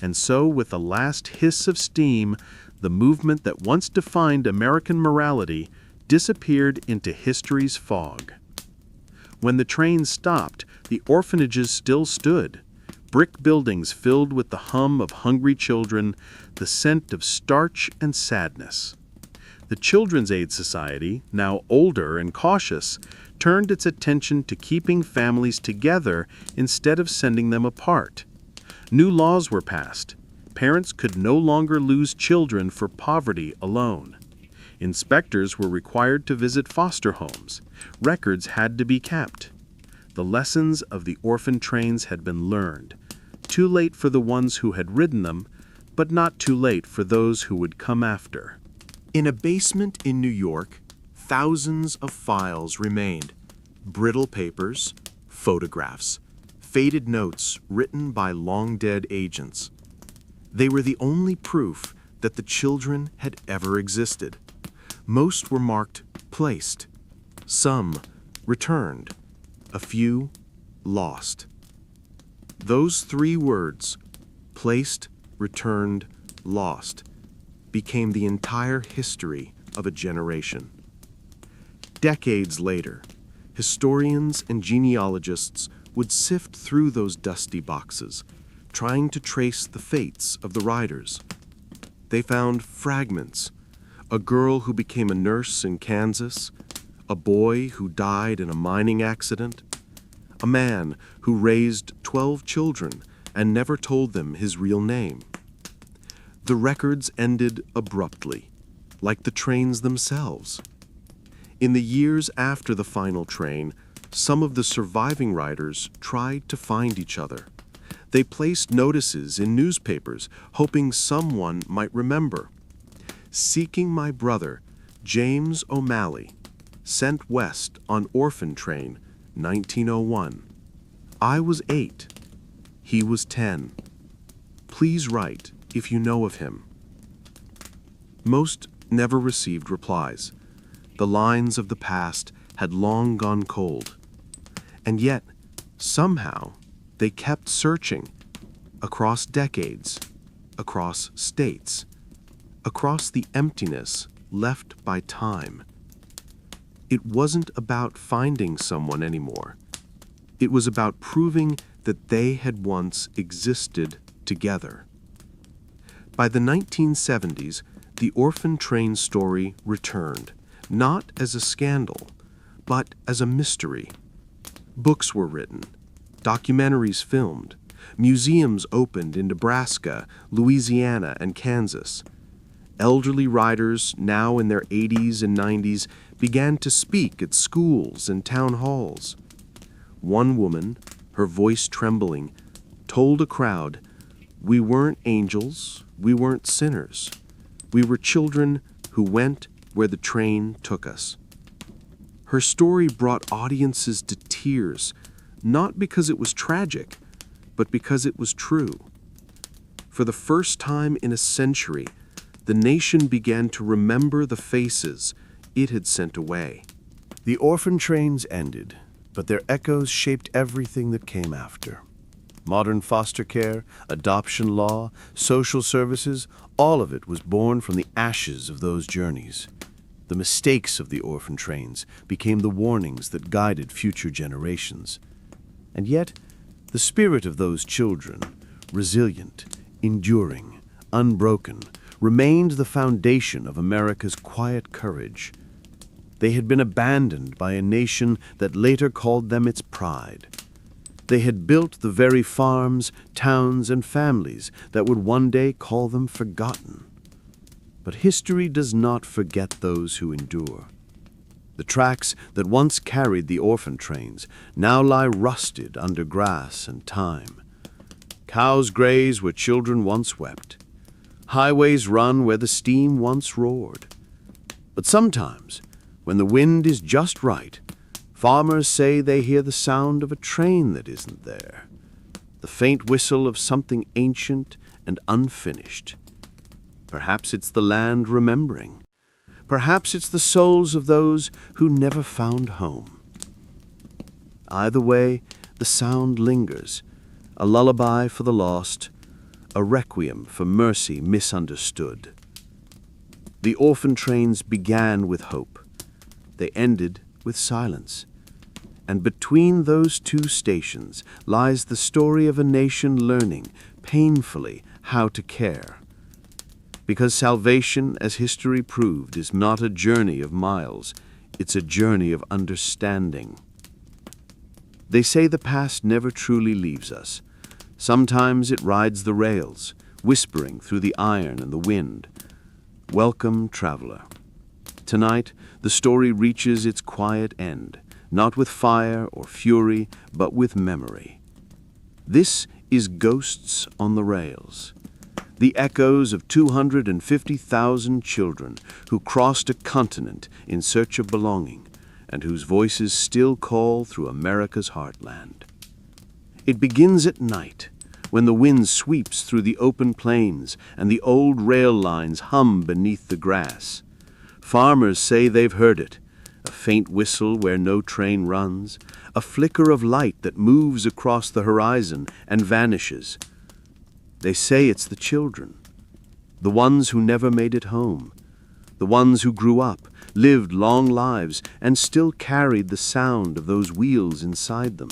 Speaker 1: And so, with the last hiss of steam, the movement that once defined American morality disappeared into history's fog. When the trains stopped, the orphanages still stood, brick buildings filled with the hum of hungry children, the scent of starch and sadness. The Children's Aid Society, now older and cautious, turned its attention to keeping families together instead of sending them apart. New laws were passed. Parents could no longer lose children for poverty alone. Inspectors were required to visit foster homes. Records had to be kept. The lessons of the orphan trains had been learned. Too late for the ones who had ridden them, but not too late for those who would come after.
Speaker 2: In a basement in New York, thousands of files remained. Brittle papers, photographs, faded notes written by long-dead agents. They were the only proof that the children had ever existed. Most were marked placed. Some returned. A few lost. Those 3 words, placed, returned, lost, became the entire history of a generation. Decades later, historians and genealogists would sift through those dusty boxes, trying to trace the fates of the riders. They found fragments: a girl who became a nurse in Kansas, a boy who died in a mining accident, a man who raised 12 children and never told them his real name. The records ended abruptly, like the trains themselves. In the years after the final train, some of the surviving riders tried to find each other. They placed notices in newspapers, hoping someone might remember. Seeking my brother, James O'Malley, sent west on Orphan Train, 1901. I was 8. He was 10. Please write if you know of him. Most never received replies. The lines of the past had long gone cold. And yet, somehow, they kept searching, across decades, across states, across the emptiness left by time. It wasn't about finding someone anymore. It was about proving that they had once existed together. By the 1970s, the orphan train story returned, not as a scandal, but as a mystery. Books were written, documentaries filmed, museums opened in Nebraska, Louisiana, and Kansas. Elderly riders, now in their 80s and 90s, began to speak at schools and town halls. One woman, her voice trembling, told a crowd, "We weren't angels, we weren't sinners. We were children who went where the train took us." Her story brought audiences to tears, not because it was tragic, but because it was true. For the first time in a century, the nation began to remember the faces it had sent away.
Speaker 3: The orphan trains ended, but their echoes shaped everything that came after. Modern foster care, adoption law, social services, all of it was born from the ashes of those journeys. The mistakes of the orphan trains became the warnings that guided future generations. And yet, the spirit of those children
Speaker 1: resilient, enduring, unbroken, remained the foundation of America's quiet courage. They had been abandoned by a nation that later called them its pride. They had built the very farms, towns, and families that would one day call them forgotten. But history does not forget those who endure. The tracks that once carried the orphan trains now lie rusted under grass and time. Cows graze where children once wept. Highways run where the steam once roared. But sometimes, when the wind is just right, farmers say they hear the sound of a train that isn't there, the faint whistle of something ancient and unfinished. Perhaps it's the land remembering. Perhaps it's the souls of those who never found home. Either way, the sound lingers, a lullaby for the lost, a requiem for mercy misunderstood. The orphan trains began with hope. They ended with silence. And between those two stations lies the story of a nation learning, painfully, how to care. Because salvation, as history proved, is not a journey of miles, it's a journey of understanding. They say the past never truly leaves us. Sometimes it rides the rails, whispering through the iron and the wind. Welcome, traveler. Tonight, the story reaches its quiet end, not with fire or fury, but with memory. This is Ghosts on the Rails, the echoes of 250,000 children who crossed a continent in search of belonging, and whose voices still call through America's heartland. It begins at night, when the wind sweeps through the open plains and the old rail lines hum beneath the grass. Farmers say they've heard it, a faint whistle where no train runs, a flicker of light that moves across the horizon and vanishes. They say it's the children, the ones who never made it home, the ones who grew up, lived long lives, and still carried the sound of those wheels inside them,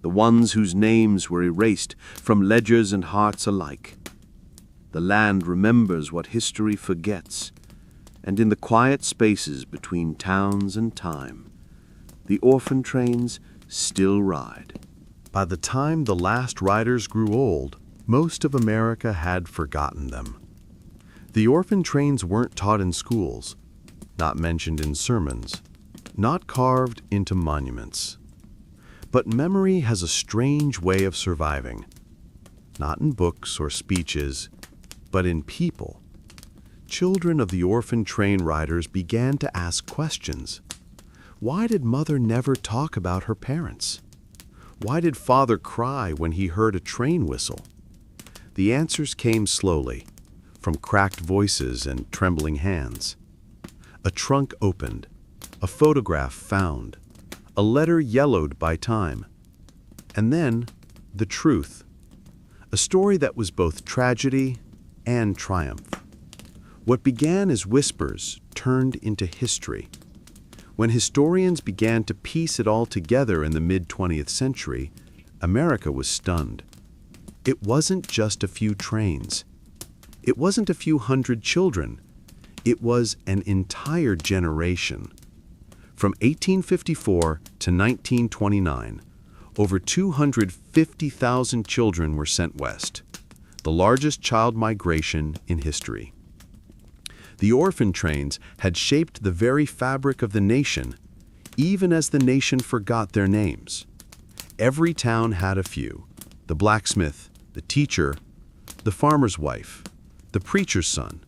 Speaker 1: the ones whose names were erased from ledgers and hearts alike. The land remembers what history forgets, and in the quiet spaces between towns and time, the orphan trains still ride.
Speaker 2: By the time the last riders grew old, most of America had forgotten them. The orphan trains weren't taught in schools, not mentioned in sermons, not carved into monuments. But memory has a strange way of surviving, not in books or speeches, but in people. Children of the orphan train riders began to ask questions. Why did mother never talk about her parents? Why did father cry when he heard a train whistle? The answers came slowly, from cracked voices and trembling hands. A trunk opened, a photograph found, a letter yellowed by time. And then, the truth. A story that was both tragedy and triumph. What began as whispers turned into history. When historians began to piece it all together in the mid-20th century, America was stunned. It wasn't just a few trains. It wasn't a few hundred children. It was an entire generation. From 1854 to 1929, over 250,000 children were sent west, the largest child migration in history. The orphan trains had shaped the very fabric of the nation, even as the nation forgot their names. Every town had a few: the blacksmith, the teacher, the farmer's wife, the preacher's son,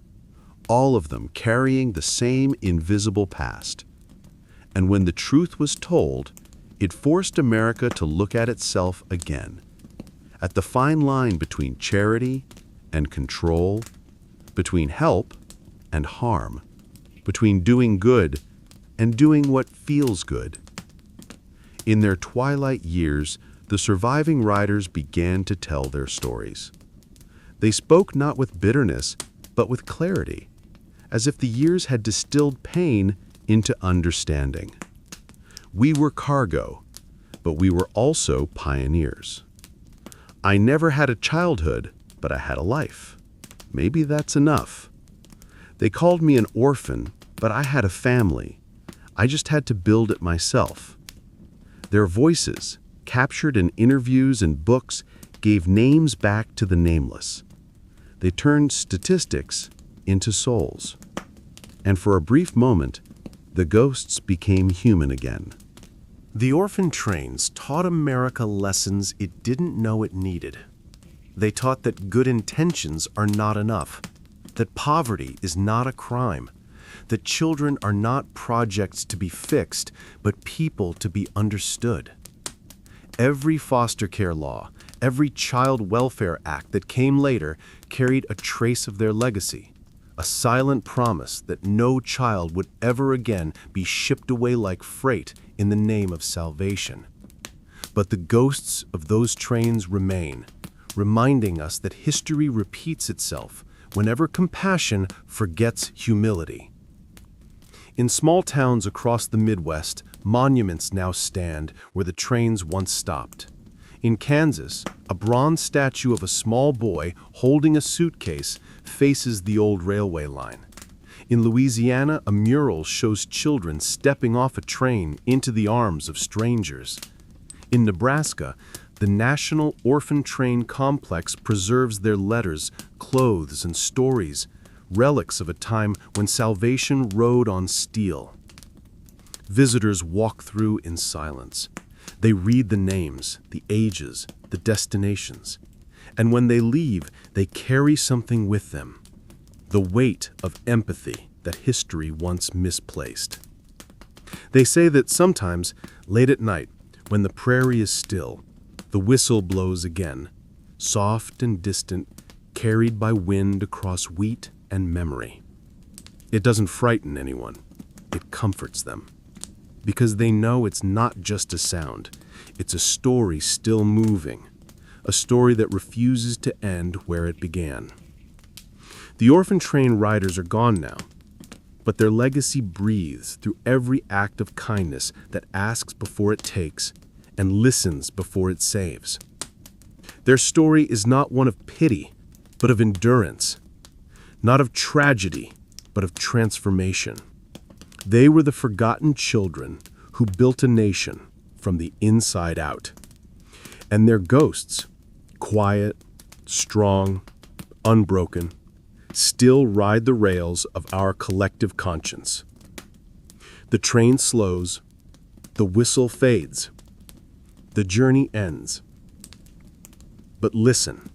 Speaker 2: all of them carrying the same invisible past. And when the truth was told, it forced America to look at itself again, at the fine line between charity and control, between help and harm, between doing good and doing what feels good. In their twilight years, the surviving riders began to tell their stories. They spoke not with bitterness, but with clarity, as if the years had distilled pain into understanding. We were cargo, but we were also pioneers.
Speaker 1: I never had a childhood, but I had a life. Maybe that's enough. They called me an orphan, but I had a family. I just had to build it myself. Their voices, captured in interviews and books, gave names back to the nameless. They turned statistics into souls. And for a brief moment, the ghosts became human again.
Speaker 2: The orphan trains taught America lessons it didn't know it needed. They taught that good intentions are not enough, that poverty is not a crime, that children are not projects to be fixed, but people to be understood. Every foster care law, every child welfare act that came later carried a trace of their legacy, a silent promise that no child would ever again be shipped away like freight in the name of salvation. But the ghosts of those trains remain, reminding us that history repeats itself whenever compassion forgets humility. In small towns across the Midwest, monuments now stand where the trains once stopped. In Kansas, a bronze statue of a small boy holding a suitcase faces the old railway line. In Louisiana, a mural shows children stepping off a train into the arms of strangers. In Nebraska, the National Orphan Train Complex preserves their letters, clothes, and stories, relics of a time when salvation rode on steel. Visitors walk through in silence. They read the names, the ages, the destinations. And when they leave, they carry something with them, the weight of empathy that history once misplaced. They say that sometimes, late at night, when the prairie is still, the whistle blows again, soft and distant, carried by wind across wheat and memory. It doesn't frighten anyone. It comforts them. Because they know it's not just a sound. It's a story still moving. A story that refuses to end where it began. The orphan train riders are gone now, but their legacy breathes through every act of kindness that asks before it takes and listens before it saves. Their story is not one of pity, but of endurance. Not of tragedy, but of transformation. They were the forgotten children who built a nation from the inside out. And their ghosts, quiet, strong, unbroken, still ride the rails of our collective conscience. The train slows, the whistle fades, the journey ends. But listen,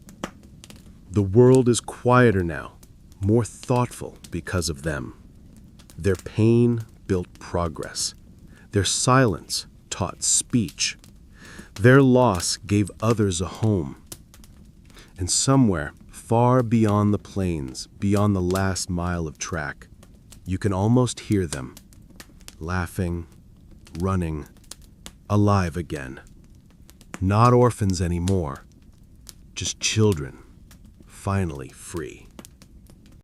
Speaker 2: the world is quieter now, more thoughtful because of them. Their pain built progress. Their silence taught speech. Their loss gave others a home. And somewhere, far beyond the plains, beyond the last mile of track, you can almost hear them, laughing, running, alive again. Not orphans anymore, just children, finally free.